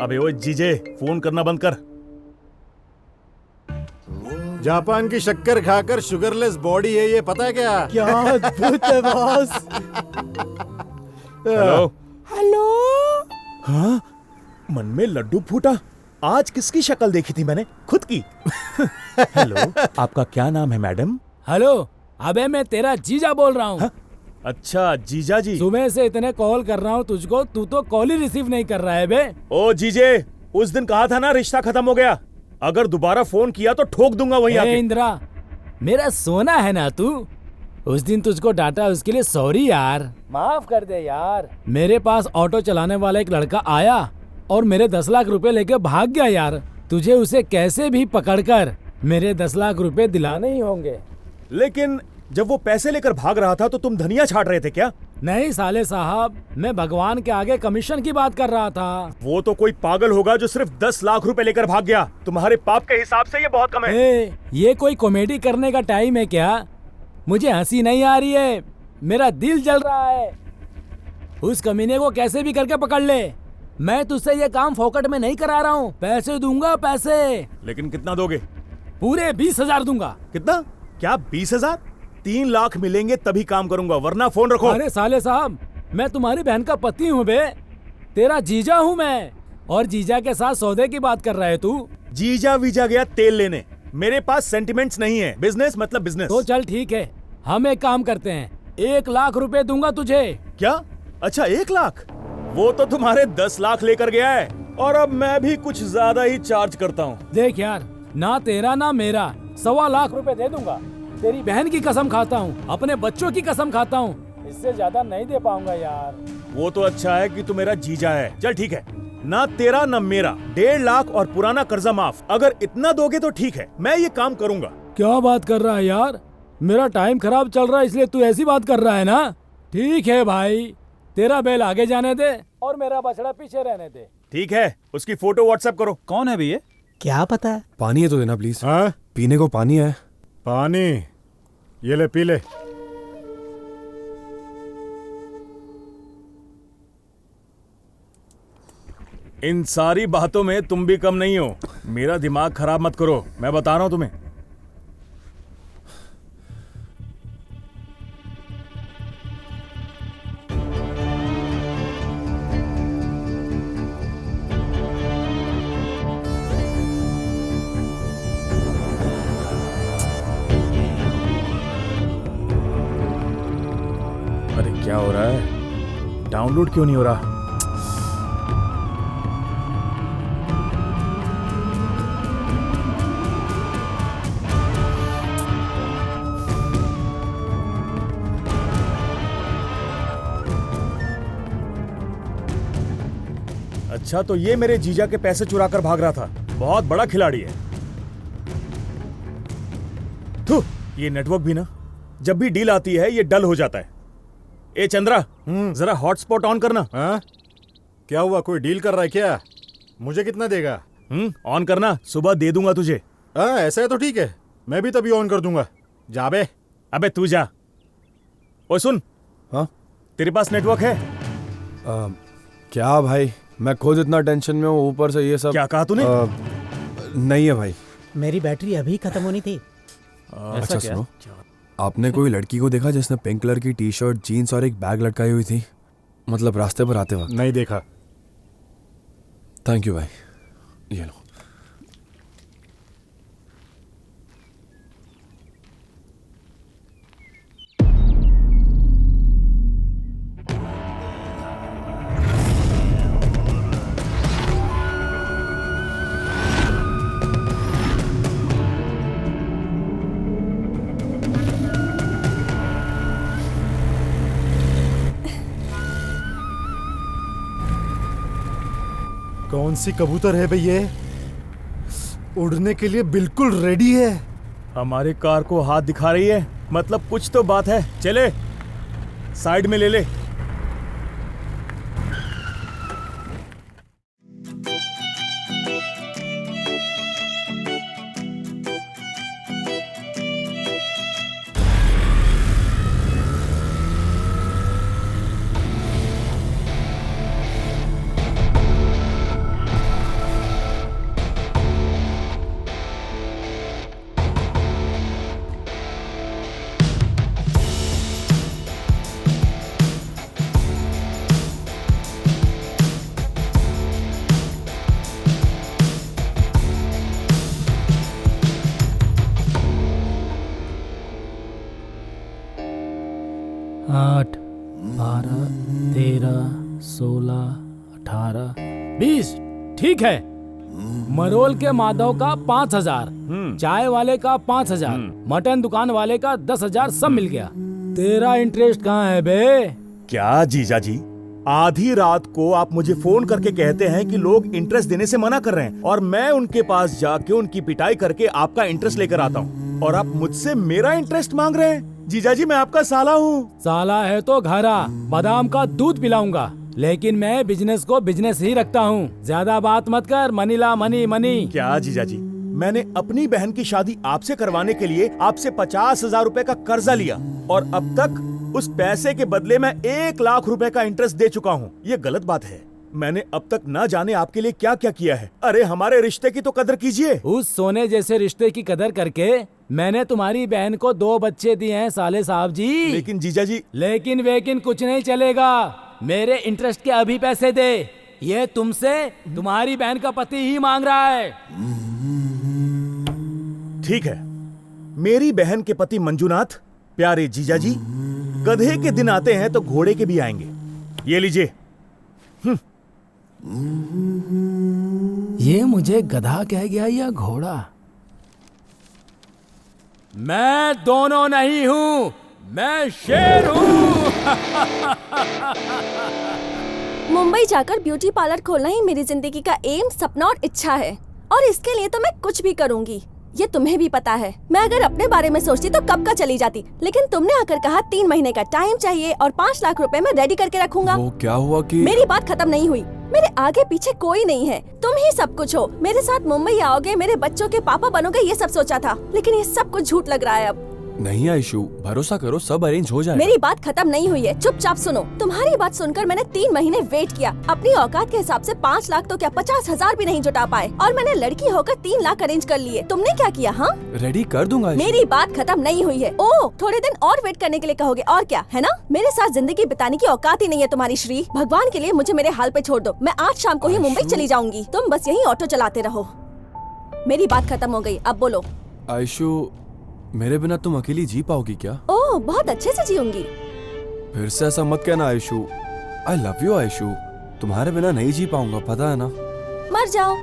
अबे ओए जीजे, फोन करना बंद कर। जापान की शक्कर खाकर शुगरलेस बॉडी है ये, पता है क्या? क्या अद्भुत है बॉस। हेलो। हेलो। हाँ, मन में लड्डू फूटा। आज किसकी शक्ल देखी थी मैंने? खुद की। हेलो, आपका क्या नाम है मैडम? हेलो, अबे मैं तेरा जीजा बोल रहा हूँ। अच्छा जीजा जी। सुबह से इतने कॉल कर रहा हूँ तुझको, तू तो कॉल ही रिसीव नहीं कर रहा है बे। ओ जीजे, उस दिन कहा था ना रिश्ता खत्म हो गया। अगर दोबारा फोन किया तो ठोक दूंगा वहीं आके। इंदिरा, मेरा सोना है ना तू। उस दिन तुझको डांटा, उसके लिए सॉरी यार, माफ कर दे यार। मेरे पास ऑटो चलाने वाला एक लड़का आया और मेरे 10 लाख रुपए लेके भाग गया यार। तुझे उसे कैसे भी पकड़कर मेरे 10 लाख रुपए दिलाने ही होंगे। लेकिन जब वो पैसे लेकर भाग रहा था तो तुम धनिया छाट रहे थे क्या? नहीं साले साहब, मैं भगवान के आगे कमीशन की बात कर रहा था। वो तो कोई पागल होगा जो सिर्फ 10 लाख रुपए लेकर भाग गया। तुम्हारे पाप के हिसाब से ये बहुत कम है। ये कोई कॉमेडी करने का टाइम है क्या? मुझे हंसी नहीं आ रही है, मेरा दिल जल रहा है। उस कमीने को कैसे भी करके पकड़ ले। मैं तुझसे ये काम फोकट में नहीं करा रहा हूँ, पैसे दूंगा पैसे। लेकिन कितना दोगे? पूरे 20,000 दूंगा। कितना? क्या 20,000? 3 लाख मिलेंगे तभी काम करूंगा, वरना फोन रखो। अरे साले साहब, मैं तुम्हारी बहन का पति हूँ बे, तेरा जीजा हूँ मैं। और जीजा के साथ सौदे की बात कर रहा है तू? जीजा वीजा गया तेल लेने। मेरे पास सेंटिमेंट्स नहीं है। बिजनेस मतलब बिजनेस। तो चल ठीक है, हम एक काम करते हैं, 1 लाख रुपए दूंगा तुझे। क्या? अच्छा 1 लाख? वो तो तुम्हारे 10 लाख लेकर गया है और अब मैं भी कुछ ज्यादा ही चार्ज करता हूँ। देख यार, ना तेरा ना मेरा, 1.25 लाख रुपए दे दूंगा। तेरी बहन की कसम खाता हूँ, अपने बच्चों की कसम खाता हूँ, इससे ज्यादा नहीं दे पाऊंगा यार। वो तो अच्छा है कि तू मेरा जीजा है। चल ठीक है, ना तेरा ना मेरा, 1.5 लाख और पुराना कर्जा माफ। अगर इतना दोगे तो ठीक है, मैं ये काम करूंगा। क्या बात कर रहा है यार? मेरा टाइम खराब चल रहा है इसलिए तू ऐसी बात कर रहा है ना? ठीक है भाई, तेरा बैल आगे जाने दे और मेरा बछड़ा पीछे रहने दे। ठीक है, उसकी फोटो व्हाट्सएप करो। कौन है भैया? क्या पता है? पानी है तो देना प्लीज। हाँ? पीने को पानी है। पानी ये ले, पी ले। इन सारी बातों में तुम भी कम नहीं हो। मेरा दिमाग खराब मत करो, मैं बता रहा हूं तुम्हें। अरे क्या हो रहा है? डाउनलोड क्यों नहीं हो रहा? अच्छा, तो ये मेरे जीजा के पैसे चुरा कर भाग रहा था। बहुत बड़ा खिलाड़ी है। थू, ये नेटवर्क भी ना, जब भी डील आती है ये डल हो जाता है। ए चंद्रा, जरा हॉटस्पॉट ऑन करना। हाँ? क्या हुआ, कोई डील कर रहा है क्या? मुझे कितना देगा? ऑन करना, सुबह दे दूंगा तुझे। हाँ ऐसा है तो ठीक है, मैं भी तभी ऑन कर दूंगा। जा बे। अबे तू जा। ओ सुन। हाँ? तेरे पास नेटवर्क है? क्या भाई, मैं खुद इतना टेंशन में हूँ, ऊपर से ये सब। क्या कहा तूने? नहीं है भाई। मेरी बैटरी अभी खत्म होनी थी। अच्छा सुनो, आपने कोई लड़की को देखा जिसने पिंक कलर की टी शर्ट, जीन्स और एक बैग लटकाई हुई थी? मतलब रास्ते पर आते वक्त। नहीं देखा। थैंक यू भाई, ये लो। कौन सी कबूतर है भैया? उड़ने के लिए बिल्कुल रेडी है। हमारे कार को हाथ दिखा रही है, मतलब कुछ तो बात है। चले, साइड में ले ले। 8, 12, 13, 16, 18, 20। ठीक है। मरोल के माधव का 5,000, चाय वाले का 5,000, मटन दुकान वाले का 10,000, सब मिल गया। तेरा इंटरेस्ट कहाँ है बे? क्या जीजा जी, आधी रात को आप मुझे फोन करके कहते हैं कि लोग इंटरेस्ट देने से मना कर रहे हैं और मैं उनके पास जाके उनकी पिटाई करके आपका इंटरेस्ट लेकर आता हूँ और आप मुझसे मेरा इंटरेस्ट मांग रहे हैं। जीजा जी, मैं आपका साला हूँ। साला है तो घर आ, बादाम का दूध पिलाऊंगा, लेकिन मैं बिजनेस को बिजनेस ही रखता हूँ। ज्यादा बात मत कर, मनी ला मनी मनी। क्या जीजा जी, मैंने अपनी बहन की शादी आपसे करवाने के लिए आपसे 50,000 रुपए का कर्जा लिया और अब तक उस पैसे के बदले मैं 1 लाख रुपए का इंटरेस्ट दे चुका हूँ। ये गलत बात है। मैंने अब तक ना जाने आपके लिए क्या क्या किया है। अरे हमारे रिश्ते की तो कदर कीजिए। उस सोने जैसे रिश्ते की कदर करके मैंने तुम्हारी बहन को 2 बच्चे दिए हैं साले साहब जी। लेकिन जीजा जी, लेकिन वेकिन कुछ नहीं चलेगा। मेरे इंटरेस्ट के अभी पैसे दे। ये तुमसे तुम्हारी बहन का पति ही मांग रहा है। ठीक है। मेरी बहन के पति मंजूनाथ, प्यारे जीजा जी, गधे के दिन आते हैं तो घोड़े के भी आएंगे। ये लीजिए। ये मुझे गधा कह गया या घोड़ा? मैं दोनों नहीं हूँ, मैं शेर हूँ। मुंबई जाकर ब्यूटी पार्लर खोलना ही मेरी जिंदगी का एम, सपना और इच्छा है और इसके लिए तो मैं कुछ भी करूंगी। ये तुम्हें भी पता है। मैं अगर अपने बारे में सोचती तो कब का चली जाती, लेकिन तुमने आकर कहा 3 महीने का टाइम चाहिए और 5 लाख रुपए मैं रेडी करके रखूंगा। वो क्या हुआ कि मेरी बात खत्म नहीं हुई। मेरे आगे पीछे कोई नहीं है, तुम ही सब कुछ हो। मेरे साथ मुंबई आओगे, मेरे बच्चों के पापा बनोगे, ये सब सोचा था, लेकिन ये सब कुछ झूठ लग रहा है अब। नहीं आयशु, भरोसा करो, सब अरेंज हो जाएगा। मेरी बात खत्म नहीं हुई है, चुपचाप सुनो। तुम्हारी बात सुनकर मैंने 3 महीने वेट किया। अपनी औकात के हिसाब से 5 लाख तो क्या 50,000 भी नहीं जुटा पाए और मैंने लड़की होकर 3 लाख अरेंज कर लिए। तुमने क्या किया? हाँ, रेडी कर दूंगा आयशु। मेरी बात खत्म नहीं हुई है। ओह, थोड़े दिन और वेट करने के लिए कहोगे और क्या, है ना? मेरे साथ जिंदगी बिताने की औकात ही नहीं है तुम्हारी श्री। भगवान के लिए मुझे मेरे हाल पे छोड़ दो। मैं आज शाम को ही मुंबई चली जाऊंगी। तुम बस यही ऑटो चलाते रहो। मेरी बात खत्म हो गई, अब बोलो। आयशु, मेरे बिना तुम अकेली जी पाओगी क्या? ओह, बहुत अच्छे से जीऊंगी। फिर से ऐसा मत कहना आयशु। आई लव यू आयशु। तुम्हारे बिना नहीं जी पाऊंगा, पता है ना। मर जाओ।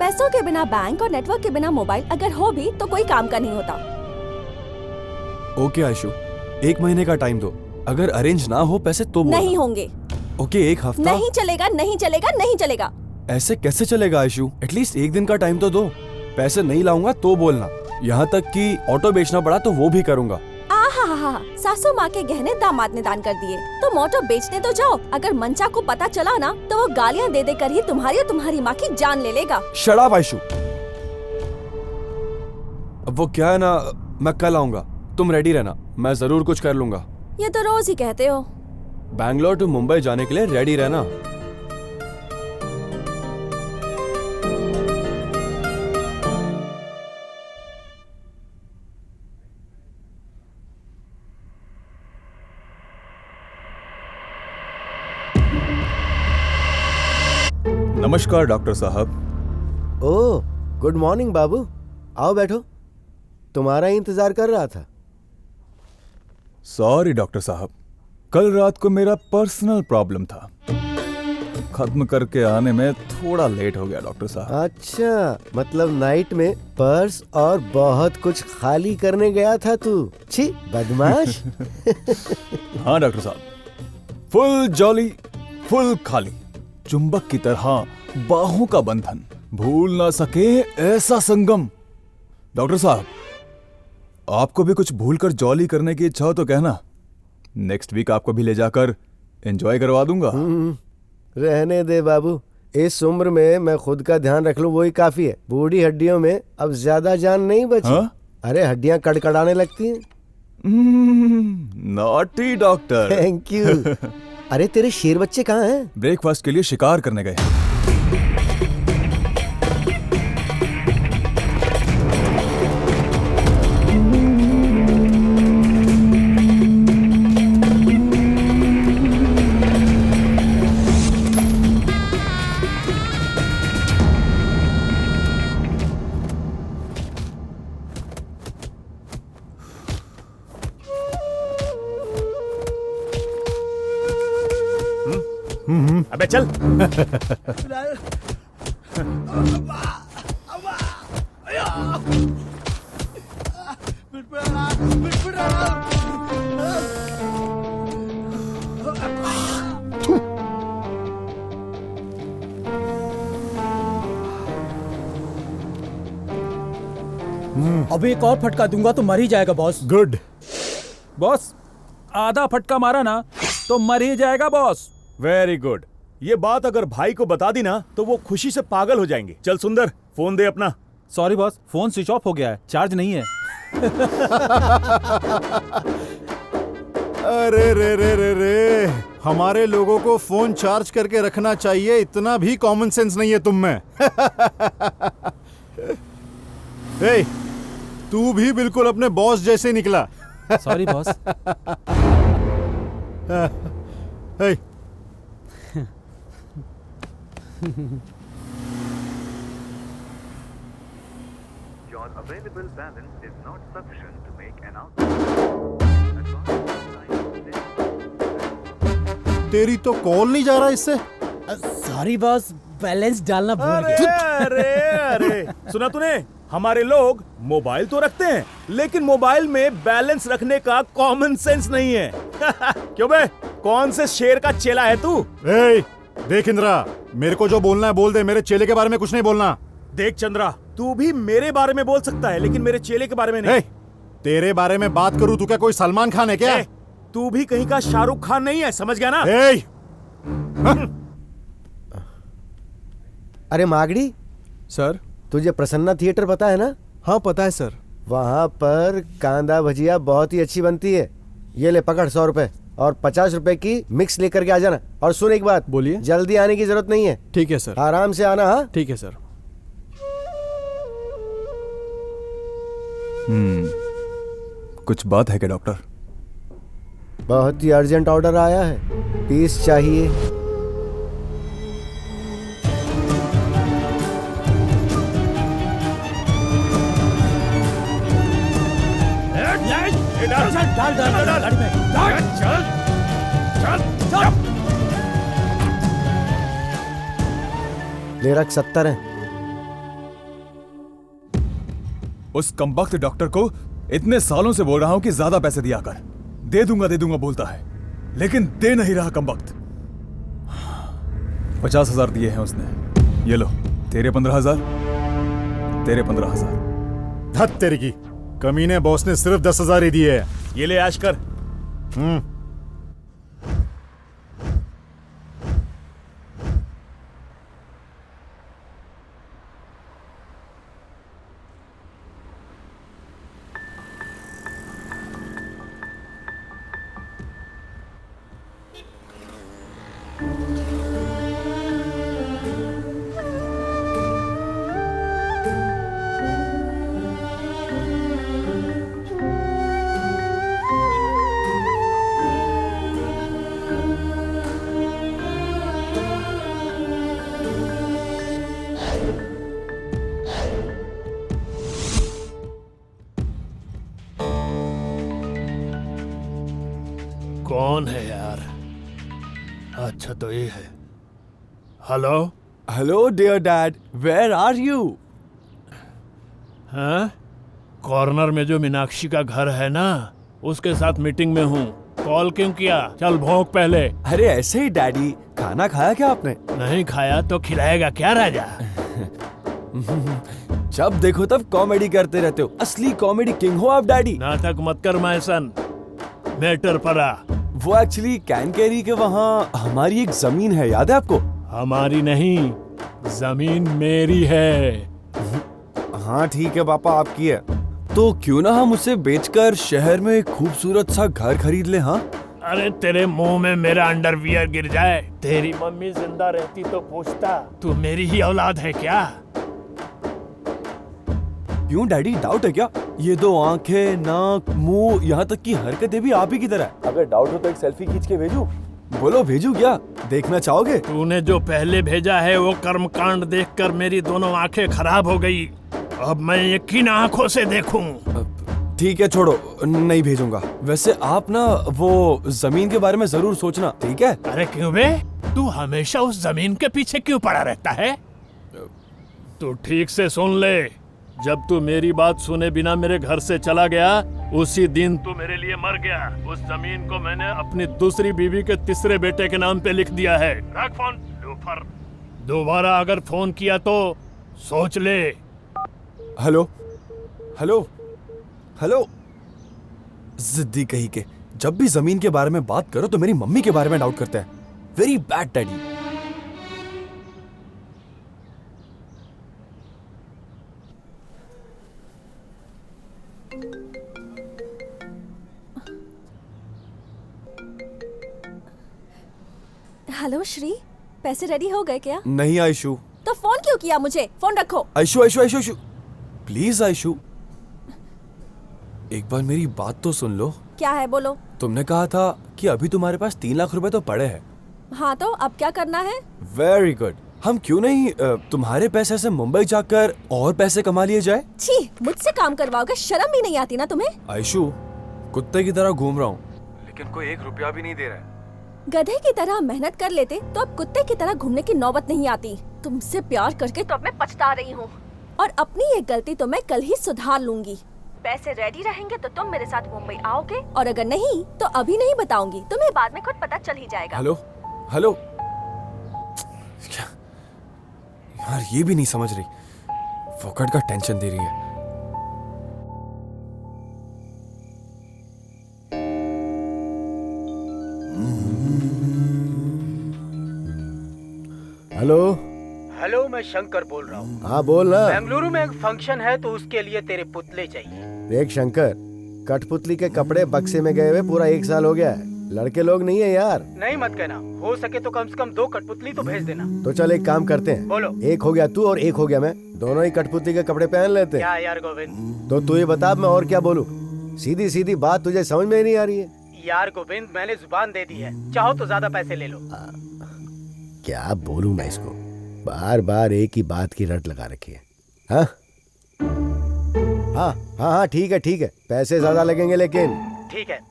पैसों के बिना बैंक और नेटवर्क के बिना मोबाइल अगर हो भी तो कोई काम का नहीं होता। ओके आयशु, 1 महीने का टाइम दो। अगर अरेंज ना हो पैसे तो बोलना। नहीं होंगे। ओके, 1 हफ्ता। नहीं चलेगा, नहीं चलेगा, नहीं चलेगा। ऐसे कैसे चलेगा आयशु? एटलीस्ट 1 दिन का टाइम तो दो। पैसे नहीं लाऊंगा तो बोलना। यहाँ तक कि ऑटो बेचना पड़ा तो वो भी करूंगा। आहा, सासू माँ के गहने दामाद ने दान कर दिए। तुम ऑटो बेचने तो जाओ। अगर मंचा को पता चला ना तो वो गालियाँ दे देकर ही तुम्हारी और तुम्हारी माँ की जान ले लेगा। Shut up Aishu. अब वो क्या है ना, मैं कल आऊंगा, तुम रेडी रहना, मैं जरूर कुछ कर लूंगा। ये तो रोज ही कहते हो। बैंगलोर टू मुंबई जाने के लिए रेडी रहना। नमस्कार डॉक्टर साहब। ओह, गुड मॉर्निंग बाबू। आओ बैठो, तुम्हारा ही इंतजार कर रहा था। सॉरी डॉक्टर साहब, कल रात को मेरा पर्सनल प्रॉब्लम था, खत्म करके आने में थोड़ा लेट हो गया डॉक्टर साहब। अच्छा, मतलब नाइट में पर्स और बहुत कुछ खाली करने गया था तू। छी, बदमाश। हाँ डॉक्टर साहब, फुल जॉली, फुल खाली, चुंबक की तरह बाहों का बंधन, भूल ना सके ऐसा संगम। डॉक्टर साहब, आपको भी कुछ भूल कर जॉली करने की इच्छा हो तो कहना, नेक्स्ट वीक आपको भी ले जाकर एंजॉय करवा दूंगा। रहने दे बाबू, इस उम्र में मैं खुद का ध्यान रख लूं वही काफी है। बूढ़ी हड्डियों में अब ज्यादा जान नहीं बची। हाँ? अरे हड्डियां कड़कड़ाने लगती हैं। Naughty doctor. Thank you. अरे तेरे शेर बच्चे कहाँ हैं? ब्रेकफास्ट के लिए शिकार करने गए। अबे चल। अब एक और फटका दूंगा तो मर ही जाएगा बॉस। गुड। बॉस, आधा फटका मारा ना तो मर ही जाएगा बॉस। Very good. ये बात अगर भाई को बता दी ना तो वो खुशी से पागल हो जाएंगे। चल सुंदर, फोन दे अपना। Sorry boss, phone switch off हो गया है, चार्ज नहीं है। अरे रे रे रे रे, हमारे लोगों को फोन चार्ज करके रखना चाहिए, इतना भी कॉमन सेंस नहीं है तुम में। ए, तू भी बिल्कुल अपने बॉस जैसे निकला। Sorry boss. A, Your available balance is not sufficient to make an output. तेरी तो कॉल नहीं जा रहा इससे। सॉरी बॉस, बैलेंस डालना भूल अरे गया। अरे अरे, सुना तूने? हमारे लोग मोबाइल तो रखते हैं लेकिन मोबाइल में बैलेंस रखने का कॉमन सेंस नहीं है। क्यों बे? कौन से शेर का चेला है तू? ए, देख इंद्रा, मेरे को जो बोलना है बोल दे, मेरे चेले के बारे में कुछ नहीं बोलना। देख चंद्रा, तू भी मेरे बारे में बोल सकता है लेकिन मेरे चेले के बारे में नहीं। ए, तेरे बारे में बात करूं, तू क्या कोई सलमान खान है क्या? ए, तू भी कहीं का शाहरुख खान नहीं है, समझ गया ना? ए, अरे मागड़ी, सर। तुझे प्रसन्ना थिएटर पता है ना? हाँ पता है सर। वहाँ पर कांदा भजिया बहुत ही अच्छी बनती है। ये ले पकड़ 100 रुपए और 50 रुपए की मिक्स लेकर के आ जाना। और सुन एक बात, बोलिए। जल्दी आने की जरूरत नहीं है, ठीक है सर। आराम से आना। हाँ, ठीक है सर। कुछ बात है क्या डॉक्टर? बहुत ही अर्जेंट ऑर्डर आया है, पीस चाहिए। डाल डाल डाल गाड़ी में। ले रख 70 है। उस कमबख्त डॉक्टर को इतने सालों से बोल रहा हूं कि ज्यादा पैसे दिया कर। दे दूंगा बोलता है लेकिन दे नहीं रहा कमबख्त। 50,000 दिए हैं उसने। ये लो तेरे 15,000, तेरे 15,000। धत तेरी की, कमीने बॉस ने सिर्फ 10,000 ही दिए हैं। ये ले ऐश कर। कौन है यार? अच्छा तो ये है। Hello hello dear dad, where are you? हाँ, कॉर्नर में जो मीनाक्षी का घर है ना, उसके साथ मीटिंग में हूँ। कॉल क्यों किया? चल भोंक पहले। अरे ऐसे ही डैडी। खाना खाया क्या आपने? नहीं खाया तो खिलाएगा क्या राजा? जब देखो तब कॉमेडी करते रहते हो, असली कॉमेडी किंग हो आप डैडी। नाटक मत कर मैसन, मैटर पर आ। वो एक्चुअली कैनकेरी के वहाँ हमारी एक जमीन है, याद है आपको? हमारी नहीं, जमीन मेरी है। हाँ ठीक है पापा, आपकी है। तो क्यों ना हम उसे बेचकर शहर में एक खूबसूरत सा घर खरीद ले। हाँ अरे तेरे मुंह में मेरा अंडरवियर गिर जाए। तेरी मम्मी जिंदा रहती तो पूछता तू मेरी ही औलाद है क्या? क्यों डैडी, डाउट है क्या? ये दो आंखें, नाक, मुंह, यहाँ तक की हरकतें भी आप ही की तरह है। अगर डाउट हो तो एक सेल्फी खींच के भेजूं? बोलो भेजू क्या? देखना चाहोगे? तूने जो पहले भेजा है वो कर्मकांड देखकर मेरी दोनों आंखें खराब हो गई। अब मैं ये किन आंखों से देखूं? ठीक है छोड़ो, नहीं भेजूंगा। वैसे आप ना वो जमीन के बारे में जरूर सोचना, ठीक है? अरे क्यों बे? तू हमेशा उस जमीन के पीछे क्यों पड़ा रहता है? तू ठीक से सुन ले, जब तू मेरी बात सुने बिना मेरे घर से चला गया, उसी दिन तू मेरे लिए मर गया। उस जमीन को मैंने अपनी दूसरी बीवी के तीसरे बेटे के नाम पे लिख दिया है। रख फोन, लूफर। दोबारा अगर फोन किया तो सोच ले। हेलो हेलो हेलो, जिद्दी कहीं के, जब भी जमीन के बारे में बात करो तो मेरी मम्मी के बारे में डाउट करते हैं। Very bad daddy. Hello Shri, पैसे रेडी हो गए क्या? नहीं आयशु। तो फोन क्यों किया मुझे? फोन रखो। आयशु आयशु आयशु आयशु, प्लीज आयशु, एक बार मेरी बात तो सुन लो। क्या है, बोलो। तुमने कहा था कि अभी तुम्हारे पास 3 लाख रुपए तो पड़े हैं। हाँ, तो अब क्या करना है? Very good. हम क्यों नहीं तुम्हारे पैसे से मुंबई जाकर और पैसे कमा लिए जाए? छी, मुझसे काम करवाओगे? शर्म भी नहीं आती ना तुम्हें? आयशु, कुत्ते की तरह घूम रहा हूँ, लेकिन कोई 1 रुपया भी नहीं दे रहा है। गधे की तरह मेहनत कर लेते तो अब कुत्ते की तरह घूमने की नौबत नहीं आती। तुमसे प्यार करके तो अब मैं पछता रही हूँ, और अपनी ये गलती तो मैं कल ही सुधार लूंगी। पैसे रेडी रहेंगे तो तुम मेरे साथ मुंबई आओगे, और अगर नहीं तो अभी नहीं बताऊंगी, तुम्हें बाद में खुद पता चल ही जाएगा। हेलो हेलो, क्या यार, ये भी नहीं समझ रही, फोकट का टेंशन दे रही है। हेलो हेलो, मैं शंकर बोल रहा हूँ। हाँ बोल ना। बेंगलुरु में एक फंक्शन है तो उसके लिए तेरे पुतले चाहिए। देख शंकर, कठपुतली के कपड़े बक्से में गए हुए पूरा 1 साल हो गया है। लड़के लोग नहीं है यार। नहीं मत कहना, हो सके तो कम से कम 2 कठपुतली तो भेज देना। तो चल एक काम करते हैं, बोलो। एक हो गया तू और एक हो गया मैं, दोनों ही कठपुतली के कपड़े पहन लेते हैं। क्या यार गोविंद? तो तू ये बता, मैं और क्या बोलूं? सीधी सीधी बात तुझे समझ में ही नहीं आ रही है। यार गोविंद, मैंने जुबान दे दी है, चाहो तो ज्यादा पैसे ले लो। क्या बोलूं मैं इसको, बार बार एक ही बात की रट लगा रखी है। हाँ हाँ हाँ हाँ, ठीक है, पैसे ज्यादा लगेंगे लेकिन। ठीक है।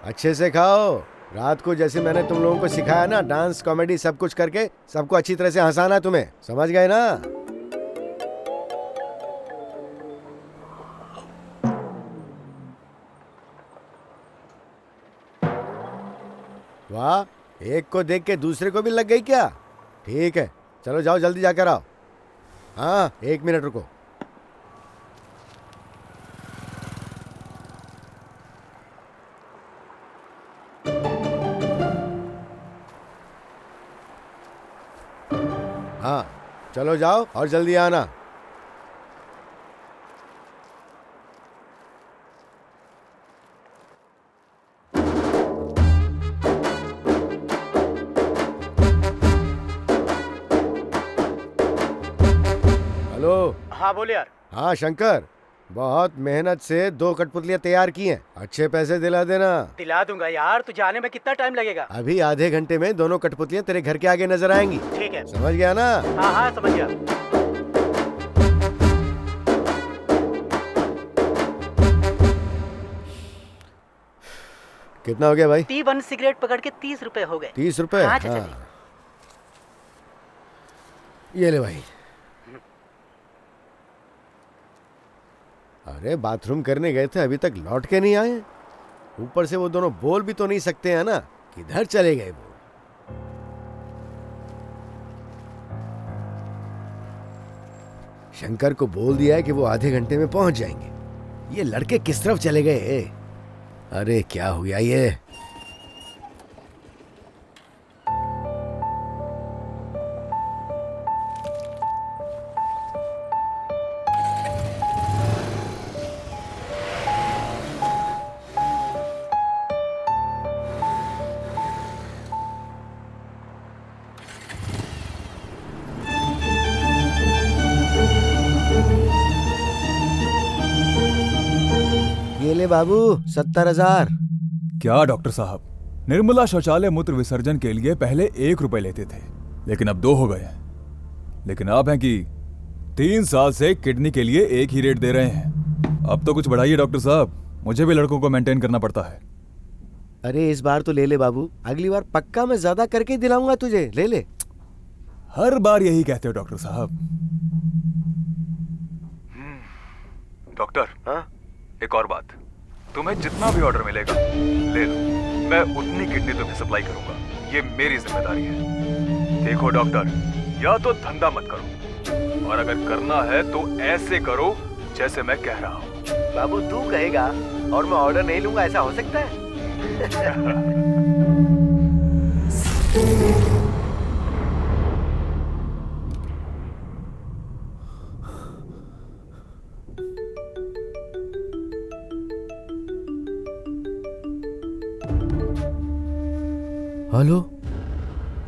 अच्छे से खाओ। रात को जैसे मैंने तुम लोगों को सिखाया ना, डांस कॉमेडी सब कुछ करके सबको अच्छी तरह से हंसाना तुम्हें, समझ गए ना? वाह, एक को देख के दूसरे को भी लग गई क्या? ठीक है, चलो जाओ जल्दी जाकर आओ। हाँ, 1 मिनट रुको। हाँ, चलो जाओ और जल्दी आना। हेलो। हाँ बोले यार। हाँ शंकर, बहुत मेहनत से 2 कठपुतलियां तैयार की हैं, अच्छे पैसे दिला देना। दिला दूंगा यार, तुझे आने में कितना टाइम लगेगा? अभी आधे घंटे में दोनों कठपुतलियां तेरे घर के आगे नजर आएंगी। ठीक है। समझ गया ना? हाँ हाँ समझ गया। कितना हो गया भाई? T1 सिगरेट पकड़ के 30 रुपए हो गए। 30 रुपए? हाँ चाचा जी। ये ले भाई। अरे बाथरूम करने गए थे, अभी तक लौट के नहीं आए। ऊपर से वो दोनों बोल भी तो नहीं सकते हैं ना, किधर चले गए वो? शंकर को बोल दिया है कि वो आधे घंटे में पहुंच जाएंगे। ये लड़के किस तरफ चले गए? अरे क्या हो गया ये? ये ले बाबू, 70,000। क्या डॉक्टर साहब, निर्मला शौचालय मूत्र विसर्जन के लिए पहले 1 रुपए लेते थे, लेकिन अब 2 हो गए हैं। लेकिन आप हैं कि 3 साल से किडनी के लिए 1 ही रेट दे रहे हैं। अब तो कुछ बढ़ाइए डॉक्टर साहब, मुझे भी लड़कों को मेंटेन करना पड़ता है। अरे इस बार तो ले ले बाबू, अगली बार पक्का मैं ज्यादा करके ही दिलाऊंगा तुझे, ले ले। हर बार यही कहते हो डॉक्टर साहब। डॉक्टर, हाँ? एक और बात, तुम्हें जितना भी ऑर्डर मिलेगा ले लो, मैं उतनी किडनी तुम्हें सप्लाई करूंगा, ये मेरी जिम्मेदारी है। देखो डॉक्टर, या तो धंधा मत करो, और अगर करना है तो ऐसे करो जैसे मैं कह रहा हूँ। बाबू तू कहेगा और मैं ऑर्डर नहीं लूंगा, ऐसा हो सकता है? हेलो,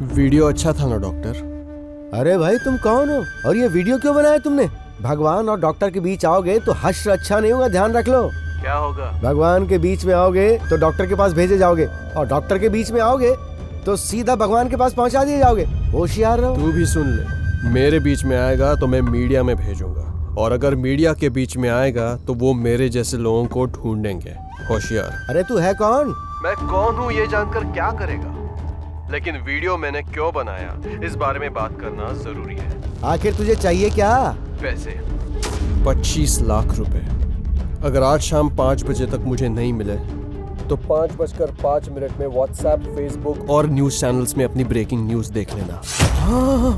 वीडियो अच्छा था ना डॉक्टर? अरे भाई तुम कौन हो और ये वीडियो क्यों बनाया तुमने? भगवान और डॉक्टर के बीच आओगे तो हश्र अच्छा नहीं होगा, ध्यान रख लो। क्या होगा? भगवान के बीच में आओगे तो डॉक्टर के पास भेजे जाओगे, और डॉक्टर के बीच में आओगे तो सीधा भगवान के पास पहुंचा दिए जाओगे। होशियार रहो। तू भी सुन ले, मेरे बीच में आएगा तो मैं मीडिया में भेजूंगा, और अगर मीडिया के बीच में आएगा तो वो मेरे जैसे लोगों को ढूंढेंगे। होशियार। अरे तू है कौन? मैं कौन हूँ ये जानकर क्या करेगा, लेकिन वीडियो मैंने क्यों बनाया इस बारे में बात करना जरूरी है। आखिर तुझे चाहिए क्या? पैसे, 25 लाख रुपए। अगर आज शाम 5 बजे तक मुझे नहीं मिले तो 5:05 में व्हाट्सएप, फेसबुक और न्यूज चैनल्स में अपनी ब्रेकिंग न्यूज देख लेना। हाँ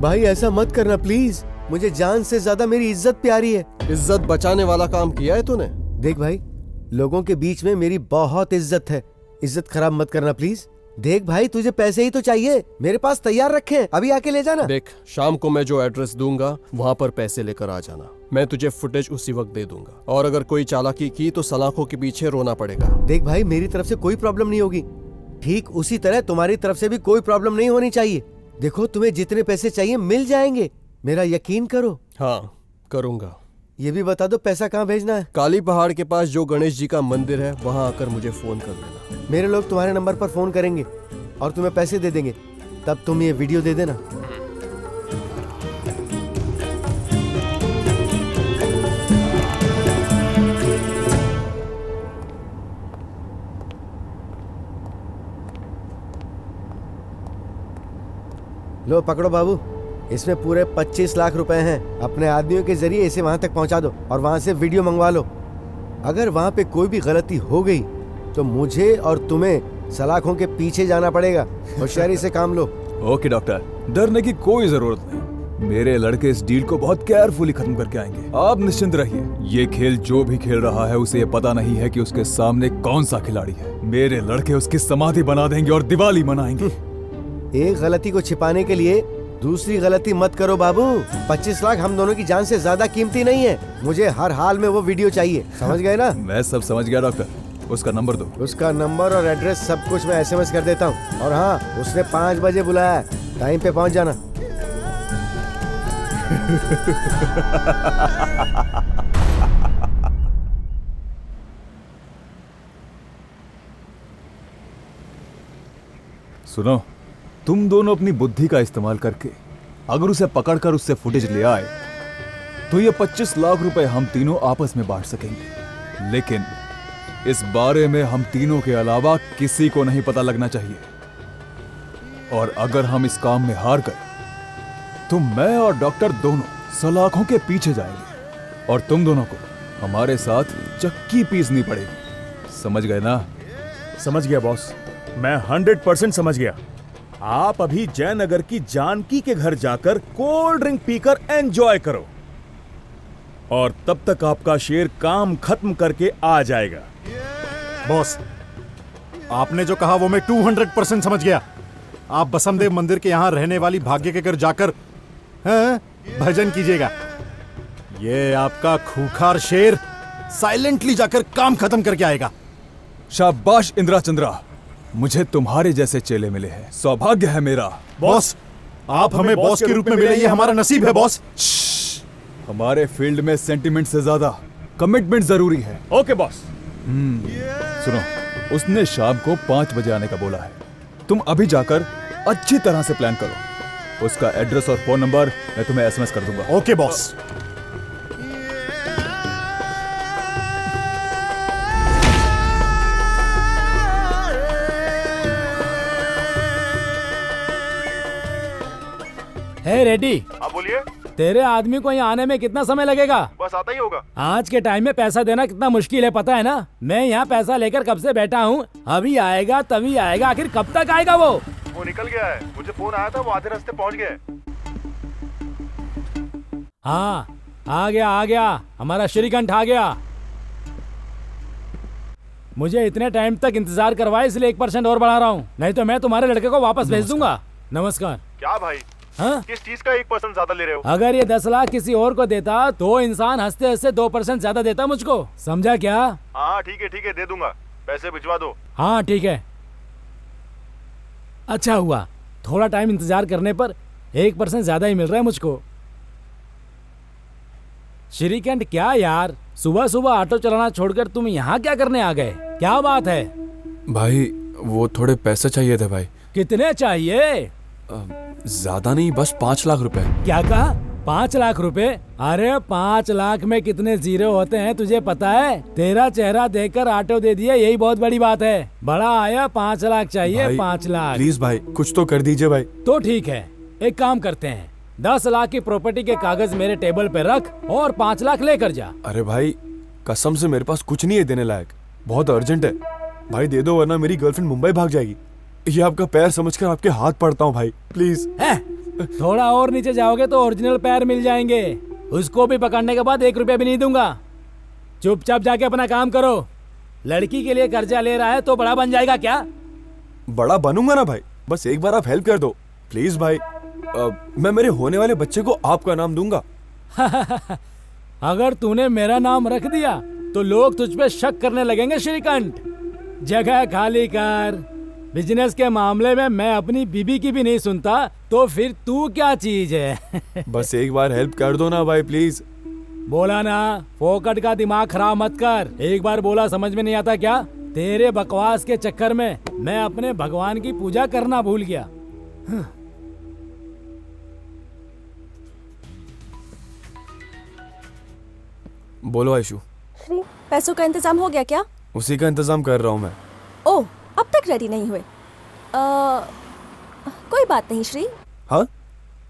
भाई ऐसा मत करना प्लीज, मुझे जान से ज्यादा मेरी इज्जत प्यारी है। इज्जत बचाने वाला काम किया है तूने? देख भाई, लोगों के बीच में मेरी बहुत इज्जत है, इज्जत खराब मत करना प्लीज। देख भाई, तुझे पैसे ही तो चाहिए, मेरे पास तैयार रखे हैं, अभी आके ले जाना। देख, शाम को मैं जो एड्रेस दूंगा वहाँ पर पैसे लेकर आ जाना, मैं तुझे फुटेज उसी वक्त दे दूंगा, और अगर कोई चालाकी की तो सलाखों के पीछे रोना पड़ेगा। देख भाई, मेरी तरफ से कोई प्रॉब्लम नहीं होगी, ठीक उसी तरह तुम्हारी तरफ से भी कोई प्रॉब्लम नहीं होनी चाहिए। देखो, तुम्हें जितने पैसे चाहिए मिल जाएंगे, मेरा यकीन करो। हाँ, करूंगा। ये भी बता दो पैसा कहाँ भेजना है? काली पहाड़ के पास जो गणेश जी का मंदिर है वहाँ आकर मुझे फोन कर देना। मेरे लोग तुम्हारे नंबर पर फोन करेंगे और तुम्हें पैसे दे देंगे, तब तुम ये वीडियो दे देना। लो पकड़ो बाबू, इसमें पूरे 25 लाख रुपए हैं। अपने आदमियों के जरिए इसे वहां तक पहुंचा दो और वहां से वीडियो मंगवा लो। अगर वहां पे कोई भी गलती हो गई तो मुझे और तुम्हें सलाखों के पीछे जाना पड़ेगा। होशियारी से काम लो। ओके डॉक्टर, डरने की कोई जरूरत नहीं, मेरे लड़के इस डील को बहुत केयरफुली खत्म करके आएंगे, आप निश्चिंत रहिए। ये खेल जो भी खेल रहा है उसे ये पता नहीं है कि उसके सामने कौन सा खिलाड़ी है। मेरे लड़के उसकी समाधि बना देंगे और दिवाली मनाएंगे। एक गलती को छिपाने के लिए दूसरी गलती मत करो बाबू। 25 लाख हम दोनों की जान से ज्यादा कीमती नहीं है, मुझे हर हाल में वो वीडियो चाहिए, समझ गए ना? मैं सब समझ गया डॉक्टर, उसका नंबर दो। उसका नंबर और एड्रेस सब कुछ मैं SMS कर देता हूँ। और हाँ, उसने 5 बजे बुलाया है, टाइम पे पहुंच जाना। सुनो, तुम दोनों अपनी बुद्धि का इस्तेमाल करके अगर उसे पकड़कर उससे फुटेज ले आए तो ये 25 लाख रुपए हम तीनों आपस में बांट सकेंगे, लेकिन इस बारे में हम तीनों के अलावा किसी को नहीं पता लगना चाहिए। और अगर हम इस काम में हार गए तो मैं और डॉक्टर दोनों सलाखों के पीछे जाएंगे और तुम दोनों को हमारे साथ चक्की पीसनी पड़ेगी, समझ गए ना? समझ गया बॉस, मैं 100% समझ गया। आप अभी जयनगर की जानकी के घर जाकर कोल्ड ड्रिंक पीकर एंजॉय करो, और तब तक आपका शेर काम खत्म करके आ जाएगा। बॉस, आपने जो कहा वो मैं 200% समझ गया। आप बसमदेव मंदिर के यहाँ रहने वाली भाग्य के घर जाकर भजन कीजिएगा। ये आपका खूंखार शेर साइलेंटली जाकर काम खत्म करके आएगा। शाबाश इंद्रा चंद्रा, मुझे तुम्हारे जैसे चेले मिले हैं, सौभाग्य है मेरा। बॉस, आप हमें बॉस के रूप में मिले, ये हमारा नसीब है बॉस। हमारे फील्ड में सेंटिमेंट से ज्यादा कमिटमेंट जरूरी है। Okay boss. सुनो, उसने शाम को 5 बजे आने का बोला है, तुम अभी जाकर अच्छी तरह से प्लान करो। उसका एड्रेस और फोन नंबर मैं तुम्हें SMS कर दूंगा। Okay boss. हे रेडी, आप बोलिए। तेरे आदमी को यहाँ आने में कितना समय लगेगा? बस आता ही होगा। आज के टाइम में पैसा देना कितना मुश्किल है पता है ना? मैं यहाँ पैसा लेकर कब से बैठा हूँ, अभी आएगा तभी आएगा, आखिर कब तक आएगा वो? वो निकल गया है, मुझे फोन आया था, वो आधे रास्ते पहुंच गए। हाँ आ गया, हमारा श्रीकंठ आ गया। मुझे इतने टाइम तक इंतजार करवाए इसलिए 1% और बढ़ा रहा हूँ, नहीं तो मैं तुम्हारे लड़के को वापस भेज दूंगा। नमस्कार। क्या भाई? हाँ? किस चीज का 1% ज्यादा ले रहे हो? अगर ये 10 लाख किसी और को देता तो इंसान हंसते हंसते 2% ज्यादा देता मुझको, समझा क्या? हाँ ठीक है, दे दूंगा, पैसे भिजवा दो। हाँ ठीक है। अच्छा हुआ, थोड़ा टाइम इंतजार करने पर 1% ज्यादा ही मिल रहा है मुझको। श्रीकंठ क्या यार, सुबह सुबह ऑटो चलाना छोड़कर तुम यहाँ क्या करने आ गए? क्या बात है? भाई वो थोड़े पैसे चाहिए थे भाई। कितने चाहिए? ज्यादा नहीं, बस 5 लाख रुपए। क्या कहा? 5 लाख रुपए? अरे 5 लाख में कितने जीरो होते हैं तुझे पता है? तेरा चेहरा देखकर ऑटो दे दिया, यही बहुत बड़ी बात है। बड़ा आया, 5 लाख चाहिए। भाई, 5 लाख प्लीज भाई कुछ तो कर दीजिए भाई। तो ठीक है, एक काम करते हैं, 10 लाख की प्रॉपर्टी के कागज मेरे टेबल पे रख और 5 लाख लेकर जा। अरे भाई कसम से मेरे पास कुछ नहीं है देने लायक, बहुत अर्जेंट है भाई, दे दो वरना मेरी गर्लफ्रेंड मुंबई भाग जाएगी। ये आपका पैर समझकर आपके हाथ पड़ता हूँ भाई, प्लीज। थोड़ा और नीचे जाओगे तो ओरिजिनल पैर मिल जाएंगे, उसको भी पकड़ने के बाद 1 रुपया भी नहीं दूंगा। चुपचाप जाके अपना काम करो। लड़की के लिए कर्जा ले रहा है तो बड़ा बन जाएगा क्या? बड़ा बनूंगा ना भाई, बस एक बार आप हेल्प कर दो प्लीज भाई। मैं मेरे होने वाले बच्चे को आपका नाम दूंगा। अगर तूने मेरा नाम रख दिया तो लोग तुझ पे शक करने लगेंगे श्रीकंठ। जगह खाली कर। बिजनेस के मामले में मैं अपनी बीबी की भी नहीं सुनता, तो फिर तू क्या चीज है? बस एक बार हेल्प कर दो ना भाई प्लीज। बोला ना, फोकट का दिमाग खराब मत कर। एक बार बोला समझ में नहीं आता क्या? तेरे बकवास के चक्कर में मैं अपने भगवान की पूजा करना भूल गया। बोलो आयशु। श्री, पैसों का इंतजाम हो गया क्या? उसी का इंतजाम कर रहा हूँ मैं। ओह, अब तक रेडी नहीं हुए? कोई बात नहीं श्री। हाँ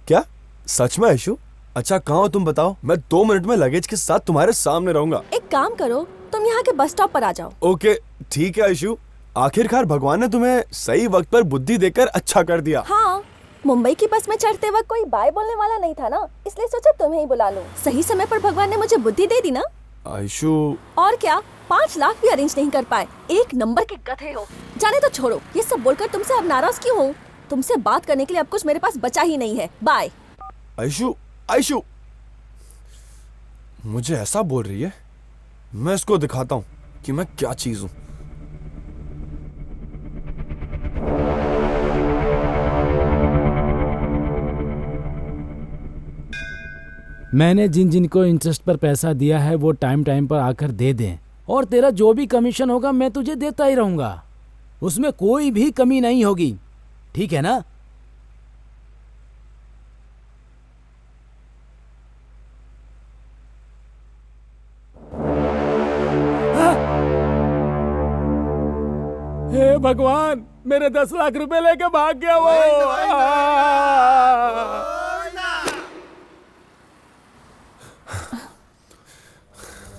क्या सच में आयशु? अच्छा कहाँ हो तुम बताओ, मैं 2 मिनट में लगेज के साथ तुम्हारे सामने रहूंगा। एक काम करो, तुम यहाँ के बस स्टॉप पर आ जाओ। ओके ठीक है आयशु, आखिरकार भगवान ने तुम्हें सही वक्त पर बुद्धि देकर अच्छा कर दिया। हाँ, मुंबई की बस में चढ़ते वक्त कोई बाय बोलने वाला नहीं था ना, इसलिए सोचा तुम्हें ही बुला लूं। सही समय पर भगवान ने मुझे बुद्धि दे दी ना। आयशु और क्या, 5 लाख भी अरेंज नहीं कर पाए। 1 नंबर के गधे हो। जाने तो छोड़ो, ये सब बोलकर तुमसे अब नाराज क्यों हूँ? तुमसे बात करने के लिए अब कुछ मेरे पास बचा ही नहीं है। बाय। आयशु आयशु मुझे ऐसा बोल रही है, मैं इसको दिखाता हूँ कि मैं क्या चीज हूँ। मैंने जिन जिन को इंटरेस्ट पर पैसा दिया है वो टाइम टाइम पर आकर दे दें, और तेरा जो भी कमीशन होगा मैं तुझे देता ही रहूंगा, उसमें कोई भी कमी नहीं होगी, ठीक है ना? हे भगवान, मेरे 10 लाख रुपए लेके भाग गया वो।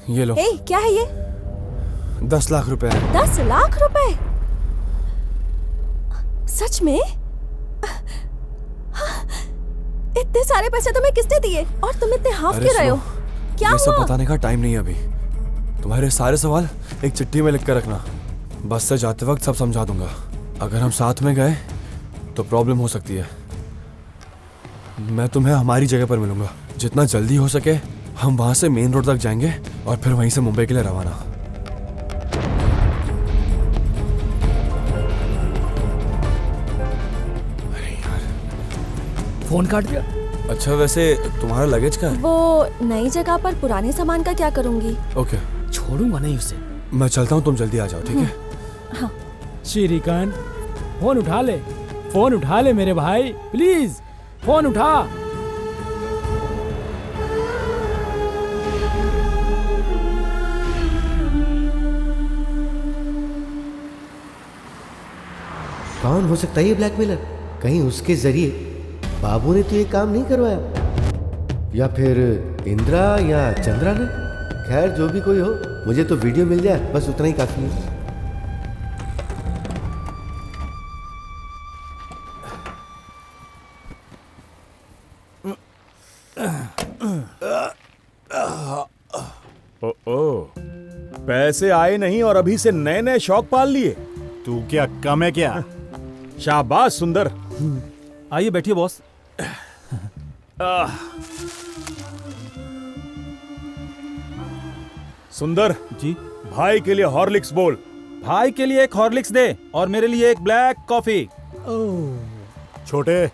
ये लो। ए, क्या है ये? 10 लाख रुपए। 10 लाख रुपए? सच में? इतने सारे पैसे तुम्हें किसने दिए और तुम इतने हाफ क्यों रहे हो? क्या ये हुआ? सब बताने का टाइम नहीं है अभी। तुम्हारे सारे सवाल एक चिट्ठी में लिख कर रखना, बस से जाते वक्त सब समझा दूंगा। अगर हम साथ में गए तो प्रॉब्लम हो सकती है। मैं तुम्हें हमारी जगह पर मिलूंगा, जितना जल्दी हो सके हम वहां से मेन रोड तक जाएंगे और फिर वहीं से मुंबई के लिए रवाना। अरे यार फोन काट दिया। अच्छा वैसे तुम्हारा लगेज का है? वो नई जगह पर पुराने सामान का क्या करूंगी? ओके छोड़ूंगा नहीं उसे। मैं चलता हूँ, तुम जल्दी आ जाओ ठीक है? हाँ। श्रीकांत, फोन उठा ले, फोन उठा ले मेरे भाई, प्लीज फोन उठा। कौन हो सकता है ये ब्लैकमेलर? कहीं उसके जरिए बाबू ने तो ये काम नहीं करवाया, या फिर इंदिरा या चंद्रा ने। खैर जो भी कोई हो, मुझे तो वीडियो मिल जाए बस उतना ही काफी है। ओ, पैसे आए नहीं और अभी से नए नए शौक पाल लिए। तू क्या कम है क्या? शाबाश सुंदर। आइए बैठिए बॉस। सुंदर जी। भाई के लिए हॉर्लिक्स बोल। भाई के लिए एक हॉर्लिक्स दे और मेरे लिए एक ब्लैक कॉफी। छोटे,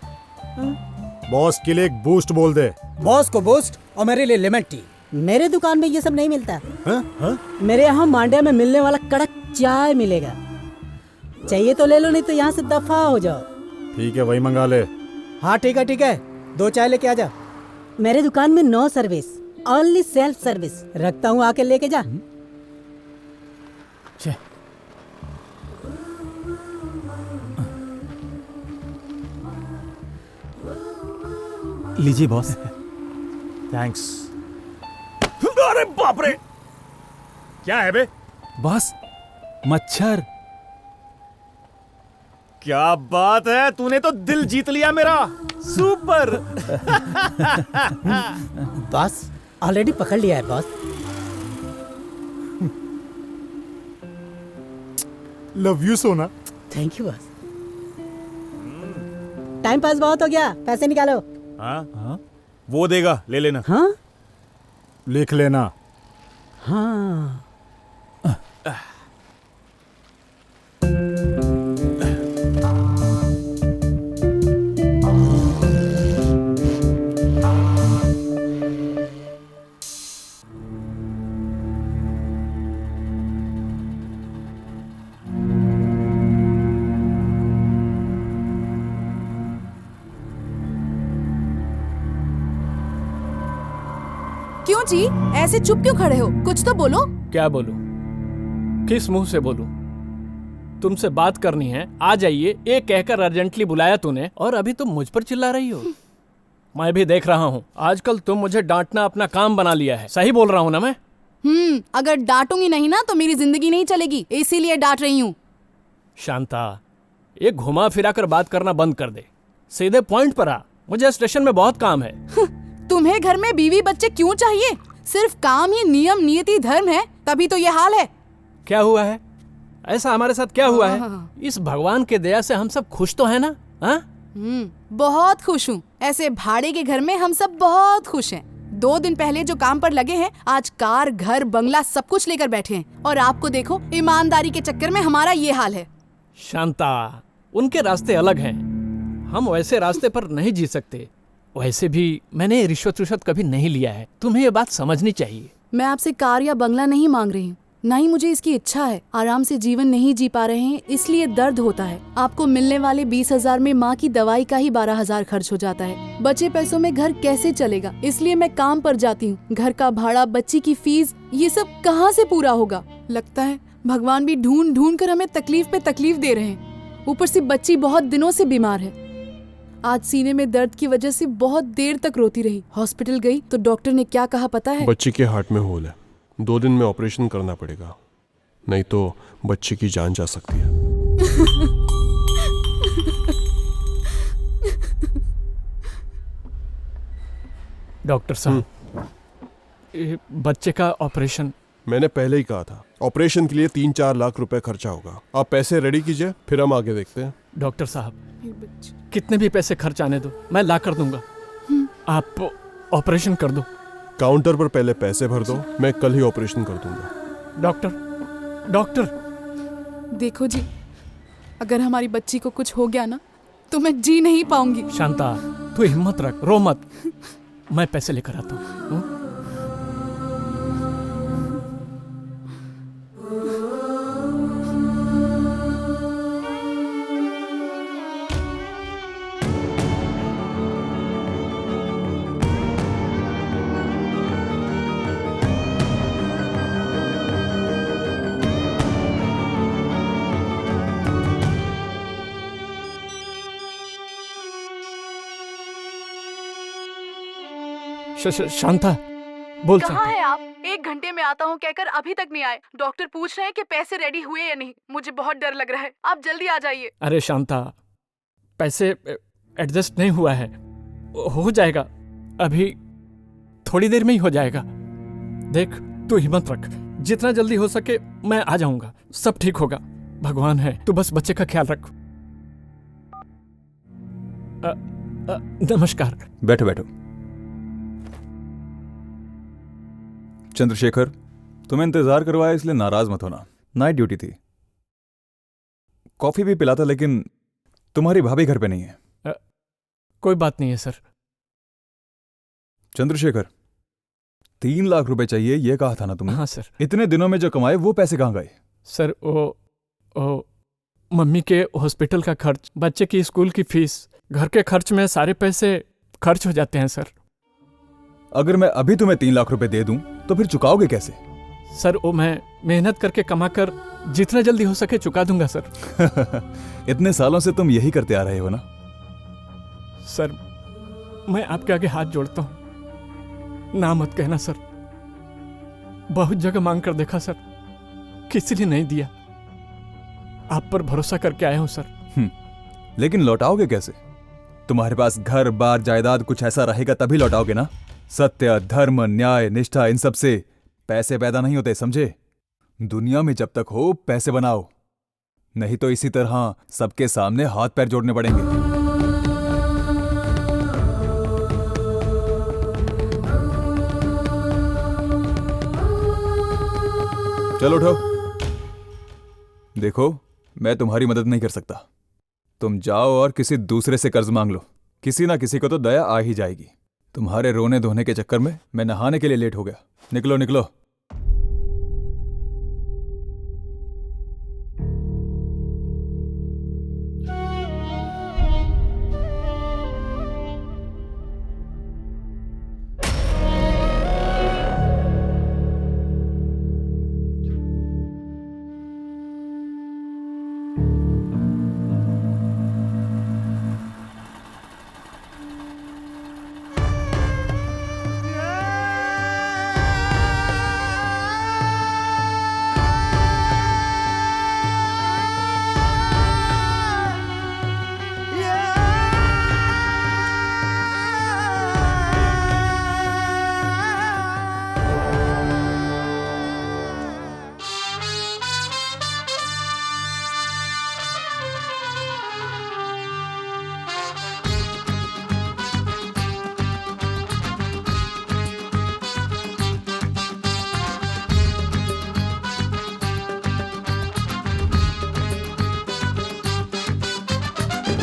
बॉस के लिए एक बूस्ट बोल दे। बॉस को बूस्ट और मेरे लिए लेमन टी। मेरे दुकान में ये सब नहीं मिलता। हाँ? मेरे यहाँ मांड्या में मिलने वाला कड़क चाय मिलेगा। चाहिए तो ले लो, नहीं तो यहाँ से दफा हो जाओ। ठीक है, वही मंगा ले। हाँ ठीक है, 2 चाय लेके आ जा। मेरे दुकान में no service, only self service. रखता हूँ, आके लेके जा। लीजिए बॉस। थैंक्स। अरे बाप रे, क्या है बे? बॉस, मच्छर। क्या बात है, तूने तो दिल जीत लिया मेरा। सुपर। बॉस ऑलरेडी पकड़ लिया है बॉस। लव यू सोना। Thank you boss. Time pass बहुत हो गया, पैसे निकालो। हाँ? वो देगा, ले लेना। हाँ लिख लेना। हाँ। क्यों जी, ऐसे चुप क्यों खड़े हो? कुछ तो बोलो। क्या बोलूं? किस मुंह से बोलूं? तुमसे बात करनी है, आ जाइए, ये कहकर अर्जेंटली बुलाया तूने और अभी तुम मुझ पर चिल्ला रही हो। मैं भी देख रहा हूँ, आजकल तुम मुझे डांटना अपना काम बना लिया है। सही बोल रहा हूँ ना मैं? अगर डांटूंगी नहीं ना तो मेरी जिंदगी नहीं चलेगी, इसीलिए डांट रही हूँ। शांता, ये घुमा फिरा कर बात करना बंद कर दे, सीधे पॉइंट पर आ। मुझे स्टेशन में बहुत काम है। तुम्हें घर में बीवी बच्चे क्यों चाहिए? सिर्फ काम ही नियम नियति धर्म है, तभी तो ये हाल है। क्या हुआ है? ऐसा हमारे साथ क्या हुआ है? इस भगवान के दया से हम सब खुश तो है ना? बहुत खुश हूँ। ऐसे भाड़े के घर में हम सब बहुत खुश हैं। 2 दिन पहले जो काम पर लगे हैं, आज कार, घर, बंगला सब कुछ लेकर बैठे हैं। और आपको देखो, ईमानदारी के चक्कर में हमारा ये हाल है। शांता, उनके रास्ते अलग हैं, हम वैसे रास्ते पर नहीं जी सकते। वैसे भी मैंने रिश्वत कभी नहीं लिया है, तुम्हें ये बात समझनी चाहिए। मैं आपसे कार या बंगला नहीं मांग रही हूँ, ना ही मुझे इसकी इच्छा है। आराम से जीवन नहीं जी पा रहे हैं, इसलिए दर्द होता है। आपको मिलने वाले 20,000 में माँ की दवाई का ही 12,000 खर्च हो जाता है। बचे पैसों में घर कैसे चलेगा? इसलिए मैं काम पर जाती हूँ। घर का भाड़ा, बच्ची की फीस, ये सब कहाँ से पूरा होगा? लगता है भगवान भी ढूंढ ढूंढ कर हमें तकलीफ पे तकलीफ दे रहे हैं। ऊपर से बच्ची बहुत दिनों से बीमार है। आज सीने में दर्द की वजह से बहुत देर तक रोती रही। हॉस्पिटल गई तो डॉक्टर ने क्या कहा पता है? बच्ची के हार्ट में होल है, 2 दिन में ऑपरेशन करना पड़ेगा, नहीं तो बच्चे की जान जा सकती है। डॉक्टर साहब, बच्चे का ऑपरेशन। मैंने पहले ही कहा था, ऑपरेशन के लिए 3-4 लाख रुपए खर्चा होगा। आप पैसे रेडी कीजिए, फिर हम आगे देखते हैं। डॉक्टर साहब, कितने भी पैसे खर्च आने दो, मैं ला कर दूंगा। आप ऑपरेशन कर दो। काउंटर पर पहले पैसे भर दो, मैं कल ही ऑपरेशन कर दूंगा। डॉक्टर, देखो जी, अगर हमारी बच्ची को कुछ हो गया ना तो मैं जी नहीं पाऊंगी। शांता, तू हिम्मत रख, रो मत, मैं पैसे लेकर आता हूँ। शांता बोल कहाँ है आप? 1 घंटे में आता हूँ कहकर अभी तक नहीं आए। डॉक्टर पूछ रहे हैं कि पैसे रेडी हुए या नहीं। मुझे बहुत डर लग रहा है, आप जल्दी आ जाइए। अरे शांता, पैसे एडजस्ट नहीं हुआ है, हो जाएगा, अभी थोड़ी देर में ही हो जाएगा। देख तू हिम्मत रख, जितना जल्दी हो सके मैं आ जाऊंगा, सब ठीक होगा, भगवान है, तू बस बच्चे का ख्याल रख। नमस्कार। बैठो बैठो। चंद्रशेखर, तुम्हें इंतजार करवाया इसलिए नाराज मत होना, नाइट ड्यूटी थी। कॉफी भी पिलाता, लेकिन तुम्हारी भाभी घर पे नहीं है। कोई बात नहीं है सर। चंद्रशेखर, 3 लाख रुपए चाहिए, ये कहा था ना तुमने? हाँ सर। इतने दिनों में जो कमाए वो पैसे कहाँ गए? सर वो मम्मी के हॉस्पिटल का खर्च, बच्चे की स्कूल की फीस, घर के खर्च में सारे पैसे खर्च हो जाते हैं सर। अगर मैं अभी तुम्हें 3 लाख रुपए दे दूं तो फिर चुकाओगे कैसे? सर वो मैं मेहनत करके कमा कर जितना जल्दी हो सके चुका दूंगा सर। इतने सालों से तुम यही करते आ रहे हो ना? सर मैं आपके आगे हाथ जोड़ता हूं, ना मत कहना सर। बहुत जगह मांग कर देखा सर, किसी ने नहीं दिया, आप पर भरोसा करके आया हूं सर। लेकिन लौटाओगे कैसे? तुम्हारे पास घर बार जायदाद कुछ ऐसा रहेगा तभी लौटाओगे ना। सत्य, धर्म, न्याय, निष्ठा, इन सब से पैसे पैदा नहीं होते, समझे? दुनिया में जब तक हो पैसे बनाओ, नहीं तो इसी तरह सबके सामने हाथ पैर जोड़ने पड़ेंगे। चलो उठो। देखो मैं तुम्हारी मदद नहीं कर सकता, तुम जाओ और किसी दूसरे से कर्ज मांग लो, किसी ना किसी को तो दया आ ही जाएगी। तुम्हारे रोने धोने के चक्कर में मैं नहाने के लिए लेट हो गया। निकलो निकलो।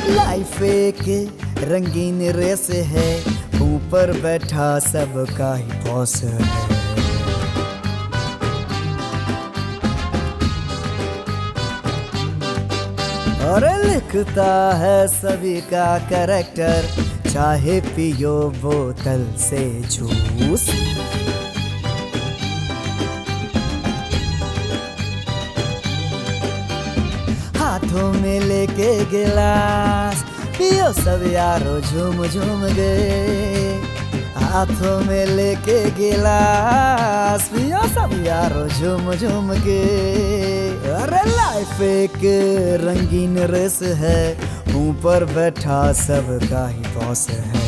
लाइफ एक रंगीन रेस है, ऊपर बैठा सबका ही बॉस है। और लिखता है सभी का कैरेक्टर, चाहे पियो बोतल से जूस। हाथों में लेके गिलास, पियो सब यारो झूम झूम गए। हाथों में लेके गिलास, पियो सब यारो झूम झूम गए। अरे लाइफ एक रंगीन रेस है, ऊपर बैठा सबका ही बॉस है।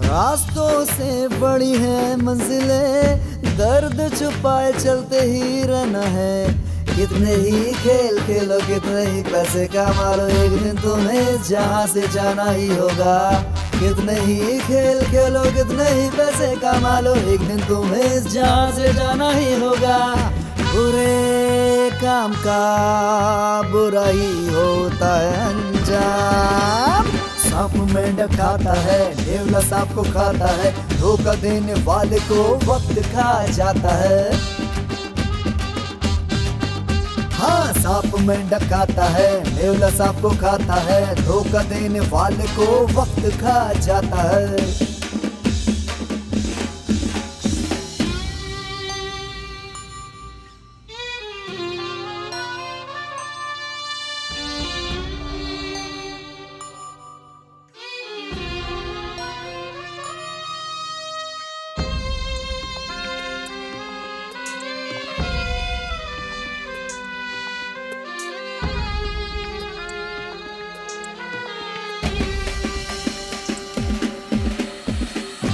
रास्तों से बड़ी है मंजिलें, दर्द छुपाए चलते ही रहना है। कितने ही खेल खेलो, कितने ही पैसे कमा लो, एक दिन तुम्हें जहाँ से जाना ही होगा। कितने ही खेल खेलो, कितने ही पैसे कमा लो, एक दिन तुम्हें जहाँ से जाना ही होगा। बुरे काम का बुरा ही होता है अंजाम। सांप मेंढक खाता है, नेवला सांप को खाता है, धोखा देने वाले को वक्त खा जाता है। हाँ, सांप मेंढक खाता है, नेवला सांप को खाता है, धोखा देने वाले को वक्त खा जाता है।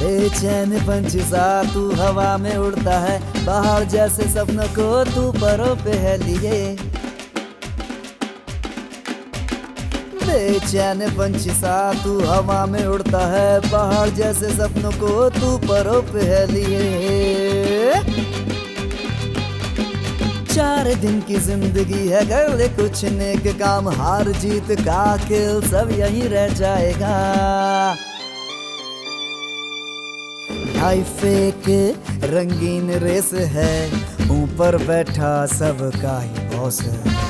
बेचैन पंछी सा तू हवा में उड़ता है, पहाड़ जैसे सपनों को तू परों पे है लिए। बेचैन पंछी सा तू हवा में उड़ता है, पहाड़ जैसे सपनों को तू परों पे है लिए। 4 दिन की जिंदगी है, कर ले कुछ नेक काम, हार जीत का खेल सब यहीं रह जाएगा। लाइफ एक रंगीन रेस है, ऊपर बैठा सबका ही बॉस है।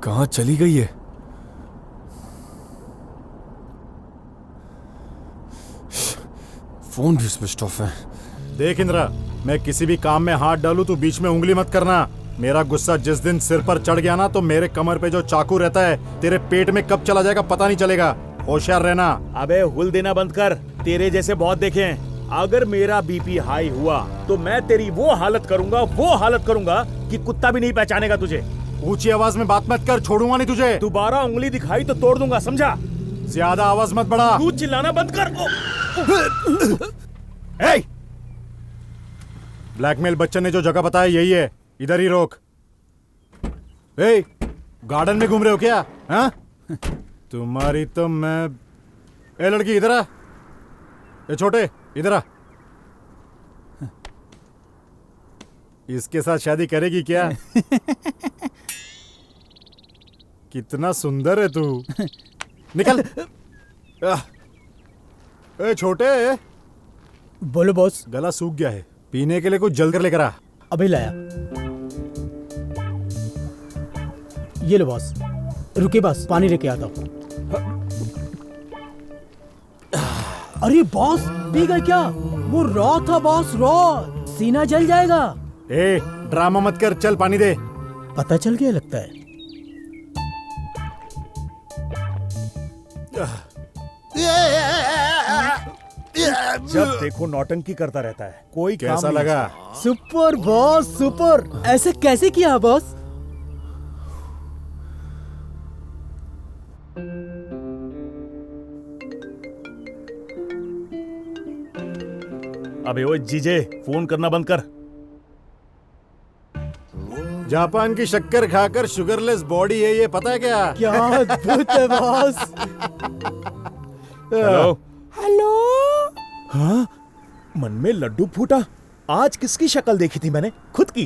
कहाँ चली गई है? फोन भी स्विच ऑफ है। देख इंद्रा, मैं किसी भी काम में हाथ डालूं तो बीच में उंगली मत करना। मेरा गुस्सा जिस दिन सिर पर चढ़ गया ना, तो मेरे कमर पे जो चाकू रहता है तेरे पेट में कब चला जाएगा पता नहीं चलेगा। होशियार रहना। अबे हुल देना बंद कर, तेरे जैसे बहुत देखे हैं। अगर मेरा बीपी हाई हुआ तो मैं तेरी वो हालत करूंगा कि कुत्ता भी नहीं पहचानेगा तुझे। ऊंची आवाज में बात मत कर, छोड़ूंगा नहीं तुझे। दोबारा उंगली दिखाई तो तोड़ दूंगा, समझा? ज्यादा आवाज मत बढ़ा। तू चिल्लाना बंद कर। ब्लैकमेल बच्चन ने जो जगह बताया यही है, इधर ही रोक। गार्डन में घूम रहे हो क्या? हाँ? तुम्हारी तो मैं। ए लड़की इधर आ। ए छोटे इधर आ। इसके साथ शादी करेगी क्या? कितना सुंदर है तू। निकल। ए छोटे। बोलो बॉस। गला सूख गया है, पीने के लिए कुछ जल्द कर लेकर आ। अभी लाया। ये लो बॉस। रुके बस, पानी लेके आता हूँ। अरे बॉस, पी गए क्या? वो रॉ था बॉस, रॉ। सीना जल जाएगा। ए ड्रामा मत कर, चल पानी दे। पता चल गया लगता है। जब देखो नौटंकी करता रहता है, कोई काम कैसा नहीं लगा? है। Super boss, super. ऐसे कैसे किया बॉस? अबे ओए जीजे, फोन करना बंद कर। जापान की शक्कर खाकर शुगरलेस बॉडी है ये, पता है क्या? क्या अद्भुत है बॉस। Hello hello. हाँ, मन में लड्डू फूटा। आज किसकी शक्ल देखी थी मैंने? खुद की।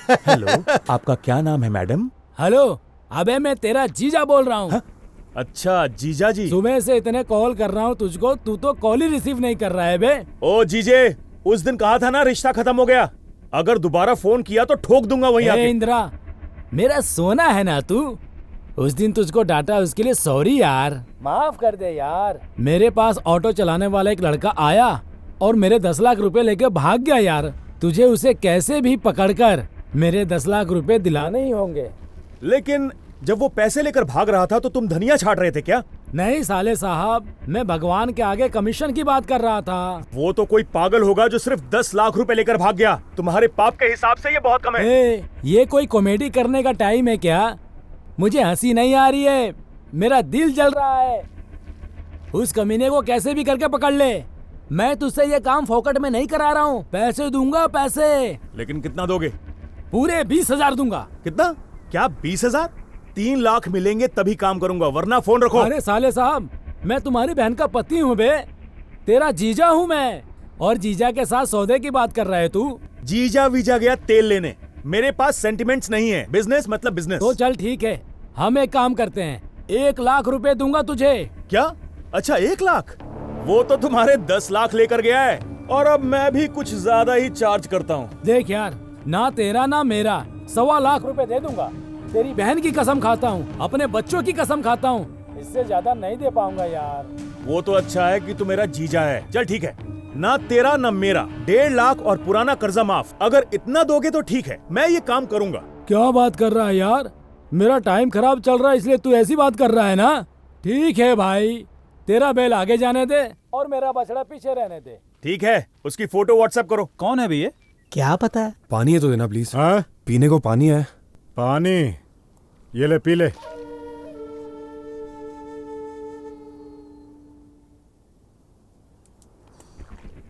हेलो, आपका क्या नाम है मैडम? हेलो, अबे मैं तेरा जीजा बोल रहा हूँ। अच्छा जीजा जी। सुबह से इतने कॉल कर रहा हूँ तुझको, तू तो कॉल ही रिसीव नहीं कर रहा है बे। ओ जीजे, उस दिन कहा था ना रिश्ता खत्म हो गया। अगर दोबारा फोन किया तो ठोक दूंगा वहीं आके। इंद्रा, मेरा सोना है ना तू। उस दिन तुझको डांटा, उसके लिए सॉरी यार। माफ कर दे यार। मेरे पास ऑटो चलाने वाला एक लड़का आया और मेरे 10 लाख रुपए लेके भाग गया यार। तुझे उसे कैसे भी पकड़कर मेरे 10 लाख रुपए दिलाने ही होंगे। लेकिन जब वो पैसे लेकर भाग रहा था तो तुम धनिया छाट रहे थे क्या? नहीं साले साहब, मैं भगवान के आगे कमीशन की बात कर रहा था। वो तो कोई पागल होगा जो सिर्फ 10 लाख रुपए लेकर भाग गया। तुम्हारे पाप के हिसाब से ये बहुत कम है। ये कोई कॉमेडी करने का टाइम है क्या? मुझे हंसी नहीं आ रही है, मेरा दिल जल रहा है। उस कमीने को कैसे भी करके पकड़ ले। मैं तुझसे ये काम फोकट में नहीं करा रहा हूँ, पैसे दूंगा पैसे। लेकिन कितना दोगे? पूरे 20,000 दूंगा। कितना? क्या 20,000? 3 लाख मिलेंगे तभी काम करूंगा, वरना फोन रखो। अरे साले साहब, मैं तुम्हारी बहन का पति हूँ बे, तेरा जीजा हूँ मैं। और जीजा के साथ सौदे की बात कर रहा है तू? जीजा वीजा गया तेल लेने, मेरे पास सेंटिमेंट्स नहीं है। बिजनेस मतलब बिजनेस। तो चल ठीक है, हम एक काम करते हैं, 1 लाख रुपए दूंगा तुझे। क्या? अच्छा 1 लाख? वो तो तुम्हारे 10 लाख लेकर गया है, और अब मैं भी कुछ ज्यादा ही चार्ज करता हूँ। देख यार, ना तेरा ना मेरा, 1.25 लाख रुपए दे दूंगा। तेरी बहन की कसम खाता हूँ, अपने बच्चों की कसम खाता हूँ, इससे ज्यादा नहीं दे पाऊंगा यार। वो तो अच्छा है कि तू मेरा जीजा है। चल ठीक है, ना तेरा ना मेरा, 1.5 लाख और पुराना कर्जा माफ। अगर इतना दोगे तो ठीक है, मैं ये काम करूंगा। क्या बात कर रहा है यार? मेरा टाइम खराब चल रहा है इसलिए तू ऐसी बात कर रहा है ना? ठीक है भाई, तेरा बैल आगे जाने दे और मेरा बछड़ा पीछे रहने दे। ठीक है, उसकी फोटो व्हाट्सएप करो। कौन है भैया? क्या पता है? पानी है तो देना प्लीज। हाँ? पीने को पानी है। पानी ये ले, पी ले।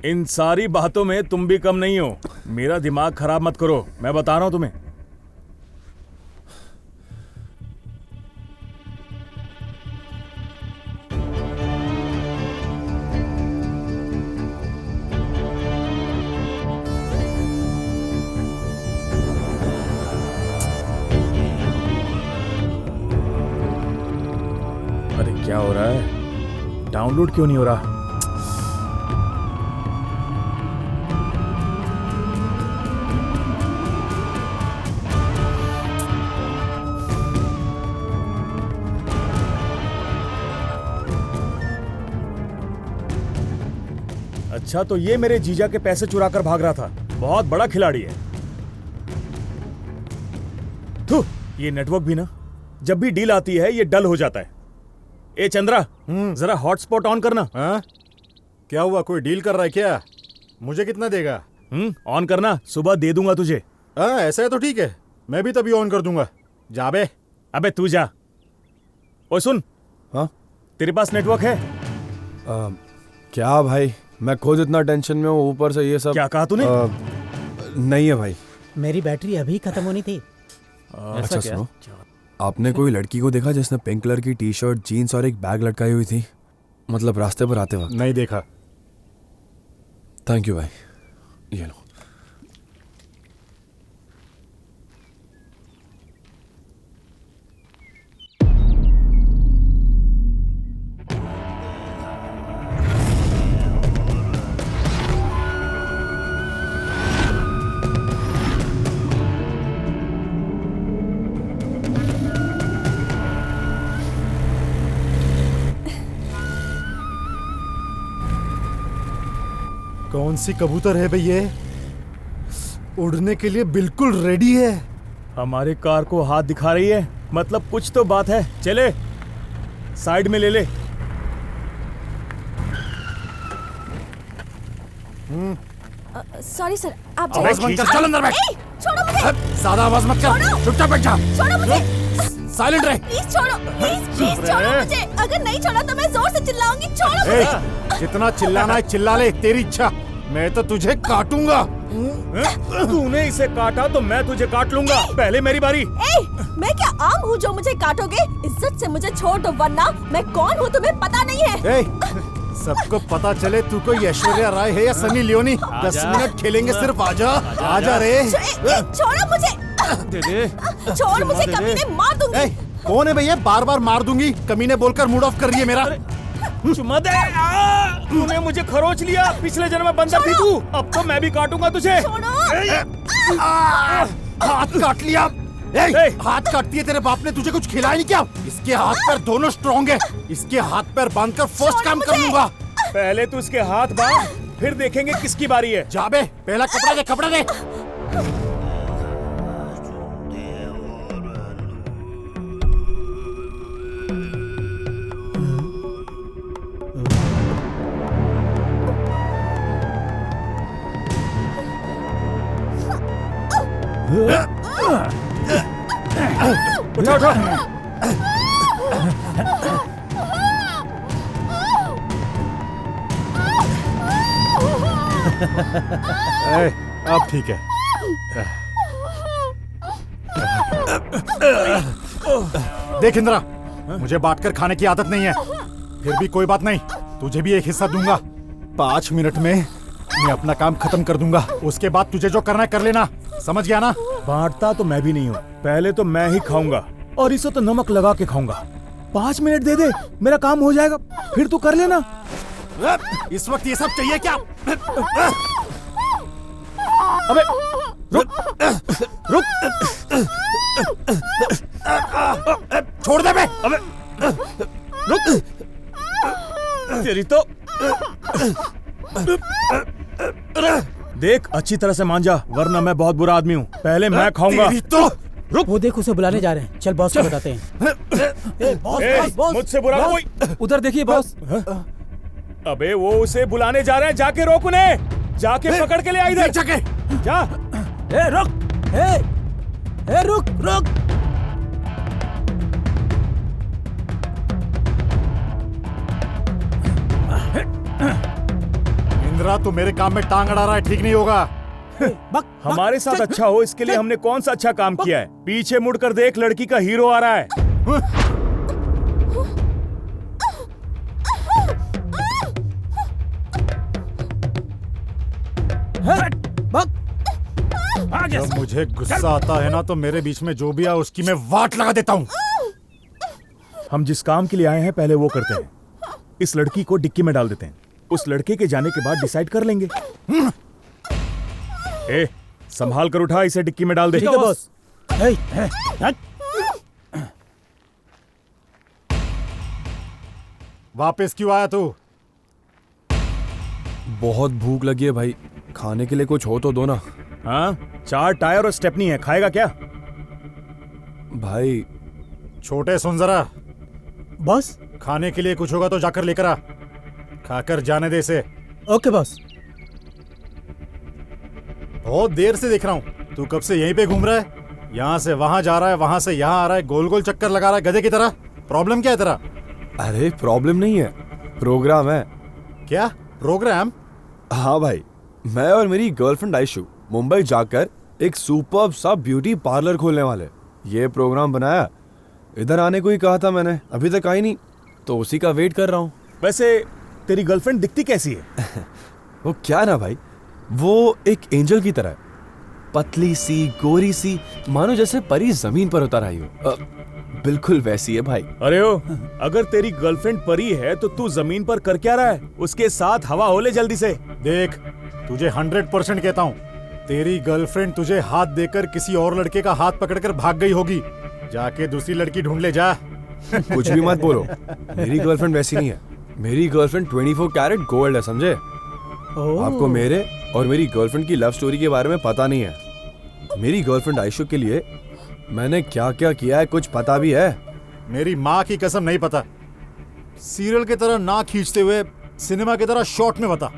इन सारी बातों में तुम भी कम नहीं हो। मेरा दिमाग खराब मत करो, मैं बता रहा हूं तुम्हें। अरे क्या हो रहा है? डाउनलोड क्यों नहीं हो रहा? अच्छा, तो ये मेरे जीजा के पैसे चुरा कर भाग रहा था। बहुत बड़ा खिलाड़ी है। थू, ये नेटवर्क भी ना, जब भी डील आती है ये डल हो जाता है। ए चंद्रा, जरा हॉटस्पॉट ऑन करना। हाँ? क्या हुआ, कोई डील कर रहा है क्या? मुझे कितना देगा? ऑन करना, सुबह दे दूंगा तुझे। हाँ, ऐसा है तो ठीक है, मैं भी तभी ऑन कर दूंगा। जा बे। अबे तू जा। ओ सुन। हाँ? तेरे पास नेटवर्क है? क्या भाई, मैं खुद इतना टेंशन में हूँ, ऊपर से ये सब। क्या कहा तूने? नहीं है भाई। मेरी बैटरी अभी खत्म होनी थी। अच्छा सुनो, आपने कोई लड़की को देखा जिसने पिंक कलर की टी शर्ट, जीन्स और एक बैग लटकाई हुई थी, मतलब रास्ते पर आते वक्त? नहीं देखा। थैंक यू भाई, ये लो। कौन सी कबूतर है भैया? उड़ने के लिए बिल्कुल रेडी है। हमारे कार को हाथ दिखा रही है, मतलब कुछ तो बात है। चले, साइड में ले ले। सॉरी सर, आप आवाज मत कर, चल अंदर बैठ। छोड़ो मुझे। ज्यादा आवाज मत कर, चुपचाप बैठ जा। छोड़ो मुझे। साइलेंट रहे। प्लीज छोड़ो, प्लीज छोड़ो मुझे। अगर नहीं छोड़ा तो मैं जोर से चिल्लाऊंगी। छोड़ो मुझे। जितना चिल्लाना है चिल्ला ले, तेरी इच्छा। मैं तो तुझे काटूंगा। तूने इसे काटा तो मैं तुझे काट लूंगा। पहले मेरी बारी। मैं क्या आम हूँ जो मुझे काटोगे? इज्जत से मुझे छोड़ दो, वरना मैं कौन हूँ तुम्हें पता नहीं है। सबको पता चले तू कोई ऐश्वर्या राय है या सनी लियोनी। 10 मिनट खेलेंगे सिर्फ। आजा आजा रे। छोड़ो मुझे। छोड़ मुझे, कमीने, मार दूंगी। कौन है भैया? बार बार मार दूंगी कमीने बोलकर मूड ऑफ कर रही है मेरा। चुम्मा दे। तूने मुझे खरोच लिया। पिछले जन्म में बंदर थी तू, अब तो मैं भी काटूंगा तुझे। हाथ काट लिया। हाथ काटती है, तेरे बाप ने तुझे कुछ खिलाया नहीं क्या? इसके हाथ पैर दोनों स्ट्रॉन्ग है। इसके हाथ पैर बांधकर फर्स्ट काम कर लूंगा। पहले तू इसके हाथ बांध, फिर देखेंगे किसकी बारी है। जा बे, पहला कपड़ा दे, कपड़ा दे। उठो उठो। अब ठीक है। देख इंद्रा, मुझे बांटकर खाने की आदत नहीं है। फिर भी कोई बात नहीं, तुझे भी एक हिस्सा दूंगा। 5 मिनट में मैं अपना काम खत्म कर दूंगा। उसके बाद तुझे जो करना है कर लेना, समझ गया ना? बांटता तो मैं भी नहीं हूँ। पहले तो मैं ही खाऊंगा और इसे तो नमक लगा के खाऊंगा। 5 मिनट दे दे, मेरा काम हो जाएगा, फिर तू कर लेना। इस वक्त ये सब चाहिए क्या? अबे रुक रुक। छोड़ दे बे। अबे रुक। तेरी तो देख, अच्छी तरह से मान जा, वरना मैं बहुत बुरा आदमी हूँ। पहले मैं खाऊंगा। तेरी तो रुक। वो देख उसे बुलाने जा रहे हैं, चल बॉस को बताते हैं। ए, बॉस ए, बॉस बॉस मुझसे बुरा बॉस। कोई। उधर देखिए बॉस। अबे वो उसे बुलाने जा रहे हैं, जाके रोक उन्हें, जाके पकड़ के ले आ इधर। जाके जा। ए रुक, ए रुक रुक। इंदिरा तू मेरे काम में टांग अड़ा रहा है, ठीक नहीं होगा। हमारे साथ अच्छा हो इसके लिए हमने कौन सा अच्छा काम किया है? पीछे मुड़कर देख, लड़की का हीरो आ रहा है। जब मुझे गुस्सा आता है ना तो मेरे बीच में जो भी आ उसकी मैं वाट लगा देता हूँ। हम जिस काम के लिए आए हैं पहले वो करते हैं। इस लड़की को डिक्की में डाल देते हैं, उस लड़के के जाने के बाद डिसाइड कर लेंगे। ए, संभाल कर उठा, इसे डिक्की में डाल दे। ठीक है बॉस। वापस क्यों आया तू? बहुत भूख लगी है भाई, खाने के लिए कुछ हो तो दो ना। हाँ, 4 टायर और स्टेपनी है, खाएगा क्या? भाई छोटे सुन जरा, बॉस खाने के लिए कुछ होगा तो जाकर लेकर आ, खाकर जाने दे इसे। Okay boss. बहुत देर से देख रहा हूँ, तू कब से यहीं पे घूम रहा है? यहाँ से वहां जा रहा है, वहां से यहाँ आ रहा है, गोल गोल चक्कर लगा रहा है गधे की तरह। प्रॉब्लम क्या है तेरा? अरे प्रॉब्लम नहीं है, प्रोग्राम है। क्या प्रोग्राम? हाँ भाई, मैं और मेरी गर्लफ्रेंड आयशु मुंबई जाकर एक सुपर्ब सा ब्यूटी पार्लर खोलने वाले। ये प्रोग्राम बनाया, इधर आने को ही कहा था मैंने, अभी तक आई नहीं, तो उसी का वेट कर रहा हूँ। वैसे तेरी गर्लफ्रेंड दिखती कैसी है? वो क्या ना भाई, वो एक एंजल की तरह है, पतली सी गोरी सी, मानो जैसे परी जमीन पर उतर आई हो। बिल्कुल वैसी है भाई। अरे ओ, अगर तेरी गर्लफ्रेंड परी है तो तू जमीन पर कर क्या रहा है? उसके साथ हवा हो ले जल्दी से। देख, तुझे 100% कहता हूँ, तेरी गर्लफ्रेंड तुझे हाथ देकर किसी और लड़के का हाथ पकड़कर भाग गई होगी। जाके दूसरी लड़की ढूंढ ले जा। कुछ भी मत बोलो, मेरी गर्लफ्रेंड वैसी नहीं है। मेरी गर्लफ्रेंड 24 कैरेट गोल्ड है, समझे? आपको मेरे और मेरी गर्लफ्रेंड की लव स्टोरी के बारे में पता नहीं है। मेरी गर्लफ्रेंड आयशु के लिए मैंने क्या क्या किया है कुछ पता भी है? मेरी माँ की कसम नहीं पता। सीरियल की तरह ना खींचते हुए सिनेमा की तरह शॉर्ट में बता।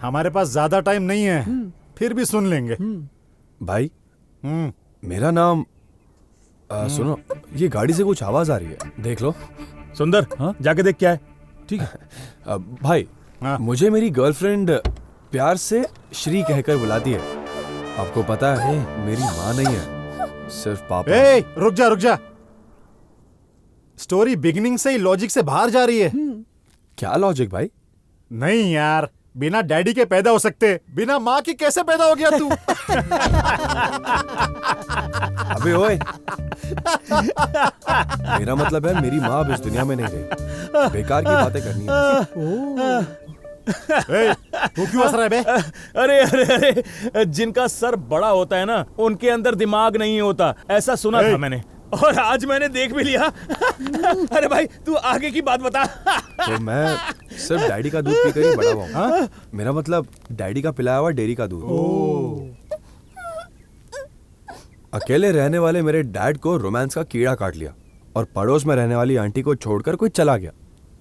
हमारे पास ज्यादा टाइम नहीं है, फिर भी सुन लेंगे। भाई मेरा नाम सुनो, ये गाड़ी से कुछ आवाज आ रही है, देख लो। सुंदर, जाके देख क्या है। ठीक है। भाई मुझे मेरी गर्लफ्रेंड प्यार से श्री कहकर बुलाती है। आपको पता है मेरी माँ नहीं है, सिर्फ पापा। ए, रुक जा। स्टोरी बिगिनिंग से ही लॉजिक से बाहर जा रही है। क्या लॉजिक भाई? नहीं यार, बिना डैडी के पैदा हो सकते, बिना माँ की कैसे पैदा हो गया तू? अबे ओए, मेरा मतलब है मेरी माँ अब इस दुनिया में नहीं रही। बेकार की बातें करनी है। तू क्यों हंस रहा है बे? अरे, जिनका सर बड़ा होता है ना, उनके अंदर दिमाग नहीं होता, ऐसा सुना था मैंने, और आज मैंने देख भी लिया। अरे भाई, तू आगे की बात बता। तो मैं सिर्फ डैडी का दूध पीकर ही बड़ा हुआ हूँ। मेरा मतलब डैडी का पिलाया हुआ डेयरी का दूध। अकेले रहने वाले मेरे डैड को रोमांस का कीड़ा काट लिया और पड़ोस में रहने वाली आंटी को छोड़कर कोई चला गया।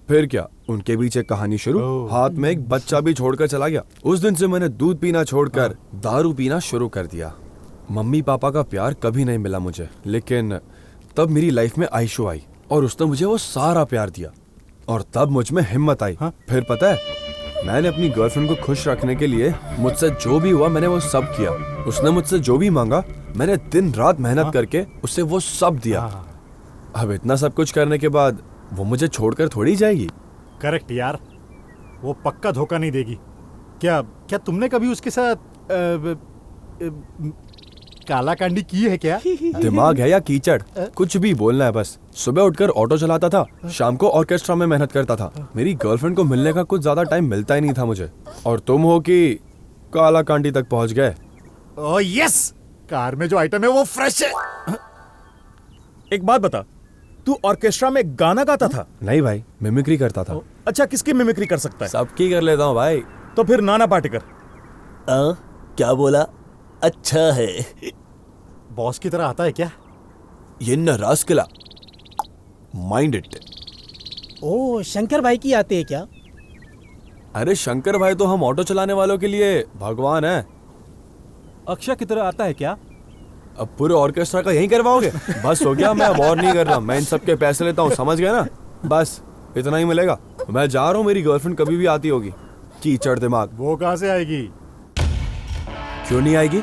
फिर क्या, उनके बीच एक कहानी शुरू, हाथ में एक बच्चा भी छोड़कर चला गया। उस दिन से मैंने दूध पीना छोड़कर दारू पीना शुरू कर दिया। मम्मी पापा का प्यार कभी नहीं मिला मुझे, लेकिन तब मेरी लाइफ में आयशु आई और उसने मुझे वो सारा प्यार दिया और तब मुझ में हिम्मत आई। फिर पता है, मैंने अपनी गर्लफ्रेंड को खुश रखने के लिए मुझसे जो भी हुआ मैंने वो सब किया। उसने मुझसे जो भी मांगा मैंने दिन रात मेहनत करके उसे वो सब दिया। अब इतना सब कुछ करने के बाद वो मुझे छोड़कर थोड़ी जाएगी। करेक्ट यार, वो पक्का धोखा नहीं देगी। क्या तुमने कभी उसके साथ काला कांडी की है क्या? दिमाग है या कीचड़, कुछ भी बोलना है बस। सुबह उठकर ऑटो चलाता था, शाम को ऑर्केस्ट्रा में मेहनत करता था। मेरी गर्लफ्रेंड को मिलने का कुछ ज्यादा टाइम मिलता ही नहीं था मुझे, और तुम हो कि काला कांडी तक पहुंच गए। ओह यस, कार में जो आइटम है वो फ्रेश है। एक बात बता, तू ऑर्केस्ट्रा में गाना गाता था? नहीं भाई, मिमिक्री करता था। अच्छा, किसकी मिमिक्री कर सकता है? सबकी कर लेता हूँ भाई। तो फिर नाना पाटेकर। क्या बोला? अच्छा है। बॉस की तरह आता है क्या? ये न रास्कला, माइंड इट। ओ शंकर भाई की आते हैं क्या? अरे शंकर भाई तो हम ऑटो चलाने वालों के लिए भगवान है। अक्षय की तरह आता है क्या? अब पूरे ऑर्केस्ट्रा का यही करवाओगे? बस हो गया, मैं अब और नहीं कर रहा। मैं इन सबके पैसे लेता हूँ, समझ गए ना? बस इतना ही मिलेगा। मैं जा रहा हूँ, मेरी गर्लफ्रेंड कभी भी आती होगी। कीचड़ दिमाग। वो कहाँ से आएगी? क्यों नहीं आएगी?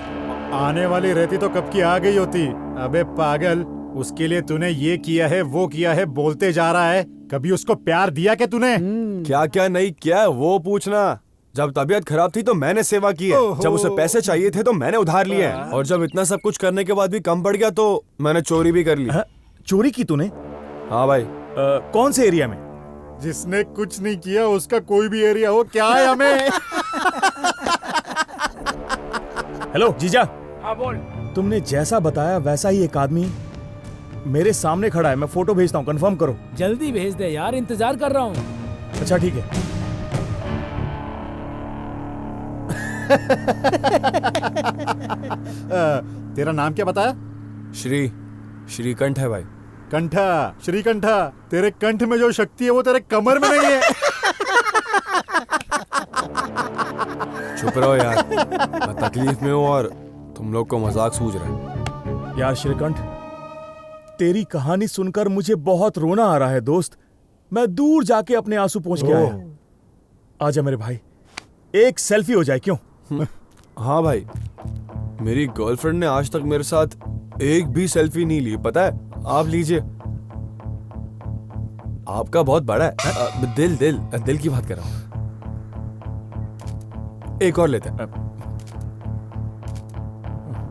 आने वाली रहती तो कब की आ गई होती। अबे पागल, उसके लिए तूने ये किया है वो किया है बोलते जा रहा है। कभी उसको प्यार दिया क्या तूने? क्या क्या नहीं किया वो पूछना। जब तबीयत खराब थी तो मैंने सेवा की है, जब उसे पैसे चाहिए थे तो मैंने उधार लिए हैं, और जब इतना सब कुछ करने के बाद भी कम पड़ गया तो मैंने चोरी भी कर ली। चोरी की तूने? हाँ भाई। कौन से एरिया में? जिसने कुछ नहीं किया उसका कोई भी एरिया हो, क्या है हमें? हेलो जीजा। हाँ बोल। तुमने जैसा बताया वैसा ही एक आदमी मेरे सामने खड़ा है। मैं फोटो भेजता हूँ, कंफर्म करो। जल्दी भेज दे यार, इंतजार कर रहा हूँ। अच्छा ठीक है। तेरा नाम क्या बताया? श्रीकंठ है भाई। कंठा, श्रीकंठा, तेरे कंठ में जो शक्ति है वो तेरे कमर में नहीं है। चुप रहो यार, मैं तकलीफ में हूँ और तुम लोग को मजाक सूझ रहा है। यार श्रीकंठ, तेरी कहानी सुनकर मुझे बहुत रोना आ रहा है दोस्त। मैं दूर जाके अपने आंसू पोंछ के आया। आजा मेरे भाई, एक सेल्फी हो जाए क्यों? हाँ भाई, मेरी गर्लफ्रेंड ने आज तक मेरे साथ एक भी सेल्फी नहीं ली, पता है? आप लीजिए। आपका बहुत बड़ा है। दिल की बात कर रहा हूं। एक और लेते हैं।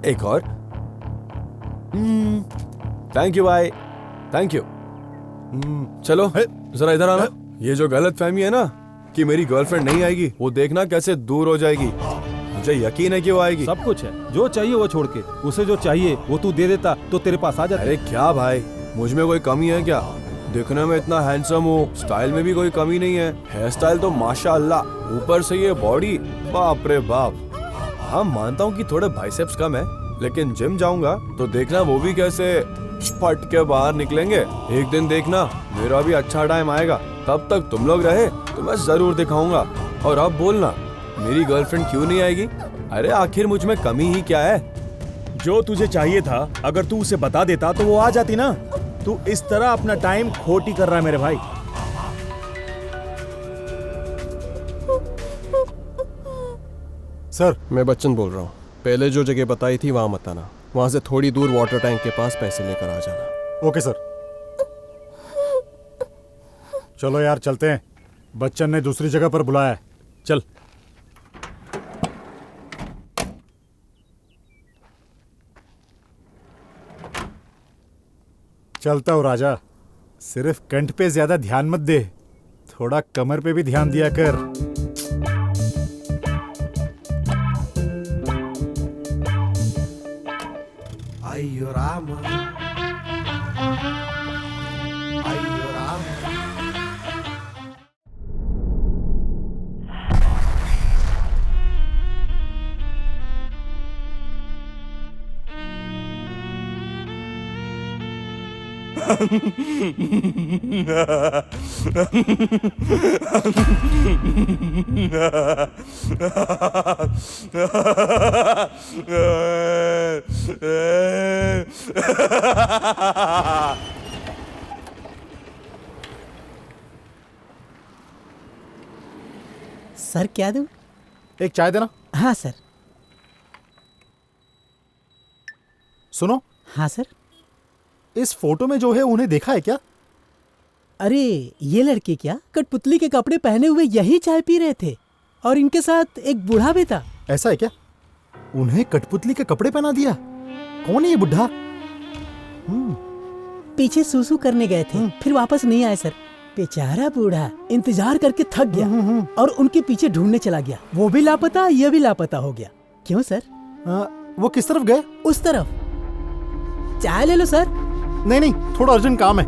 एक और। थैंक यू भाई, थैंक यू। चलो जरा इधर आना। ये जो गलत फहमी है ना कि मेरी गर्लफ्रेंड नहीं आएगी, वो देखना कैसे दूर हो जाएगी। मुझे यकीन है कि वो आएगी। सब कुछ है, जो चाहिए वो छोड़ के उसे जो चाहिए वो तू दे देता तो तेरे पास आ जाता। अरे क्या भाई, मुझ में कोई कमी है क्या? दिखने में इतना हैंडसम हूँ, स्टाइल में भी कोई कमी नहीं है। हेयर स्टाइल तो माशाअल्लाह, ऊपर से ये बॉडी, बाप रे बाप। हाँ मानता हूँ कि थोड़े बाइसेप्स कम है, लेकिन जिम जाऊंगा तो देखना वो भी कैसे फट के बाहर निकलेंगे। एक दिन देखना मेरा भी अच्छा टाइम आएगा, तब तक तुम लोग रहे तो मैं जरूर दिखाऊंगा। और अब बोलना मेरी गर्लफ्रेंड क्यों नहीं आएगी? अरे आखिर मुझ में कमी ही क्या है? जो तुझे चाहिए था अगर तू उसे बता देता तो वो आ जाती ना। तू इस तरह अपना टाइम खोटी कर रहा है मेरे भाई। सर, मैं बच्चन बोल रहा हूँ। पहले जो जगह बताई थी वहां मत आना, वहां से थोड़ी दूर वाटर टैंक के पास पैसे लेकर आ जाना। Okay sir. चलो यार चलते हैं, बच्चन ने दूसरी जगह पर बुलाया है। चल। चलता हूँ राजा, सिर्फ कंठ पे ज्यादा ध्यान मत दे, थोड़ा कमर पे भी ध्यान दिया कर। अय्यो राम, अय्यो राम। सर क्या दूं? एक चाय देना। हाँ सर। सुनो। हाँ सर। इस फोटो में जो है उन्हें देखा है क्या? अरे ये लड़के क्या कठपुतली के कपड़े पहने हुए यही चाय पी रहे थे, और इनके साथ एक बूढ़ा भी था। ऐसा है क्या? उन्हें कठपुतली के कपड़े पहना दिया? कौन है ये बुढ़ा? पीछे सूसू करने गए थे, फिर वापस नहीं आए सर। बेचारा बूढ़ा इंतजार करके थक गया और उनके पीछे ढूंढने चला गया। वो भी लापता, ये भी लापता हो गया। क्यों सर? वो किस तरफ गए? उस तरफ। चाय ले लो सर। नहीं नहीं, थोड़ा अर्जेंट काम है।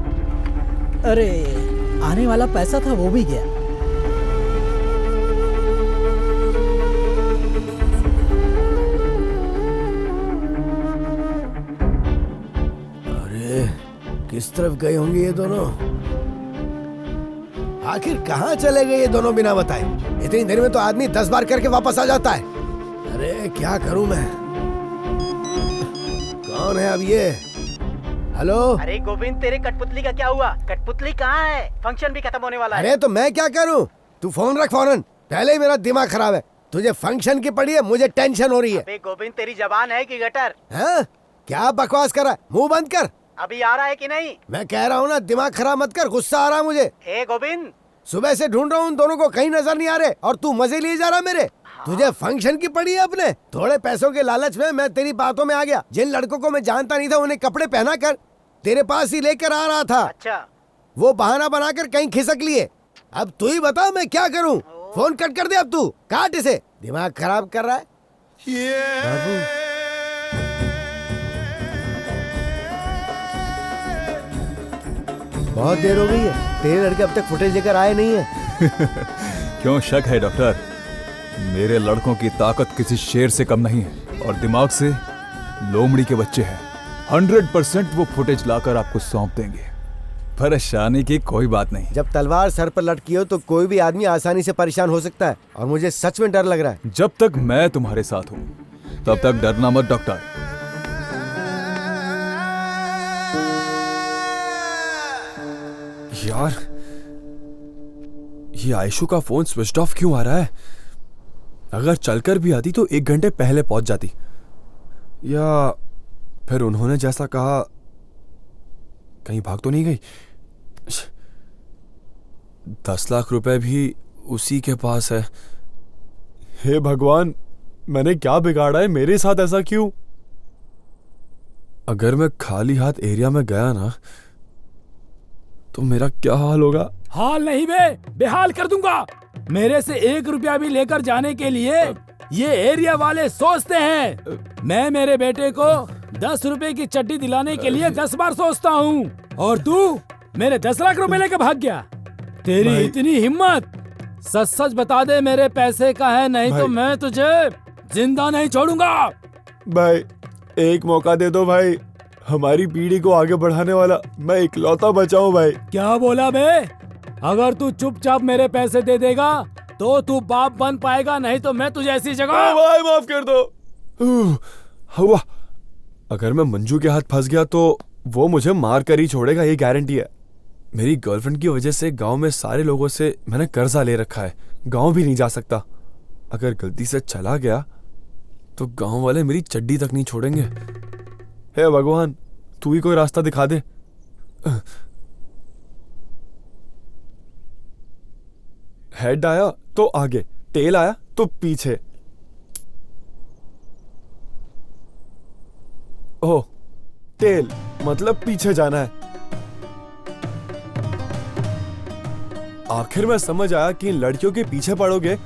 अरे आने वाला पैसा था वो भी गया। अरे किस तरफ गए होंगे ये दोनों? आखिर कहाँ चले गए ये दोनों बिना बताए? इतनी देर में तो आदमी 10 बार करके वापस आ जाता है। अरे क्या करूं मैं? कौन है अब ये? हेलो। अरे गोविंद, तेरे कठपुतली का क्या हुआ? कठपुतली कहाँ है? फंक्शन भी खत्म होने वाला है। अरे तो मैं क्या करूं? तू फोन रख फौरन। पहले ही मेरा दिमाग खराब है। तुझे फंक्शन की पड़ी है, मुझे टेंशन हो रही है। अबे गोविंद, तेरी जबान है कि गटर? हाँ? क्या बकवास कर रहा है? मुंह बंद कर। अभी आ रहा है कि नहीं? मैं कह रहा हूँ ना, दिमाग खराब मत कर, गुस्सा आ रहा है मुझे। ए गोविंद, सुबह से ढूंढ रहा हूँ, उन दोनों को कहीं नजर नहीं आ रहे और तू मजे लिए जा रहा मेरे। तुझे फंक्शन की पड़ी है अपने। थोड़े पैसों के लालच में मैं तेरी बातों में आ गया। जिन लड़कों को मैं जानता नहीं था उन्हें कपड़े पहना कर तेरे पास ही लेकर आ रहा था। अच्छा। वो बहाना बनाकर कहीं खिसक लिए। अब तू ही बता मैं क्या करूं? फोन कट कर दे अब, तू काट इसे। दिमाग खराब कर रहा है बाबू। बहुत देर हो गई है, तेरे लड़के अब तक फुटेज लेकर आए नहीं है। क्यों शक है डॉक्टर? मेरे लड़कों की ताकत किसी शेर से कम नहीं है और दिमाग से लोमड़ी के बच्चे हैं। 100% वो फुटेज लाकर आपको सौंप देंगे। परेशानी की कोई बात नहीं। जब तलवार सर पर लटकी हो तो कोई भी आदमी आसानी से परेशान हो सकता है और मुझे सच में डर लग रहा है। जब तक मैं तुम्हारे साथ हूँ तब तक डरना मत डॉक्टर। यार, ये आयशु का फोन स्विच ऑफ क्यों आ रहा है? अगर चलकर भी आती तो 1 घंटे पहले पहुंच जाती, या फिर उन्होंने जैसा कहा कहीं भाग तो नहीं गई? 10 लाख रुपए भी उसी के पास है। हे भगवान, मैंने क्या बिगाड़ा है? मेरे साथ ऐसा क्यों? अगर मैं खाली हाथ एरिया में गया ना तो मेरा क्या हाल होगा? हाल नहीं बेहाल कर दूंगा। मेरे से 1 रुपया भी लेकर जाने के लिए ये एरिया वाले सोचते हैं। मैं मेरे बेटे को 10 रुपए की चड्डी दिलाने के लिए 10 बार सोचता हूँ और तू मेरे 10 लाख रुपए लेकर भाग गया। तेरी इतनी हिम्मत! सच सच बता दे, मेरे पैसे का है, नहीं तो मैं तुझे जिंदा नहीं छोड़ूंगा। भाई, एक मौका दे दो भाई। हमारी पीढ़ी को आगे बढ़ाने वाला मैं इकलौता बचा हूं भाई। क्या बोला बे? अगर तू चुपचाप मेरे पैसे दे देगा तो तू बाप बन पाएगा, नहीं तो मैं तुझे ऐसी जगह। भाई माफ कर दो। हुआ, अगर मैं मंजू के हाथ फंस गया तो वो मुझे मार कर ही छोड़ेगा, ये गारंटी है। मेरी गर्लफ्रेंड की वजह से गांव में सारे लोगों से मैंने कर्जा ले रखा है। गांव भी नहीं जा सकता। अगर गलती से चला गया तो गांव वाले मेरी चड्डी तक नहीं छोड़ेंगे। हे भगवान, तू ही कोई रास्ता दिखा दे। हेड आया तो आगे, टेल आया तो पीछे। ओह, टेल मतलब पीछे जाना है। आखिर में समझ आया कि इन लड़कियों के पीछे पड़ोगे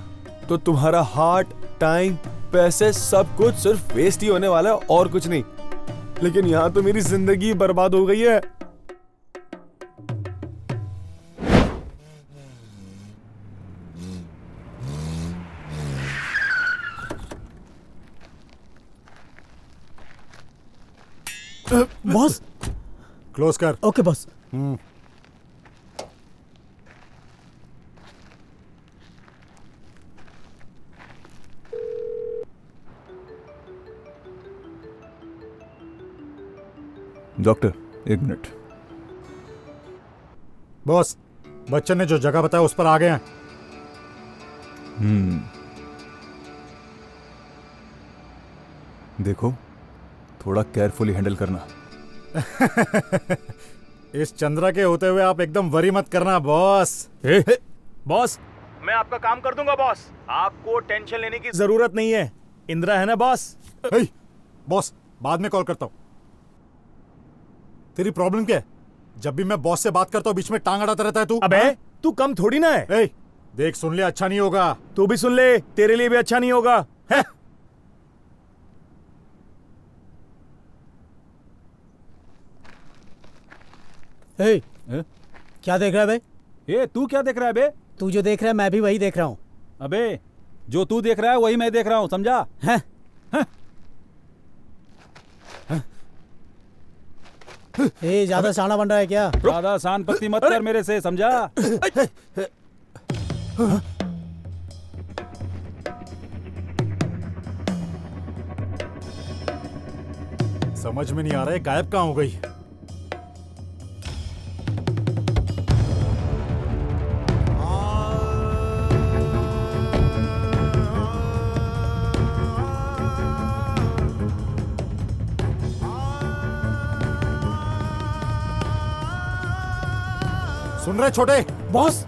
तो तुम्हारा हार्ट, टाइम, पैसे सब कुछ सिर्फ वेस्ट ही होने वाला है और कुछ नहीं। लेकिन यहां तो मेरी जिंदगी बर्बाद हो गई है। बॉस। क्लोज कर। Okay boss. Doctor 1 minute. Boss, Bachchan ने जो जगह बताया उस पर आ गए हैं। देखो, थोड़ा केयरफुली हैंडल करना। इस चंद्रा के होते हुए आप एकदम वरी मत करना बॉस। बॉस, मैं आपका काम कर दूंगा बॉस। आपको टेंशन लेने की जरूरत नहीं है। इंदिरा है ना बॉस? बॉस, बाद में कॉल करता हूं। तेरी प्रॉब्लम क्या है? जब भी मैं बॉस से बात करता हूं बीच में टांग अड़ाता रहता है तू। अबे तू कम थोड़ी ना है। देख, सुन ले, अच्छा नहीं होगा। तू भी सुन ले, तेरे लिए भी अच्छा नहीं होगा। है? क्या देख रहा है बे? तू क्या देख रहा है बे? तू जो देख रहा है मैं भी वही देख रहा हूँ। अबे जो तू देख रहा है वही मैं देख रहा हूँ, समझा? ए ज्यादा शाना बन रहा है क्या? ज्यादा शान पत्ती मत कर मेरे से, समझा? समझ में नहीं आ रहा है गायब कहाँ हो गई। सुन रहे छोटे? बॉस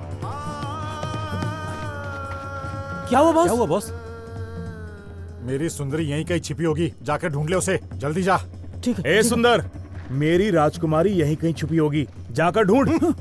क्या हुआ बॉस? क्या हुआ बॉस? मेरी सुंदरी यहीं कहीं छिपी होगी, जाकर ढूंढ ले उसे, जल्दी जा। ठीक है। ए सुंदर, मेरी राजकुमारी यहीं कहीं छुपी होगी, जाकर ढूंढ।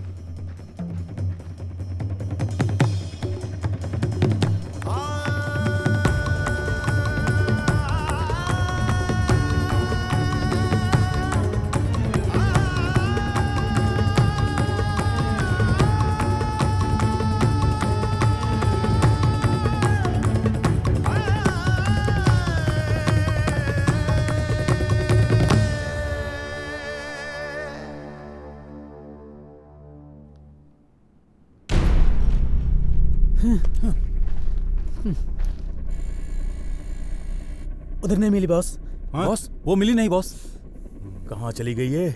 उधर नहीं मिली बॉस। बॉस वो मिली नहीं बॉस। कहाँ चली गई है?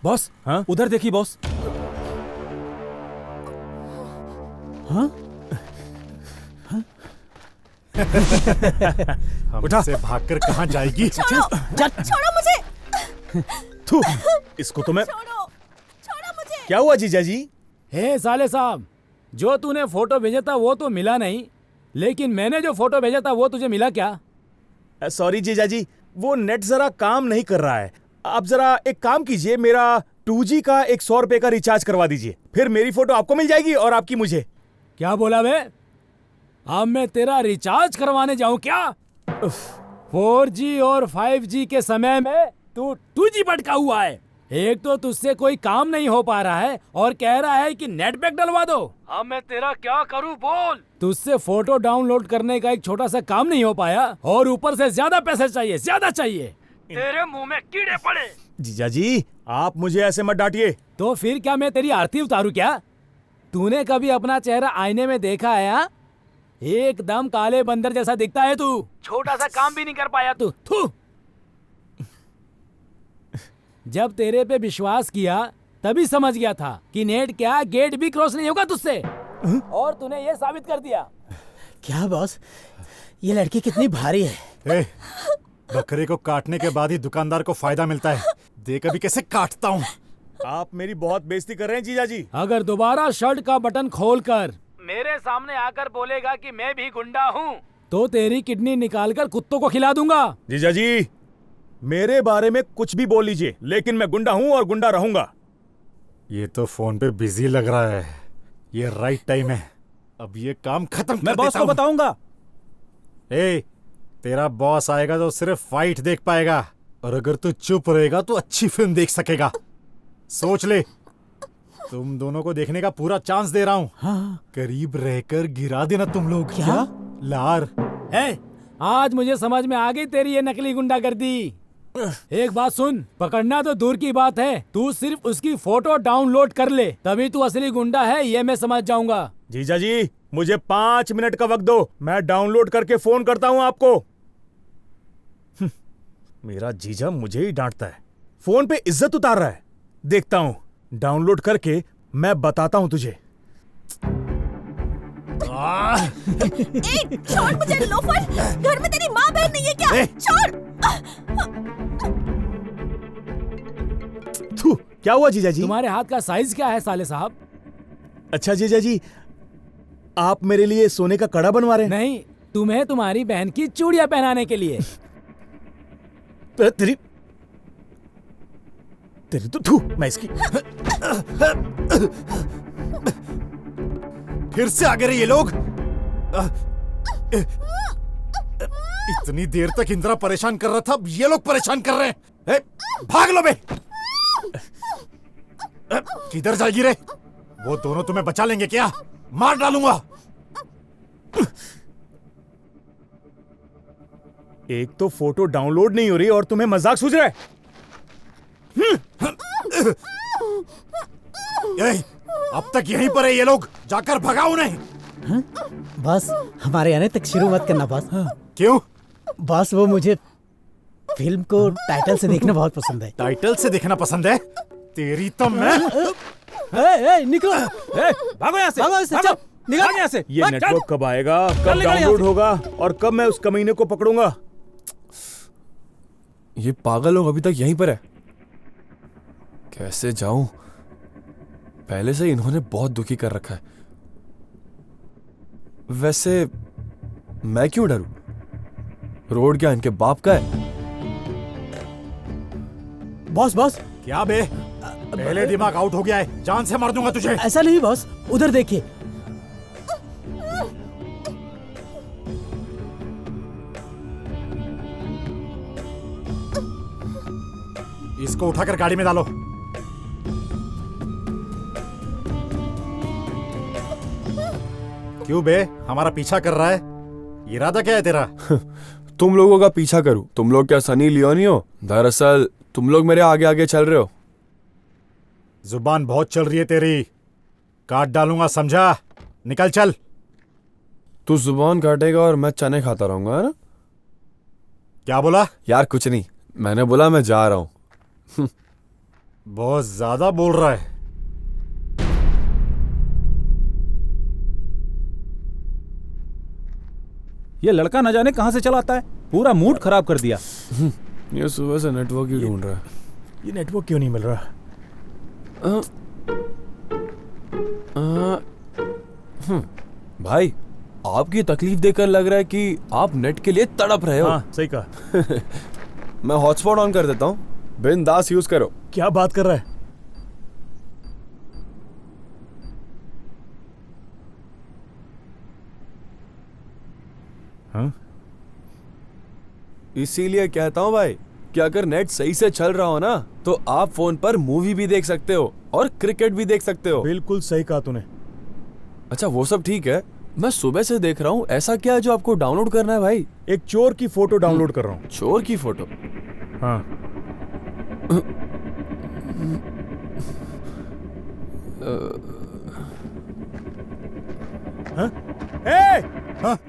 बॉस हाँ? उधर देखी बॉस। हाँ? हमसे भागकर कहाँ जाएगी? छोड़ो मुझे। थू, इसको तो मैं। छोड़ो मुझे। क्या हुआ जीजा जी? हे साले साहब, जो तूने फोटो भेजा था वो तो मिला नहीं, लेकिन मैंने जो फोटो भेजा था वो तुझे मिला क्या? सॉरी जीजा जी, वो नेट जरा काम नहीं कर रहा है। आप जरा एक काम कीजिए, मेरा 2G का 100 रुपए का रिचार्ज करवा दीजिए, फिर मेरी फोटो आपको मिल जाएगी और आपकी मुझे। क्या बोला बे? अब मैं तेरा रिचार्ज करवाने जाऊं क्या? 4G और 5G के समय में तू 2G भटका हुआ है। एक तो तुझसे कोई काम नहीं हो पा रहा है और कह रहा है कि नेट पैक डलवा दो। अब मैं तेरा क्या करूं बोल? तुझसे फोटो डाउनलोड करने का एक छोटा सा काम नहीं हो पाया और ऊपर से ज्यादा पैसे चाहिए, ज्यादा चाहिए। तेरे मुंह में कीड़े पड़े। जीजा जी, आप मुझे ऐसे मत डांटिए। तो फिर क्या मैं तेरी आरती उतारूं क्या? तूने कभी अपना चेहरा आईने में देखा है? हाँ? एकदम काले बंदर जैसा दिखता है तू। छोटा सा काम भी नहीं कर पाया तू। थू। जब तेरे पे विश्वास किया तभी समझ गया था कि नेट क्या गेट भी क्रॉस नहीं होगा तुझसे, और तूने ये साबित कर दिया। क्या बॉस, ये लड़की कितनी भारी है। बकरे को काटने के बाद ही दुकानदार को फायदा मिलता है। देख अभी कैसे काटता हूँ। आप मेरी बहुत बेइज्जती कर रहे हैं जीजा जी। अगर दोबारा शर्ट का बटन खोलकर मेरे सामने आकर बोलेगा कि मैं भी गुंडा हूँ तो तेरी किडनी निकालकर कुत्तों को खिला दूंगा। जीजा जी, मेरे बारे में कुछ भी बोल लीजिए, लेकिन मैं गुंडा हूँ और गुंडा रहूंगा। ये तो फोन पे बिजी लग रहा है। ये राइट टाइम है, अब ये काम खत्म मैं बॉस को बताऊंगा। तेरा बॉस आएगा तो सिर्फ फाइट देख पाएगा, और अगर तू चुप रहेगा तो अच्छी फिल्म देख सकेगा। सोच ले, तुम दोनों को देखने का पूरा चांस दे रहा हूँ। हाँ। करीब रहकर गिरा देना तुम लोग। क्या? लार। आज मुझे समझ में आ गई तेरी ये नकली गुंडागर्दी। एक बात सुन, पकड़ना तो दूर की बात है, तू सिर्फ उसकी फोटो डाउनलोड कर ले, तभी तू असली गुंडा है ये मैं समझ जाऊंगा। जीजा जी, मुझे 5 मिनट का वक्त दो, मैं डाउनलोड करके फोन करता हूँ आपको। मेरा जीजा मुझे ही डांटता है, फोन पे इज्जत उतार रहा है। देखता हूँ, डाउनलोड करके मैं बताता हूँ तुझे। छोड़ मुझे लोफर, घर में तेरी माँ बहन नहीं है क्या? छोड़। क्या हुआ जीजा जी? तुम्हारे हाथ का साइज क्या है साले साहब? अच्छा जीजा जी, आप मेरे लिए सोने का कड़ा बनवा रहे हैं? नहीं, तुम्हें तुम्हारी बहन की चूड़ियां पहनाने के लिए। तेरी तो थू, मैं इसकी। फिर से आ गए ये लोग। इतनी देर तक इंदिरा परेशान कर रहा था, अब ये लोग परेशान कर रहे हैं। ए, भाग लो बे। किधर जाएगी रे? वो दोनों तुम्हें बचा लेंगे क्या? मार डालूंगा। एक तो फोटो डाउनलोड नहीं हो रही और तुम्हें मजाक सूझ रहा है। अब तक यहीं पर है ये लोग, जाकर भगाओ उन्हें। बॉस हमारे आने तक शुरू मत करना बॉस। क्यों? बॉस वो मुझे फिल्म को टाइटल से देखना बहुत पसंद है। टाइटल से देखना पसंद है? तेरी तो मैं। निकलो, भागो यहाँ से, भागो यहाँ से, भागो, चल, निकल यहाँ से। ये नेटवर्क कब आएगा, कब डाउनलोड होगा और कब मैं उस कमीने को पकड़ूंगा? ये पागल लोग अभी तक यहीं पर है। कैसे जाऊं? पहले से इन्होंने बहुत दुखी कर रखा है। वैसे मैं क्यों डरूं? रोड क्या इनके बाप का है? बॉस बॉस क्या बे? पहले दिमाग आउट हो गया है, जान से मार दूंगा तुझे। ऐसा नहीं बॉस, उधर देखिए। इसको उठाकर गाड़ी में डालो। क्यों बे, हमारा पीछा कर रहा है? इरादा क्या है तेरा? तुम लोगों का पीछा करूं? तुम लोग क्या सनी लियोनी हो? दरअसल तुम लोग मेरे आगे आगे चल रहे हो। जुबान बहुत चल रही है तेरी, काट डालूंगा, समझा? निकल चल। तू जुबान काटेगा और मैं चने खाता रहूंगा, है ना? क्या बोला? यार कुछ नहीं, मैंने बोला मैं जा रहा हूं। बहुत ज्यादा बोल रहा है। ये लड़का न जाने कहां से चला आता है, पूरा मूड खराब कर दिया। ये सुबह से नेटवर्क ही ढूंढ रहा है। ये नेटवर्क क्यों नहीं मिल रहा? भाई आपकी तकलीफ देखकर लग रहा है कि आप नेट के लिए तड़प रहे हो। हाँ, सही कहा। मैं हॉटस्पॉट ऑन कर देता हूँ, बिंदास यूज करो। क्या बात कर रहा है? हाँ? इसीलिए कहता हूँ भाई कि अगर नेट सही से चल रहा हो ना, तो आप फोन पर मूवी भी देख सकते हो और क्रिकेट भी देख सकते हो। बिल्कुल सही कहा तूने। अच्छा वो सब ठीक है, मैं सुबह से देख रहा हूँ, ऐसा क्या है जो आपको डाउनलोड करना है भाई? एक चोर की फोटो डाउनलोड कर रहा हूँ। चोर की फोटो? हाँ।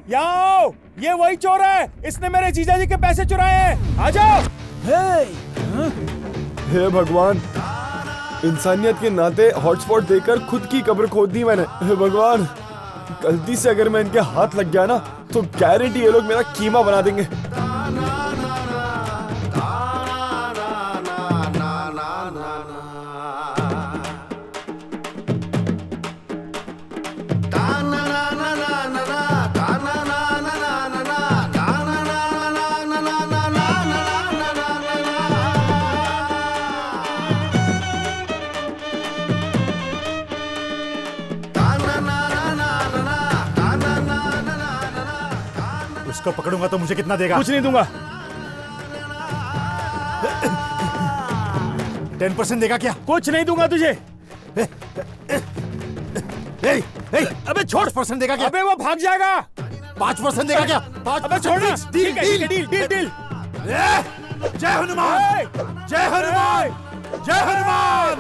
याओ, ये वही चोर है, इसने मेरे जीजा जी के पैसे चुराए हैं। आ जाओ। हे भगवान, इंसानियत के नाते हॉटस्पॉट देकर खुद की कब्र खोद दी मैंने। हे भगवान, गलती से अगर मैं इनके हाथ लग गया ना, तो गारंटी ये लोग मेरा कीमा बना देंगे। उसको पकड़ूंगा तो मुझे कितना देगा? कुछ नहीं दूंगा। 10% देगा क्या? कुछ नहीं दूंगा तुझे। अबे छोड़, 5% देगा क्या? अबे वो भाग जाएगा। 5% देगा क्या? अबे छोड़ना। Deal deal deal deal deal. जय हनुमान, जय हनुमान, जय हनुमान।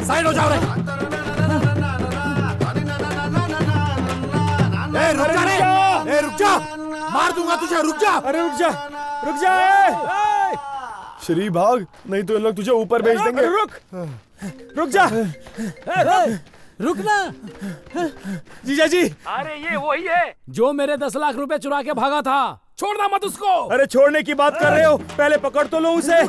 साइड हो जाओ रे। रुक जा रे, रुक जा, मार दूंगा तुझे, रुक जा। अरे रुक जा, रुक जा। श्री भाग, नहीं तो इन लोग तुझे ऊपर भेज देंगे। रुक जा। रुकना। जीजा जी। अरे ये वही है जो मेरे 10 लाख रुपए चुरा के भागा था। छोड़ना मत उसको। अरे छोड़ने की बात कर रहे हो, पहले पकड़ तो लो उसे।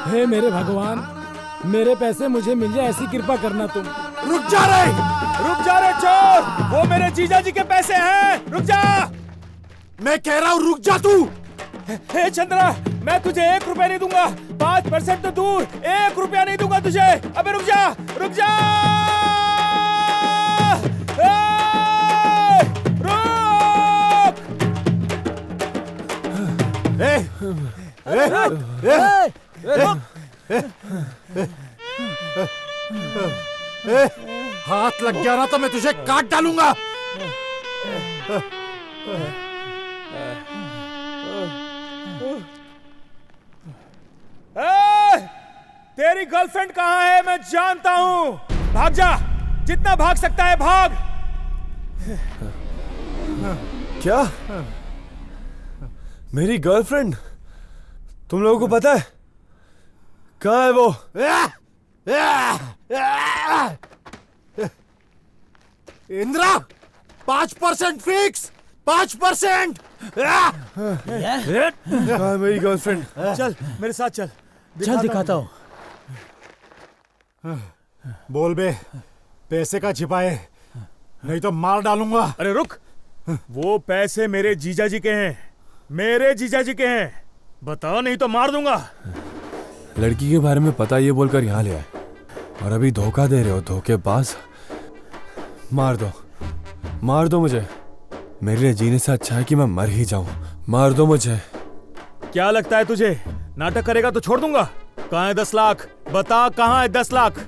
हे मेरे भगवान, मेरे पैसे मुझे मिल जाए ऐसी कृपा करना तुम। रुक जा रे, रुक जा रे चोर, वो मेरे जीजा जी के पैसे हैं। रुक जा। मैं कह रहा हूँ रुक जा तू। हे चंद्रा, मैं तुझे 1 रुपया नहीं दूंगा। 5% तो दूर, 1 रुपया नहीं दूंगा तुझे। अबे रुक जा, रुक जा। हाथ लग गया ना तो मैं तुझे काट डालूंगा। तेरी गर्लफ्रेंड कहाँ है मैं जानता हूँ। भाग जा, जितना भाग सकता है भाग। क्या? मेरी गर्लफ्रेंड? तुम लोगों को पता है कहाँ है वो? इंद्रा 5% फिक्स, 5%। कहाँ है मेरी गर्लफ्रेंड? चल मेरे साथ चल। चल दिखाता हूँ। बोल बे, पैसे का छिपाए नहीं तो मार डालूंगा। अरे रुक, वो पैसे मेरे जीजा जी के हैं, मेरे जीजा जी के हैं। बताओ नहीं तो मार दूंगा। लड़की के बारे में पता ये बोलकर यहाँ ले आए और अभी धोखा दे रहे हो, धोखेबाज। मार दो, मार दो मुझे। मेरे लिए जीने से अच्छा है कि मैं मर ही जाऊं। मार दो मुझे। क्या लगता है तुझे नाटक करेगा तो छोड़ दूंगा? कहाँ है 10 लाख? बता कहाँ है 10 लाख?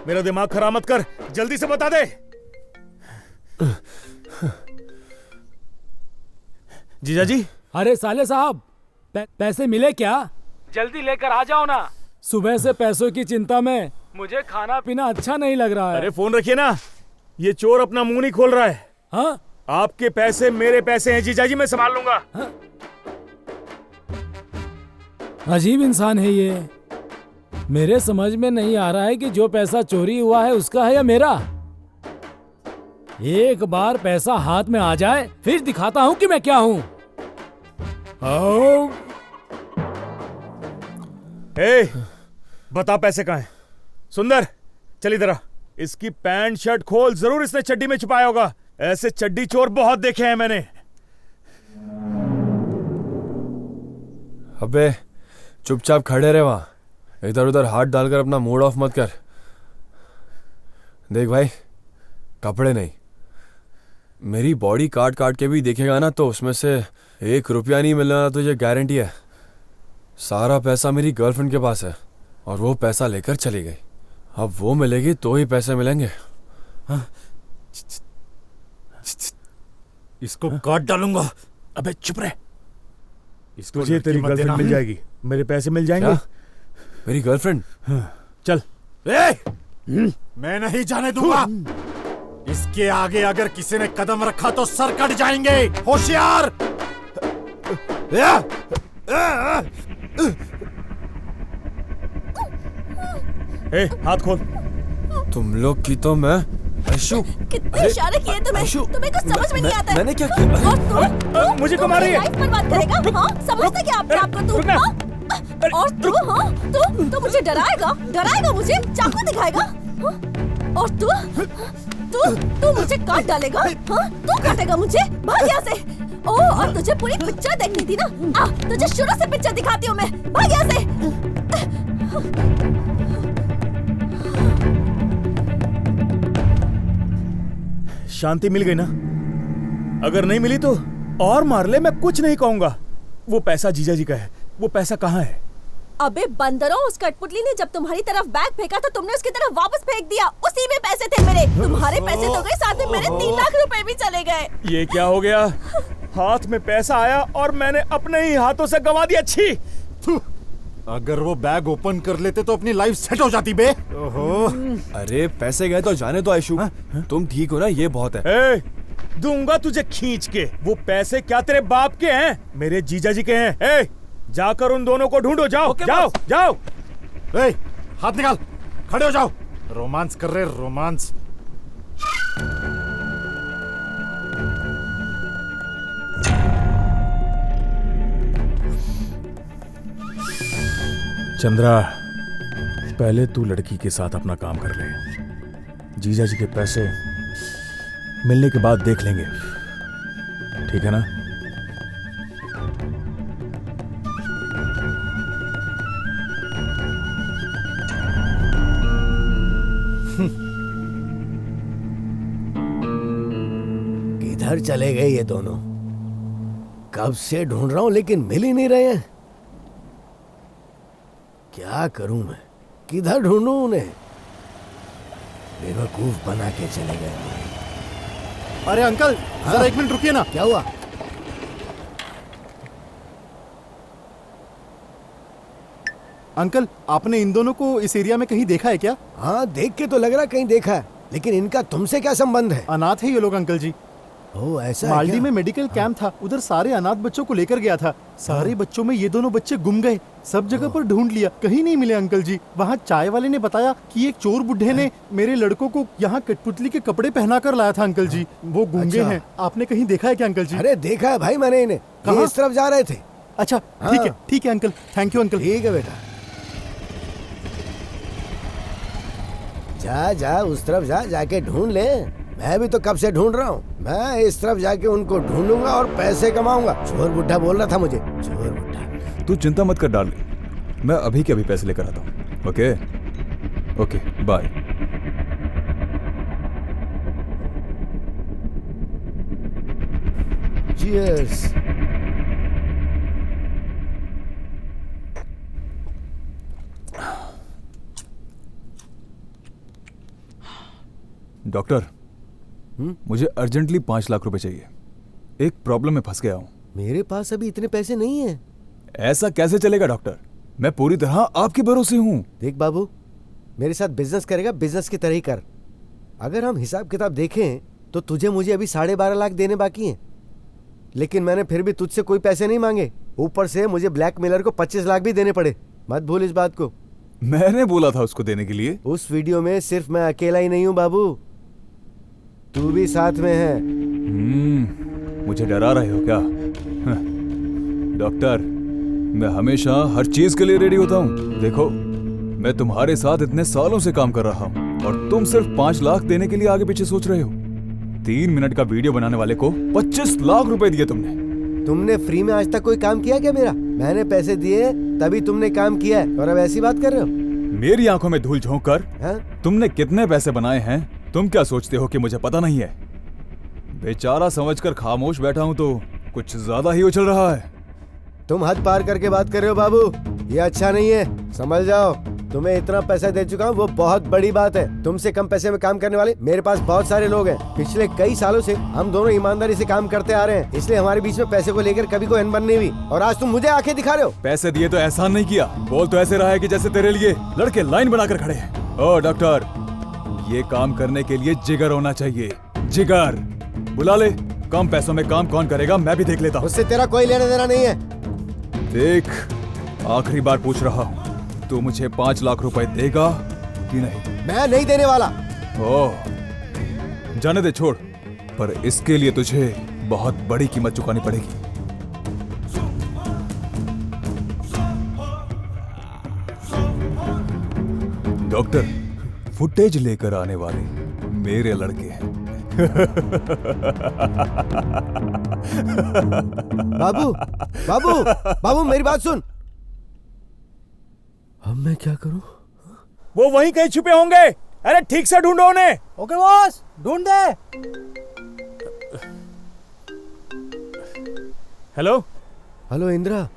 मेरा दिमाग खराब मत कर, जल्दी से बता दे। जीजा जी। अरे साले साहब, पैसे मिले क्या? जल्दी लेकर आ जाओ ना। सुबह से पैसों की चिंता में मुझे खाना पीना अच्छा नहीं लग रहा है। अरे फोन रखिए ना, ये चोर अपना मुंह नहीं खोल रहा है। हाँ? आपके पैसे मेरे पैसे हैं जीजा जी, मैं संभाल लूंगा। हाँ? अजीब इंसान है ये। मेरे समझ में नहीं आ रहा है कि जो पैसा चोरी हुआ है उसका है या मेरा। एक बार पैसा हाथ में आ जाए फिर दिखाता हूं कि मैं क्या हूं। बता पैसे कहाँ हैं? सुंदर चल इधर आ। इसकी पैंट शर्ट खोल, जरूर इसने चड्डी में छुपाया होगा। ऐसे चड्डी चोर बहुत देखे हैं मैंने। अबे चुपचाप खड़े रहे वहां, इधर उधर हाथ डालकर अपना मूड ऑफ मत कर। देख भाई, कपड़े नहीं, मेरी बॉडी काट काट के भी देखेगा ना तो उसमें से 1 रुपया नहीं मिलना, तुझे गारंटी है। सारा पैसा मेरी गर्लफ्रेंड के पास है और वो पैसा लेकर चली गई। अब वो मिलेगी तो ही पैसे मिलेंगे। हाँ? इसको काट डालूंगा। अबे चुप रहे। तुझे तेरी गर्लफ्रेंड मिल जाएगी, मेरे पैसे मिल जाएंगे। क्या? मेरी गर्लफ्रेंड? चल। मैं नहीं जाने दूंगा। इसके आगे अगर किसी ने कदम रखा तो सर कट जाएंगे। होशियार। हाथ खोल। तुम लोग की तो मैं ऐशू। कितने इशारे किए तुम्हें? तुम्हें कुछ समझ में नहीं आता है। मैंने क्या किया? और तू मुझे क्यों मार रही है? लाइफ बर्बाद करेगा? हाँ, समझते क्या अपने आप को तू? हाँ? और तू, हाँ, तू मुझे डराएगा मुझे, चाकू दिखाएगा? हाँ? और तू मुझे काट डालेगा? हाँ? तू काटेगा मुझे? भाग यहाँ से। ओह, और तुझे पूरी पिक्चर देखनी थी ना? तुझे शुरू से पिक्चर दिखाती हूँ मैं। भाग यहाँ से। शांति मिल गई ना? अगर नहीं मिली तो और मार ले, मैं कुछ नहीं कहूंगा। वो पैसा जीजा जी का है। वो पैसा कहाँ है? अबे बंदरों, उस कठपुतली ने जब तुम्हारी तरफ बैग फेंका तो तुमने उसकी तरफ वापस फेंक दिया। उसी में पैसे थे मेरे। तुम्हारे पैसे तो गए, साथ में मेरे 3 लाख रुपए भी चले गए। ये क्या हो गया? हाथ में पैसा आया और मैंने अपने ही हाथों से गंवा दिया। छी! अगर वो बैग ओपन कर लेते तो अपनी लाइफ सेट हो जाती बे। ओहो। अरे पैसे गए तो जाने तो आयशु। तुम ठीक हो ना? ये बहुत है। दूंगा तुझे खींच के। वो पैसे क्या तेरे बाप के हैं? मेरे जीजा जी के हैं। जाकर उन दोनों को ढूंढो। जाओ जाओ। हाथ निकाल, खड़े हो जाओ। रोमांस कर रहे, रोमांस। चंद्रा, पहले तू लड़की के साथ अपना काम कर ले। जीजा जी के पैसे मिलने के बाद देख लेंगे, ठीक है ना? किधर चले गए ये दोनों? कब से ढूंढ रहा हूं लेकिन मिल ही नहीं रहे हैं। क्या करूं मैं, किधर ढूंढूं उन्हें? बेवकूफ बना के चले गए। अरे अंकल जरा 1 मिनट रुकिए ना। क्या हुआ? अंकल आपने इन दोनों को इस एरिया में कहीं देखा है क्या? हाँ, देख के तो लग रहा कहीं देखा है, लेकिन इनका तुमसे क्या संबंध है? अनाथ है ये लोग अंकल जी। ओह ऐसा है मालडी क्या? में मेडिकल कैंप था, उधर सारे अनाथ बच्चों को लेकर गया था। सारे बच्चों में ये दोनों बच्चे गुम गए, सब जगह पर ढूंढ लिया, कहीं नहीं मिले अंकल जी। वहाँ चाय वाले ने बताया कि एक चोर बुढ़े ने मेरे लड़कों को यहाँ कठपुतली के कपड़े पहना कर लाया था अंकल जी। वो गूंगे अच्छा। हैं, आपने कहीं देखा है क्या अंकल जी? अरे देखा है भाई मैंने इन्हें, ये इस तरफ जा रहे थे। अच्छा ठीक है अंकल, थैंक यू अंकल। ठीक है बेटा, जा जा उस तरफ जा, जाके ढूंढ ले। मैं भी तो कब से ढूंढ रहा हूँ। मैं इस तरफ जाके उनको ढूंढूंगा और पैसे कमाऊंगा। चोर बुढ़ा बोल रहा था मुझे, चोर बुढ़ा। तू चिंता मत कर डार्लिंग, मैं अभी के अभी पैसे लेकर आता हूँ। Okay okay bye. Cheers. Doctor मुझे अर्जेंटली 5 लाख रुपए चाहिए। एक प्रॉब्लम में फंस गया हूँ। मेरे पास अभी इतने पैसे नहीं हैं। ऐसा कैसे चलेगा डॉक्टर, मैं पूरी तरह आपके भरोसे हूँ। देख बाबू, मेरे साथ बिजनेस करेगा, बिजनेस की तरह ही कर। अगर हम हिसाब किताब देखें तो तुझे मुझे अभी 12.5 लाख देने बाकी हैं, लेकिन मैंने फिर भी तुझसे कोई पैसे नहीं मांगे। ऊपर से मुझे ब्लैकमेलर को 25 लाख भी देने पड़े, मत भूल इस बात को। मैंने बोला था उसको देने के लिए। उस वीडियो में सिर्फ मैं अकेला ही नहीं हूँ बाबू, तू भी साथ में है। मुझे डरा रहे हो क्या? डॉक्टर, मैं हमेशा हर चीज के लिए रेडी होता हूँ। देखो, मैं तुम्हारे साथ इतने सालों से काम कर रहा हूँ और तुम सिर्फ 5 लाख देने के लिए आगे पीछे सोच रहे हो। 3 मिनट का वीडियो बनाने वाले को 25 लाख रुपए दिए तुमने। तुमने फ्री में आज तक कोई काम किया क्या मेरा? मैंने पैसे दिए तभी तुमने काम किया है, और अब ऐसी बात कर रहे हो? मेरी आंखों में धूल झोंक कर तुमने कितने पैसे बनाए हैं तुम क्या सोचते हो कि मुझे पता नहीं है? बेचारा समझकर खामोश बैठा हूं तो कुछ ज्यादा ही उछल रहा है। तुम हद पार करके बात कर रहे हो बाबू, ये अच्छा नहीं है, समझ जाओ। तुम्हें इतना पैसा दे चुका हूँ, वो बहुत बड़ी बात है। तुमसे कम पैसे में काम करने वाले मेरे पास बहुत सारे लोग हैं। पिछले कई सालों से हम दोनों ईमानदारी से काम करते आ रहे हैं, इसलिए हमारे बीच में पैसे को लेकर कभी कोई अनबन नहीं हुई। और आज तुम मुझे आंखें दिखा रहे हो। पैसे दिए तो एहसान नहीं किया, बोल तो ऐसे रहा है कि जैसे तेरे लिए लड़के लाइन बनाकर खड़े हैं। ओ डॉक्टर, ये काम करने के लिए जिगर होना चाहिए, जिगर। बुला ले, कम पैसों में काम कौन करेगा मैं भी देख लेता हूँ। उससे तेरा कोई लेना देना नहीं है। देख, आखिरी बार पूछ रहा हूँ, तू मुझे 5 लाख रुपए देगा कि नहीं? मैं नहीं देने वाला। ओह, जाने दे, छोड़। पर इसके लिए तुझे बहुत बड़ी कीमत चुकानी पड़ेगी। डॉक्टर, फुटेज लेकर आने वाले मेरे लड़के हैं। बाबू, बाबू, बाबू मेरी बात सुन। अब मैं क्या करूं? वो वहीं कहीं छुपे होंगे। अरे ठीक से ढूंढो उन्हें। ओके बॉस, ढूंढ दे। Hello hello Indira.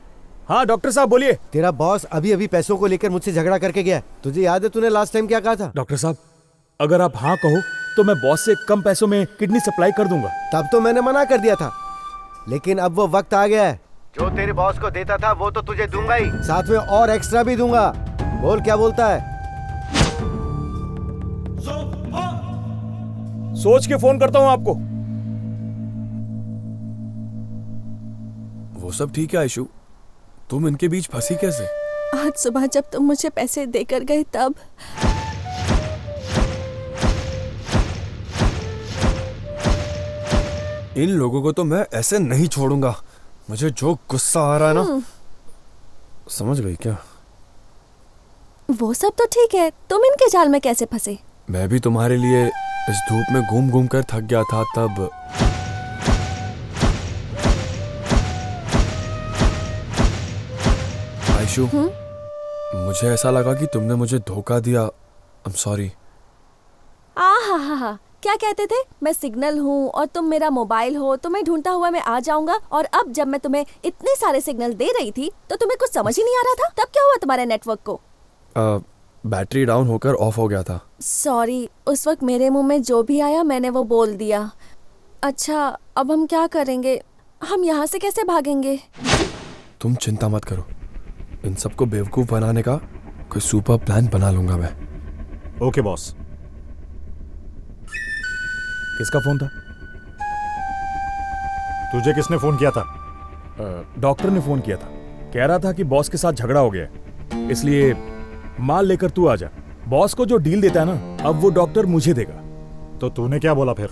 हाँ डॉक्टर साहब बोलिए। तेरा बॉस अभी अभी पैसों को लेकर मुझसे झगड़ा करके गया। तुझे याद है तूने लास्ट टाइम क्या कहा था? डॉक्टर साहब, अगर आप हाँ कहो तो मैं बॉस से कम पैसों में किडनी सप्लाई कर दूंगा। तब तो मैंने मना कर दिया था, लेकिन अब वो वक्त आ गया है। जो तेरे बॉस को देता था वो तो तुझे दूंगा ही, साथ में और एक्स्ट्रा भी दूंगा। बोल क्या बोलता है? सोच के फोन करता हूँ आपको। वो सब ठीक है आयशु, तुम इनके बीच फंसी कैसे? आज सुबह जब तुम मुझे पैसे देकर गए तब इन लोगों को तो मैं ऐसे नहीं छोड़ूंगा। मुझे जो गुस्सा आ रहा है ना, समझ गई क्या? वो सब तो ठीक है, तुम इनके जाल में कैसे फंसे? मैं भी तुम्हारे लिए इस धूप में घूम घूम कर थक गया था तब। आयशु, मुझे ऐसा लगा कि तुमने मुझे धोखा दिया। I am sorry. आहा, क्या कहते थे? मैं सिग्नल हूँ और तुम मेरा मोबाइल हो, तुम्हें ढूंढता हुआ मैं आ जाऊंगा। और अब जब मैं तुम्हें इतने सारे सिग्नल दे रही थी तो तुम्हें कुछ समझ ही नहीं आ रहा था। तब क्या हुआ तुम्हारे नेटवर्क को? बैटरी डाउन होकर ऑफ हो गया था। सॉरी, उस वक्त मेरे मुंह में जो भी आया मैंने वो बोल दिया। अच्छा, अब हम क्या करेंगे? हम यहाँ से कैसे भागेंगे? तुम चिंता मत करो, इन सबको बेवकूफ बनाने का कोई सुपर प्लान बना लूंगा मैं। Okay boss. किसका फोन था? तुझे किसने फोन किया था? डॉक्टर ने फोन किया था, कह रहा था कि बॉस के साथ झगड़ा हो गया है, इसलिए माल लेकर तू आ जा। बॉस को जो डील देता है ना, अब वो डॉक्टर मुझे देगा। तो तूने क्या बोला फिर?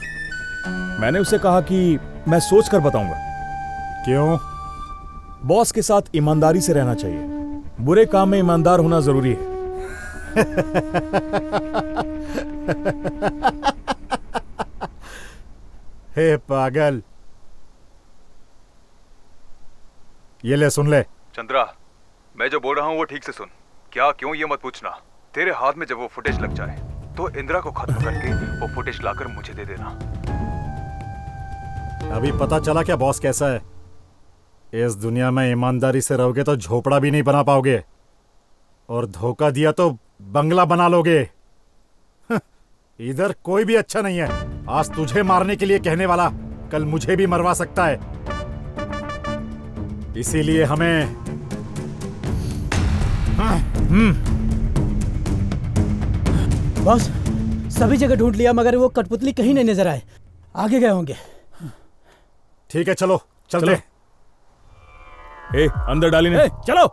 मैंने उसे कहा कि मैं सोच कर बताऊंगा। क्यों? बॉस के साथ ईमानदारी से रहना चाहिए, बुरे काम में ईमानदार होना जरूरी है। हे पागल, ये ले सुन ले। चंद्रा, मैं जो बोल रहा हूँ वो ठीक से सुन। क्या क्यों ये मत पूछना। तेरे हाथ में जब वो फुटेज लग जाए तो इंदिरा को खत्म करके वो फुटेज लाकर मुझे दे देना। अभी पता चला क्या बॉस कैसा है? इस दुनिया में ईमानदारी से रहोगे तो झोपड़ा भी नहीं बना पाओगे, और धोखा दिया तो बंगला बना लोगे। इधर कोई भी अच्छा नहीं है। आज तुझे मारने के लिए कहने वाला कल मुझे भी मरवा सकता है। इसीलिए हमें बॉस, सभी जगह ढूंढ लिया मगर वो कठपुतली कहीं नहीं नजर आए। आगे गए होंगे। ठीक है, चलो चलते। ए, अंदर डाली नहीं। चलो।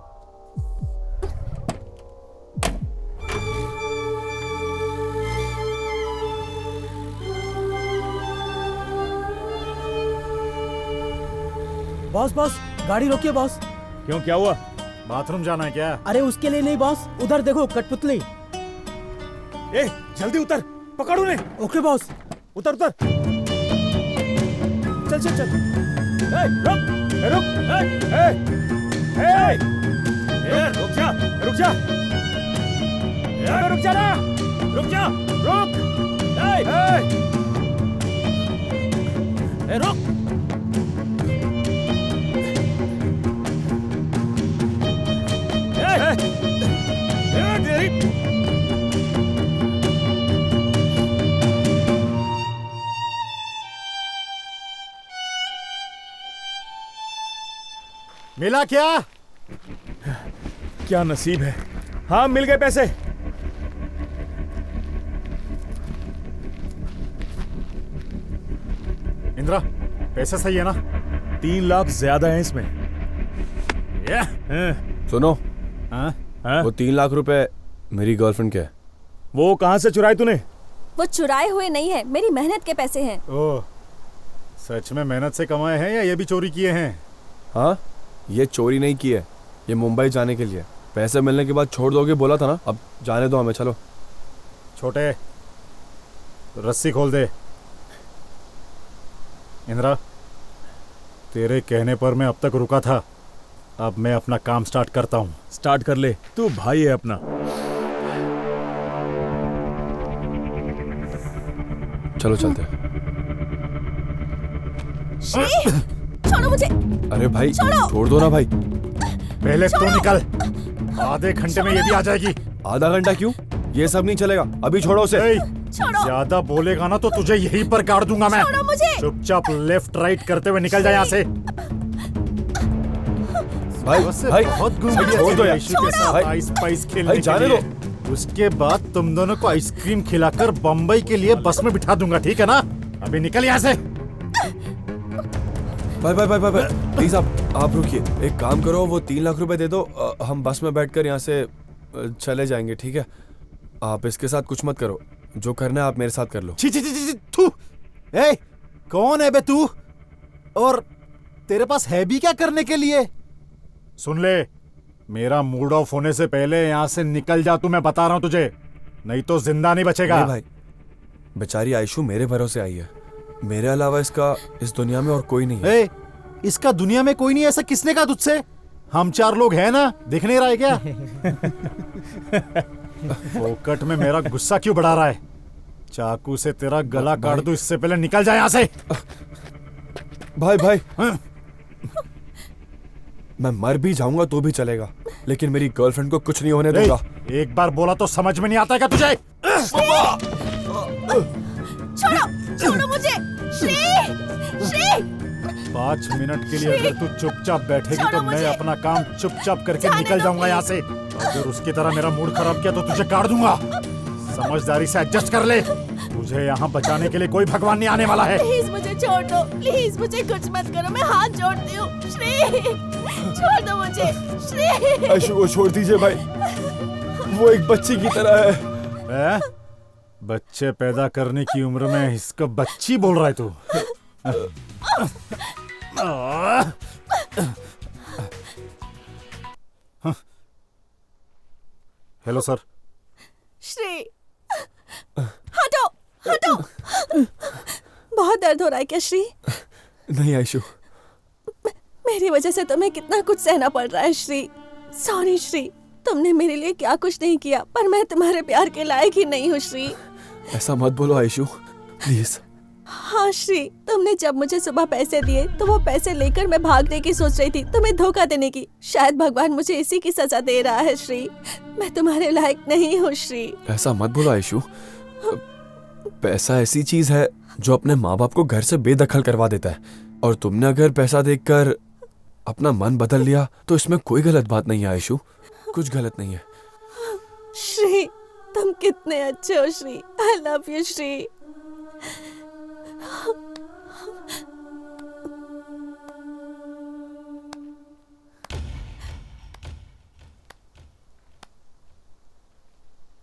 बॉस बॉस, गाड़ी रोकिए बॉस। क्यों, क्या हुआ? बाथरूम जाना है क्या? अरे उसके लिए नहीं बॉस, उधर देखो कठपुतली। ए, जल्दी उतर, पकड़ उन्हें। Okay boss. उतर उतर। चल चल चल। ए, रुक, ए, रुक, ए, ए, ए, रुक जा, रुक जा, ए, रुक जा ना, रुक जा, रुक, ए, ए, रुक। मिला क्या? क्या नसीब है। हाँ, मिल गए पैसे। इंदिरा, पैसे सही है ना? 3 लाख ज्यादा है इसमें। सुनो, हाँ? वो 3 लाख रुपए मेरी गर्लफ्रेंड के है। वो कहाँ से चुराए तूने? वो चुराए हुए नहीं है, मेरी मेहनत के पैसे हैं। ओह, सच में मेहनत से कमाए हैं या ये भी चोरी किए हैं? हाँ, ये चोरी नहीं की है, ये मुंबई जाने के लिए। पैसे मिलने के बाद छोड़ दोगे बोला था ना, अब जाने दो हमें, चलो। छोटे, रस्सी खोल दे। इंदिरा, तेरे कहने पर मैं अब तक रुका था, अब मैं अपना काम स्टार्ट करता हूँ। स्टार्ट कर ले, तू भाई है अपना। चलो चलते। छोड़ो मुझे। अरे भाई, छोड़ो। छोड़ दो ना भाई। पहले तो निकल, आधे घंटे में ये भी आ जाएगी। आधा घंटा क्यों? ये सब नहीं चलेगा, अभी छोड़ो उसे। ज्यादा बोलेगा ना तो तुझे यहीं पर काट दूंगा मैं। छोड़ो मुझे। चुपचाप लेफ्ट राइट करते हुए निकल जा यहाँ से। भाई भाई, बहुत छोड़ दो यार। भाई, आइस पाइस खेलने भाई, जाने के लिए। उसके बाद तुम दोनों को आइसक्रीम खिलाकर बम्बई के लिए बस में बिठा दूंगा, ठीक है ना? अभी निकल यहाँ से। भाई भाई भाई भाई भाई, प्लीज आप रुकिए। एक काम करो, वो 3 लाख रुपए दे दो, हम बस में बैठकर यहाँ से चले जाएंगे, ठीक है? आप इसके साथ कुछ मत करो, जो करना है आप मेरे साथ कर लो। छी छी छी छी, थू। ए, कौन है बे तू? और तेरे पास है भी क्या करने के लिए? सुन ले, मेरा मूड ऑफ होने से पहले यहाँ से निकल जा तू, मैं बता रहा हूँ तुझे, नहीं तो जिंदा नहीं बचेगा। नहीं भाई, बेचारी आयशु मेरे भरोसे आई है, मेरे अलावा इसका इस दुनिया में और कोई नहीं है। ए, इसका दुनिया में कोई नहीं, ऐसा किसने कहा तुझसे? हम 4 लोग हैं ना, दिख नहीं रहा है क्या? फोकट में मेरा गुस्सा क्यों बढ़ा रहा है? चाकू से तेरा गला काट दूं इससे पहले निकल जा यहाँ से। भाई भाई, मैं मर भी जाऊंगा तो भी चलेगा, लेकिन मेरी गर्लफ्रेंड को कुछ नहीं होने दूंगा। एक बार बोला तो समझ में नहीं आता क्या तुझे? छोड़ो छोड़ो मुझे। श्री श्री 5 मिनट के लिए अगर तू चुपचाप बैठेगी तो मैं मुझे। अपना काम चुपचाप करके जाने निकल दो जाऊंगा यहाँ से। अगर उसकी तरह मेरा मूड खराब किया तो तुझे काट दूंगा। समझदारी से एडजस्ट कर ले। तुझे यहाँ बचाने के लिए कोई भगवान नहीं आने वाला है। प्लीज मुझे छोड़ दो, प्लीज मुझे कुछ मत करो, मैं हाथ जोड़ती हूँ। श्री छोड़ दो मुझे। श्री आयशु को छोड़ दीजिए भाई, वो एक बच्ची की तरह है। बच्चे पैदा करने की उम्र में इसको बच्ची बोल रहा है तू? Hello sir. श्री हटो हटो। बहुत दर्द हो रहा है क्या श्री? नहीं आयशु, मेरी वजह से तुम्हें कितना कुछ सहना पड़ रहा है श्री। सॉरी श्री, तुमने मेरे लिए क्या कुछ नहीं किया, पर मैं तुम्हारे प्यार के लायक ही नहीं हूँ श्री। ऐसा मत बोलो आयशु, प्लीज। हाँ श्री, तुमने जब मुझे सुबह पैसे दिए तो वो पैसे लेकर मैं भागने की सोच रही थी, तुम्हें धोखा देने की। शायद भगवान मुझे इसी की सजा दे रहा है श्री। मैं तुम्हारे लायक नहीं हूँ श्री। ऐसा मत बोलो आयशु, पैसा ऐसी चीज है जो अपने माँ बाप को घर से बेदखल करवा देता है, और तुमने अगर पैसा देखकर अपना मन बदल लिया तो इसमें कोई गलत बात नहीं है आयशु, कुछ गलत नहीं है। श्री तुम कितने अच्छे हो Shri. I love you Shri.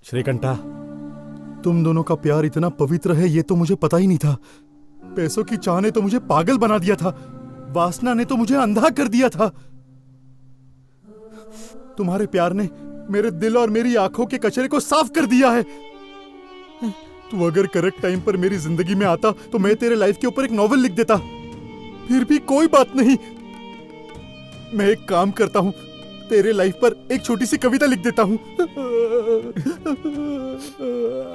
Srikantha, तुम दोनों का प्यार इतना पवित्र है ये तो मुझे पता ही नहीं था। पैसों की चाह ने तो मुझे पागल बना दिया था, वासना ने तो मुझे अंधा कर दिया था। तुम्हारे प्यार ने मेरे दिल और मेरी आंखों के कचरे को साफ कर दिया है। तू अगर करेक्ट टाइम पर मेरी जिंदगी में आता तो मैं तेरे लाइफ के ऊपर एक नॉवेल लिख देता। फिर भी कोई बात नहीं, मैं एक काम करता हूं, तेरे लाइफ पर एक छोटी सी कविता लिख देता हूं।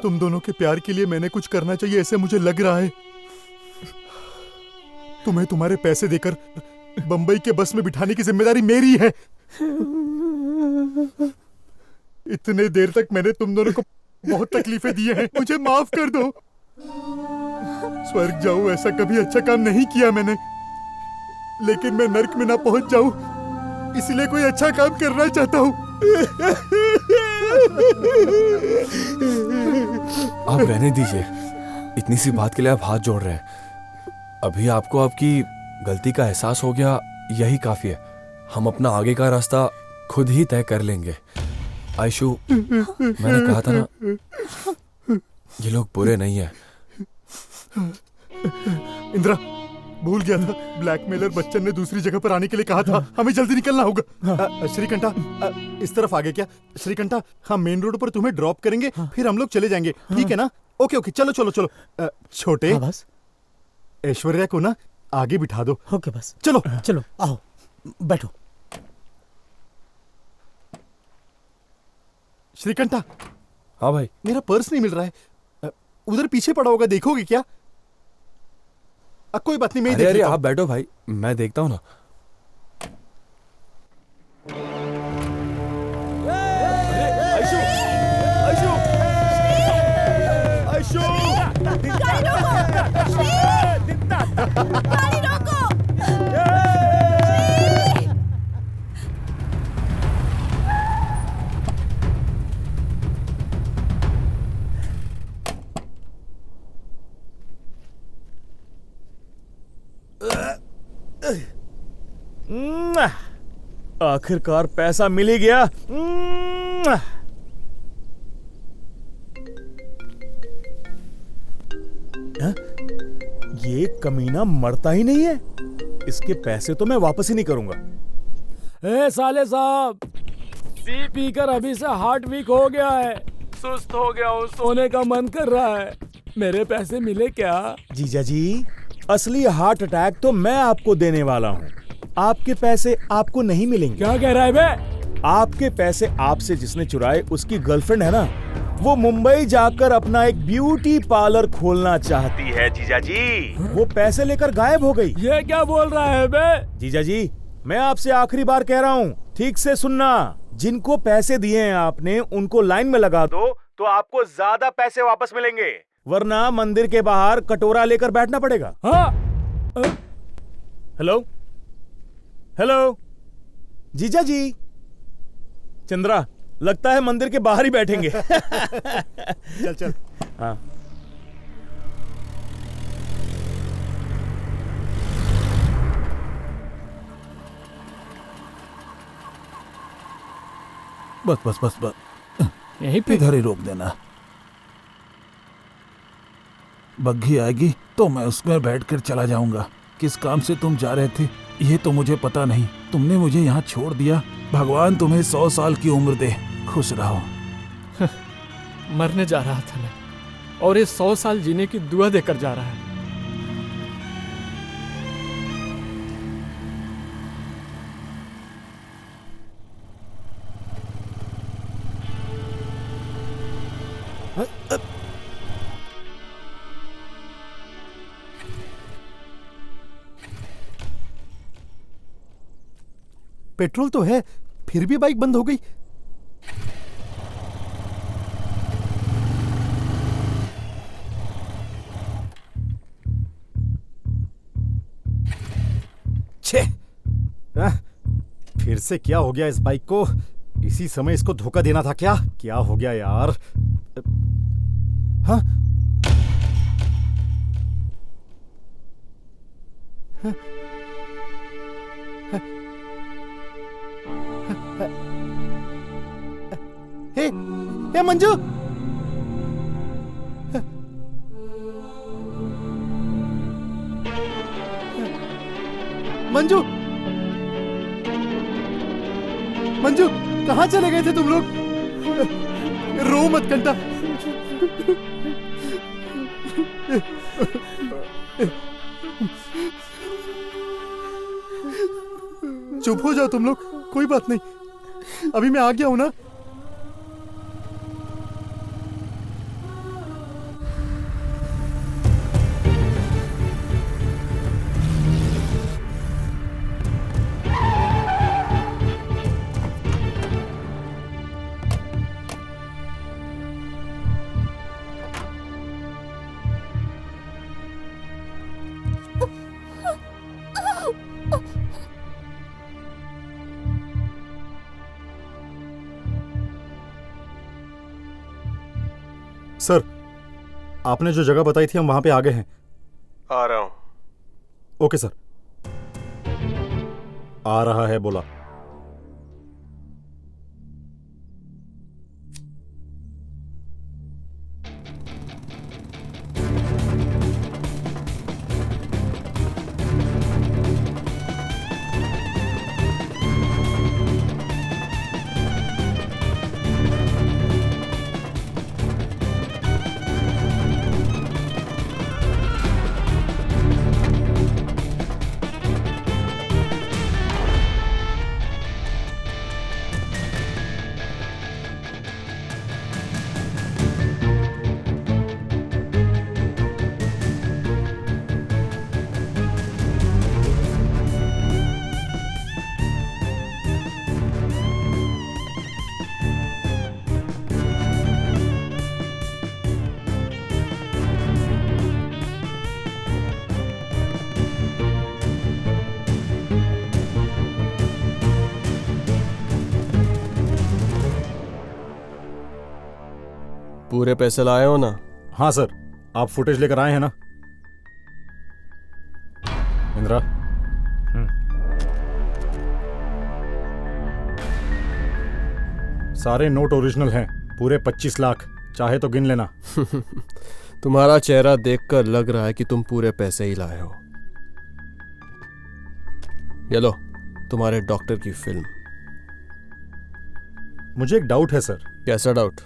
तुम दोनों के प्यार के लिए मैंने कुछ करना चाहिए ऐसे मुझे लग रहा है। तुम्हें तुम्हारे पैसे देकर बंबई के बस में बिठाने की जिम्मेदारी मेरी है। इतने देर तक मैंने तुम दोनों को बहुत तकलीफें दी हैं, मुझे माफ कर दो। स्वर्ग जाऊं ऐसा कभी अच्छा काम नहीं किया मैंने, लेकिन मैं नर्क में ना पहुंच जाऊं इसलिए कोई अच्छा काम करना चाहता हूं। आप रहने दीजिए, इतनी सी बात के लिए आप हाथ जोड़ रहे हैं। अभी आपको आपकी गलती का एहसास हो गया, यही काफी है। हम अपना आगे का रास्ता खुद ही तय कर लेंगे। आयशु, मैंने कहा था ना, ये लोग बुरे नहीं है। इंदिरा, भूल गया था, ब्लैकमेलर बच्चन ने दूसरी जगह पर आने के लिए कहा था। हमें जल्दी निकलना होगा। श्रीकंठा, इस तरफ आगे क्या? श्रीकंठा, हम मेन रोड पर तुम्हें ड्रॉप करेंगे, फिर हम लोग चले जाएंगे, ठीक है ना? ओके ओके, चलो चलो चलो। छोटे, बस ऐश्वर्या को ना आगे बिठा दो। ओके बस चलो चलो, आओ बैठो। श्रीकंठा। हाँ भाई। मेरा पर्स नहीं मिल रहा है, उधर पीछे पड़ा होगा, देखोगे क्या? कोई बात नहीं, मैं अरे आप बैठो भाई, मैं देखता हूँ ना। आयशु, आयशु, आयशु, गाड़ी रोको, श्री, गाड़ी रोको। आखिरकार पैसा मिल ही गया। ये कमीना मरता ही नहीं है, इसके पैसे तो मैं वापस ही नहीं करूंगा। ए साले साहब, पी पी कर अभी से हार्ट वीक हो गया है, सुस्त हो गया हूँ, सोने का मन कर रहा है। मेरे पैसे मिले क्या? जीजा जी, असली हार्ट अटैक तो मैं आपको देने वाला हूँ, आपके पैसे आपको नहीं मिलेंगे। क्या कह रहा है बे? आपके पैसे आपसे जिसने चुराए उसकी गर्लफ्रेंड है ना, वो मुंबई जाकर अपना एक ब्यूटी पार्लर खोलना चाहती है जीजा जी। वो पैसे लेकर गायब हो गई। ये क्या बोल रहा है बे? जीजा जी, मैं आपसे आखिरी बार कह रहा हूँ, ठीक से सुनना। जिनको पैसे दिए हैं आपने उनको लाइन में लगा दो तो आपको ज्यादा पैसे वापस मिलेंगे, वरना मंदिर के बाहर कटोरा लेकर बैठना पड़ेगा। हाँ। हेलो हेलो जीजा जी। चंद्रा, लगता है मंदिर के बाहर ही बैठेंगे। चल चल। हाँ। बस बस बस बस, यहीं पे इधर ही रोक देना। बग्घी आएगी तो मैं उसमें बैठकर चला जाऊंगा। किस काम से तुम जा रहे थे ये तो मुझे पता नहीं। तुमने मुझे यहाँ छोड़ दिया। भगवान तुम्हें 100 साल की उम्र दे। खुश रहो। मरने जा रहा था मैं, और ये 100 साल जीने की दुआ देकर जा रहा है। पेट्रोल तो है, फिर भी बाइक बंद हो गई। छे, फिर से क्या हो गया इस बाइक को? इसी समय इसको धोखा देना था क्या? क्या हो गया यार? हाँ? हाँ? हे मंजू, मंजू, मंजू, कहाँ चले गए थे तुम लोग? रो मत कंटा। चुप हो जाओ तुम लोग, कोई बात नहीं, अभी मैं आ गया हूं ना। सर, आपने जो जगह बताई थी हम वहां पे आ गए हैं। आ रहा हूं। Okay sir. आ रहा है बोला। पूरे पैसे लाए हो ना? हाँ सर, आप फुटेज लेकर आए हैं ना? इंदिरा, सारे नोट ओरिजिनल हैं, पूरे 25 लाख। चाहे तो गिन लेना। तुम्हारा चेहरा देखकर लग रहा है कि तुम पूरे पैसे ही लाए हो। ये लो, तुम्हारे डॉक्टर की फिल्म। मुझे एक डाउट है सर। कैसा डाउट?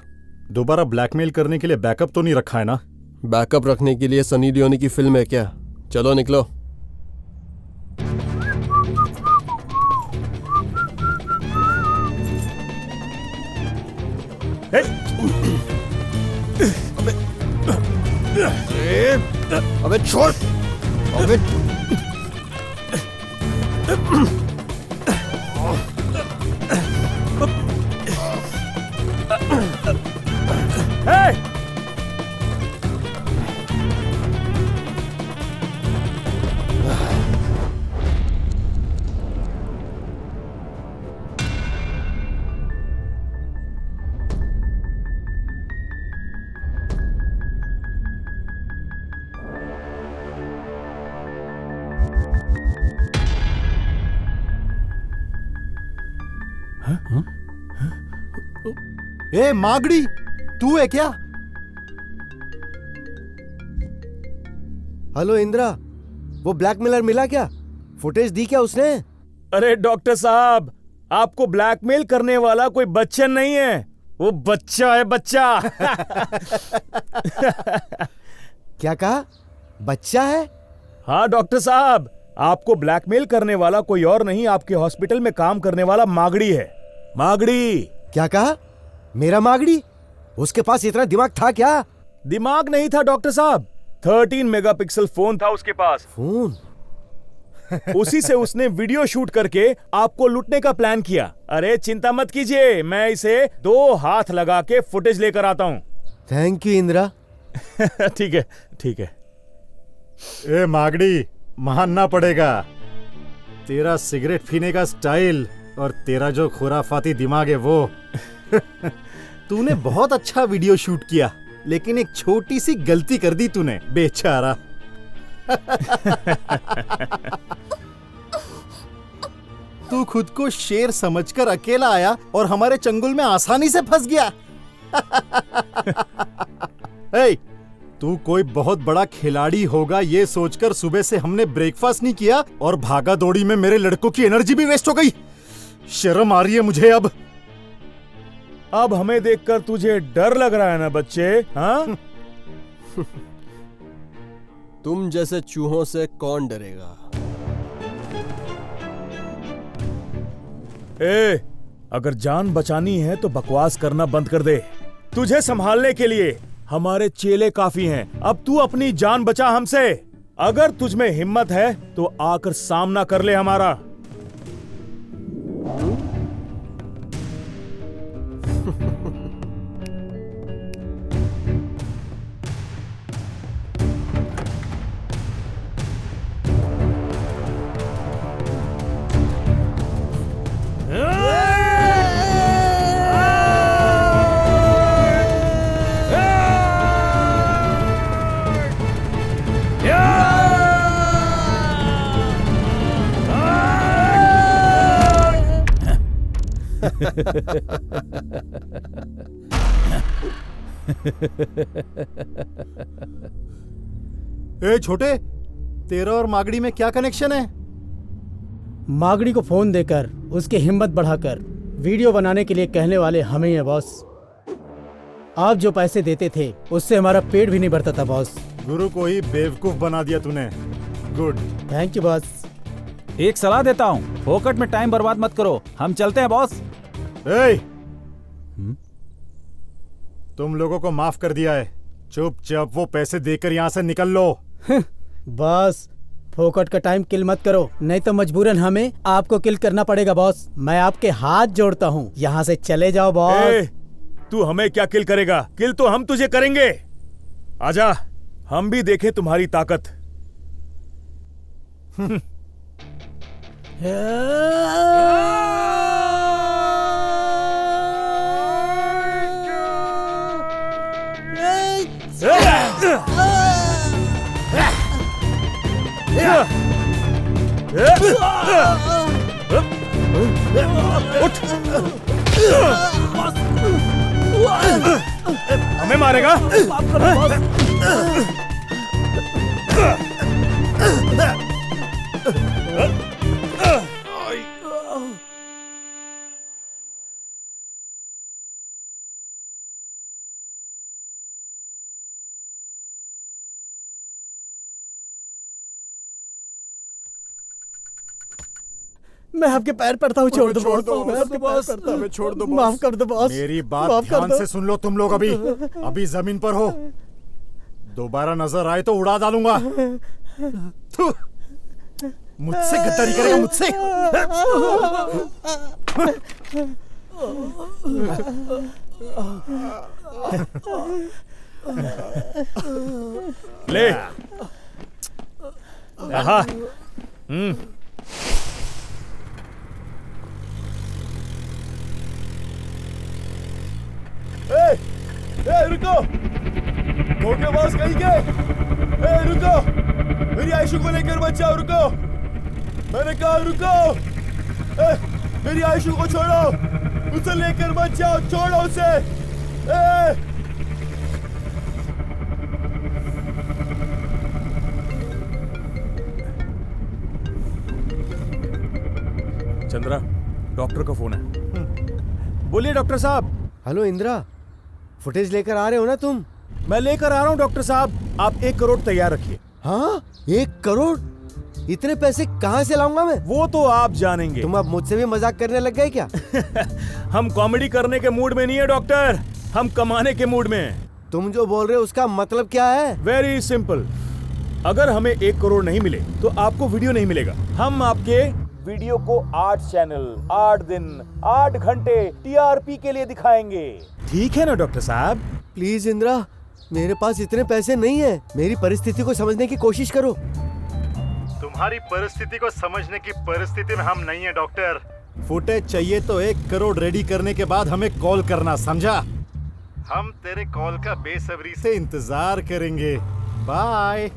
दोबारा ब्लैकमेल करने के लिए बैकअप तो नहीं रखा है ना? बैकअप रखने के लिए सनी लियोनी की फिल्म है क्या? चलो निकलो। अबे छोड़। अबे ए मागड़ी, तू है क्या? हेलो इंदिरा, वो ब्लैकमेलर मिला क्या? फुटेज दी क्या उसने? अरे डॉक्टर साहब, आपको ब्लैकमेल करने वाला कोई बच्चन नहीं है, वो बच्चा है, बच्चा। क्या कहा? बच्चा है? हाँ डॉक्टर साहब, आपको ब्लैकमेल करने वाला कोई और नहीं, आपके हॉस्पिटल में काम करने वाला मागड़ी है। मागड़ी। क्या कहा? मेरा मागड़ी? उसके पास इतना दिमाग था क्या? दिमाग नहीं था डॉक्टर साहब, 13 मेगापिक्सल फोन था उसके पास। फोन? उसी से उसने वीडियो शूट करके आपको लूटने का प्लान किया। अरे चिंता मत कीजिए, मैं इसे 2 हाथ लगा के फुटेज लेकर आता हूं। Thank you Indira. ठीक है, ठीक है। ए मागड़ी, मानना पड़ेगा, तेरा सिगरेट पीने का स्टाइल और तेरा जो खुराफाती दिमाग है वो तूने बहुत अच्छा वीडियो शूट किया, लेकिन एक छोटी सी गलती कर दी तूने, बेचारा। तू खुद को शेर समझकर अकेला आया और हमारे चंगुल में आसानी से फंस गया। ए, तू कोई बहुत बड़ा खिलाड़ी होगा ये सोचकर सुबह से हमने ब्रेकफास्ट नहीं किया और भागा दौड़ी में मेरे लड़कों की एनर्जी भी वेस्ट हो गई। शर्म आ रही है मुझे अब। अब हमें देखकर तुझे डर लग रहा है ना बच्चे? हाँ? तुम जैसे चूहों से कौन डरेगा? ए, अगर जान बचानी है तो बकवास करना बंद कर दे। तुझे संभालने के लिए हमारे चेले काफी हैं। अब तू अपनी जान बचा हमसे। अगर तुझमें हिम्मत है तो आकर सामना कर ले हमारा। ए छोटे, तेरा और मागड़ी में क्या कनेक्शन है? मागड़ी को फोन देकर उसकी हिम्मत बढ़ाकर वीडियो बनाने के लिए कहने वाले हमें ही है बॉस। आप जो पैसे देते थे उससे हमारा पेट भी नहीं भरता था बॉस। गुरु को ही बेवकूफ बना दिया तूने। Good, thank you boss. एक सलाह देता हूँ, फोकट में टाइम बर्बाद मत करो, हम चलते हैं बॉस। ए, तुम लोगों को माफ कर दिया है, चुपचाप वो पैसे देकर यहाँ से निकल लो। बॉस, फोकट का टाइम किल मत करो, नहीं तो मजबूरन हमें आपको किल करना पड़ेगा बॉस। मैं आपके हाथ जोड़ता हूँ, यहाँ से चले जाओ बॉस। तू हमें क्या किल करेगा? किल तो हम तुझे करेंगे। आजा, हम भी देखें तुम्हारी ताकत। हमें मारेगा? मैं आपके पैर पड़ता हूँ, छोड़ दो बॉस। मैं आपके बॉस, हमें छोड़ दो बॉस। माफ कर दो बॉस। मेरी बात ध्यान से सुन लो तुम लोग। अभी जमीन पर हो, दोबारा नजर आए तो उड़ा डालूंगा। मुझसे गद्दारी करेगा? मुझसे? ले। हाँ। रुको, धोखेबाज कहीं के। रुको, मेरी आयशु को लेकर मत जाओ। रुको, मैंने कहा रुको। मेरी आयशु को छोड़ो, उसे लेकर मत जाओ, छोड़ो उसे। चंद्रा, डॉक्टर का फोन है। बोलिए डॉक्टर साहब। हेलो इंदिरा, फुटेज लेकर आ रहे हो ना तुम? मैं लेकर आ रहा हूँ डॉक्टर साहब, आप 1 करोड़ तैयार रखिए। हाँ, 1 करोड़? इतने पैसे कहाँ से लाऊंगा मैं? वो तो आप जानेंगे। तुम अब मुझसे भी मजाक करने लग गए क्या? हम कॉमेडी करने के मूड में नहीं है डॉक्टर, हम कमाने के मूड में हैं। तुम जो बोल रहे हो उसका मतलब क्या है? वेरी सिंपल, अगर हमें 1 करोड़ नहीं मिले तो आपको वीडियो नहीं मिलेगा। हम आपके वीडियो को 8 चैनल, 8 दिन, 8 घंटे टीआरपी के लिए दिखाएंगे। ठीक है ना डॉक्टर साहब? प्लीज इंदिरा, मेरे पास इतने पैसे नहीं है। मेरी परिस्थिति को समझने की कोशिश करो। तुम्हारी परिस्थिति को समझने की परिस्थिति में हम नहीं है डॉक्टर। फुटेज चाहिए तो 1 करोड़ रेडी करने के बाद हमें कॉल करना, समझा? हम तेरे कॉल का बेसब्री से इंतजार करेंगे। बाय।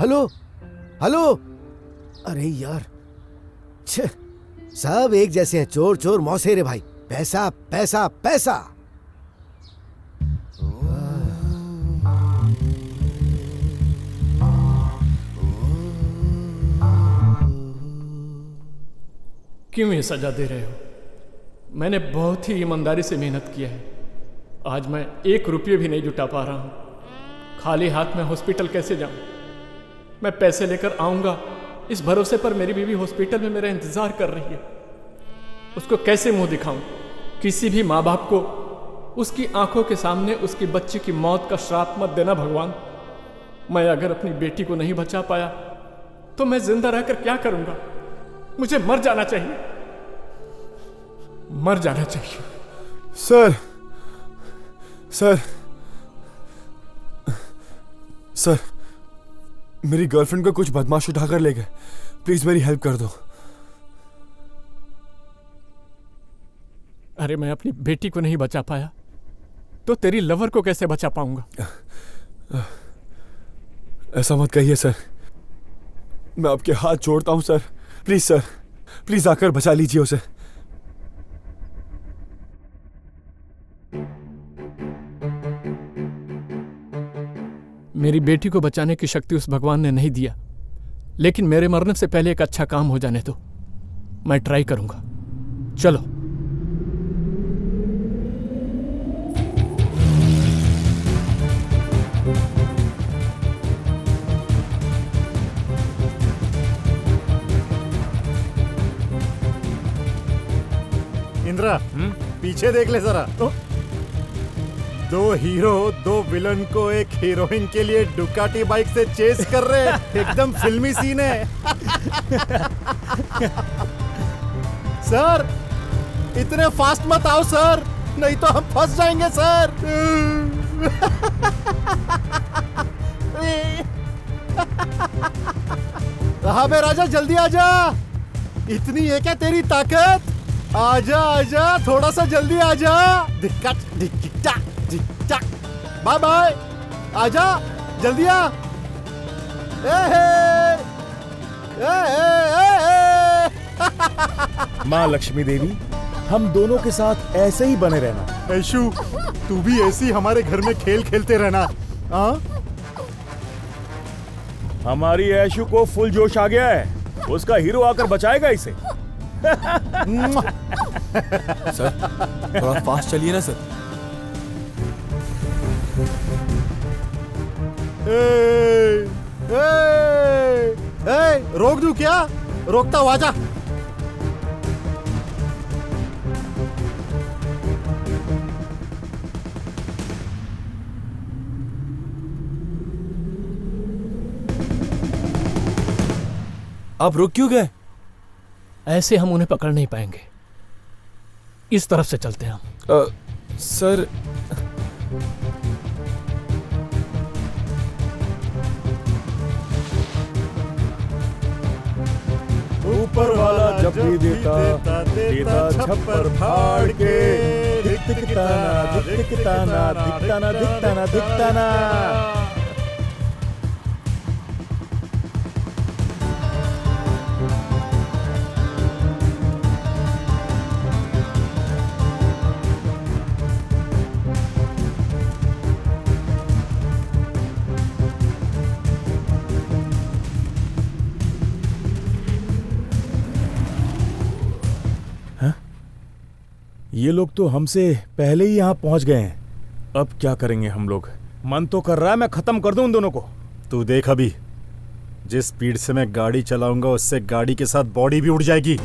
Hello hello. अरे यार, सब एक जैसे हैं, चोर चोर मौसेरे भाई। पैसा पैसा पैसा। क्यों ये सजा दे रहे हो? मैंने बहुत ही ईमानदारी से मेहनत किया है। आज मैं 1 रुपये भी नहीं जुटा पा रहा हूँ। खाली हाथ में हॉस्पिटल कैसे जाऊँ? मैं पैसे लेकर आऊँगा इस भरोसे पर मेरी बीवी हॉस्पिटल में मेरा इंतज़ार कर रही है। उसको कैसे मुंह दिखाऊं? किसी भी माँ बाप को उसकी आंखों के सामने उसकी बच्ची की मौत का श्राप मत देना भगवान। मैं अगर अपनी बेटी को नहीं बचा पाया तो मैं जिंदा रहकर क्या करूंगा? मुझे मर जाना चाहिए, मर जाना चाहिए। सर सर सर, मेरी गर्लफ्रेंड को कुछ बदमाश उठाकर ले गए। प्लीज मेरी हेल्प कर दो। अरे मैं अपनी बेटी को नहीं बचा पाया तो तेरी लवर को कैसे बचा पाऊंगा? ऐसा मत कहिए सर, मैं आपके हाथ जोड़ता हूं सर। प्लीज सर, प्लीज आकर बचा लीजिए उसे। मेरी बेटी को बचाने की शक्ति उस भगवान ने नहीं दिया, लेकिन मेरे मरने से पहले एक अच्छा काम हो जाने दो। मैं ट्राई करूंगा। चलो। इंद्रा, पीछे देख ले जरा। 2 हीरो 2 विलन को एक हीरोइन के लिए डुकाटी बाइक से चेस कर रहे। एकदम फिल्मी सीन है। सर, इतने फास्ट मत आओ सर, नहीं तो हम फंस जाएंगे सर। राबे राजा, जल्दी आजा। इतनी है क्या तेरी ताकत? आजा आजा, थोड़ा सा जल्दी आजा। बाय बाय, आजा जल्दी आ। माँ लक्ष्मी देवी, हम दोनों के साथ ऐसे ही बने रहना। ऐशु, तू भी ऐसी हमारे घर में खेल खेलते रहना। हाँ, हमारी ऐशु को फुल जोश आ गया है, उसका हीरो आकर बचाएगा इसे। सर, थोड़ा फास्ट चलिए ना सर। रोक दूं क्या? रोकता हूं, आजा। आप रुक क्यों गए? ऐसे हम उन्हें पकड़ नहीं पाएंगे, इस तरफ से चलते हैं हम। सर, ऊपर वाला जब भी देता देता छप्पर फाड़ के। दिखताना दिखताना दिखताना दिखताना दिखताना। ये लोग तो हमसे पहले ही यहाँ पहुँच गए हैं। अब क्या करेंगे हम लोग? मन तो कर रहा है मैं खत्म कर दूं उन दोनों को। तू देख अभी, जिस स्पीड से मैं गाड़ी चलाऊंगा उससे गाड़ी के साथ बॉडी भी उड़ जाएगी।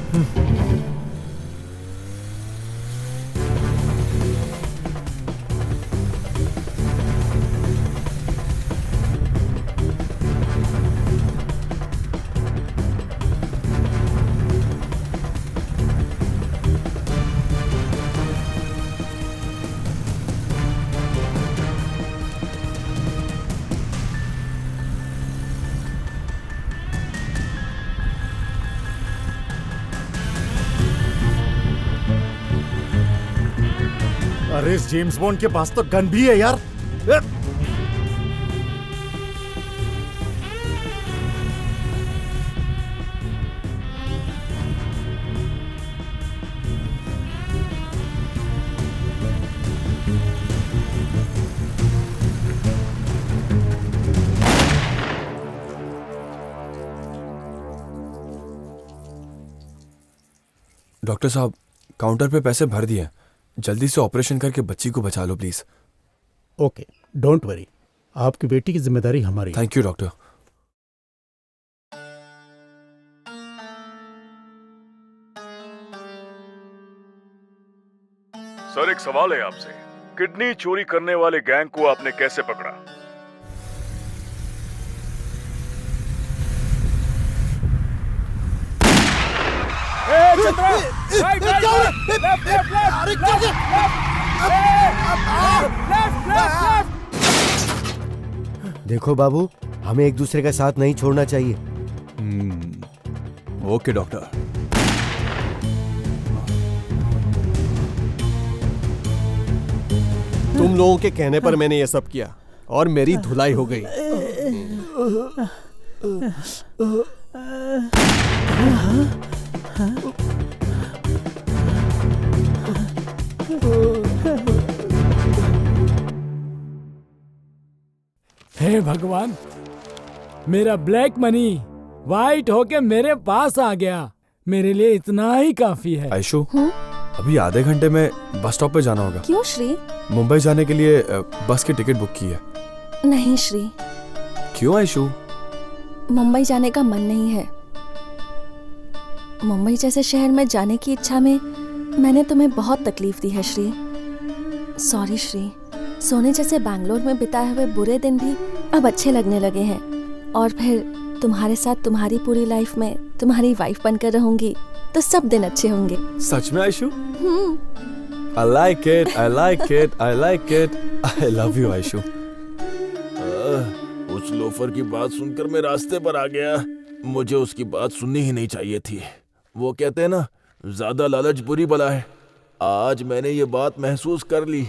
अरे इस जेम्स बॉन्ड के पास तो गन भी है यार। डॉक्टर साहब, काउंटर पे पैसे भर दिए। जल्दी से ऑपरेशन करके बच्ची को बचा लो प्लीज। ओके, डोंट वरी, आपकी बेटी की जिम्मेदारी हमारी। Thank you doctor. सर, एक सवाल है आपसे। किडनी चोरी करने वाले गैंग को आपने कैसे पकड़ा? देखो बाबू, हमें एक दूसरे का साथ नहीं छोड़ना चाहिए। Okay doctor. तुम लोगों के कहने पर मैंने ये सब किया और मेरी धुलाई हो गई। हे भगवान, मेरा ब्लैक मनी वाइट होके मेरे पास आ गया। मेरे लिए इतना ही काफी है। आयशु, अभी आधे घंटे में बस स्टॉप पे जाना होगा। क्यों श्री? मुंबई जाने के लिए बस की टिकट बुक की है। नहीं श्री। क्यों आयशु? मुंबई जाने का मन नहीं है। मुंबई जैसे शहर में जाने की इच्छा में मैंने तुम्हें बहुत तकलीफ दी है श्री। सॉरी श्री। सोने जैसे बैंगलोर में बिताए हुए बुरे दिन भी अब अच्छे लगने लगे हैं, और फिर तुम्हारे साथ तुम्हारी पूरी लाइफ में तुम्हारी वाइफ बनकर रहूंगी तो सब दिन अच्छे होंगे। सच में Aishu? I like it, I like it, I like it. I love you Aishu. उस लोफर की बात सुनकर मैं रास्ते पर आ गया। मुझे उसकी बात सुननी ही नहीं चाहिए थी। वो कहते हैं ना, ज्यादा लालच बुरी बला है। आज मैंने ये बात महसूस कर ली।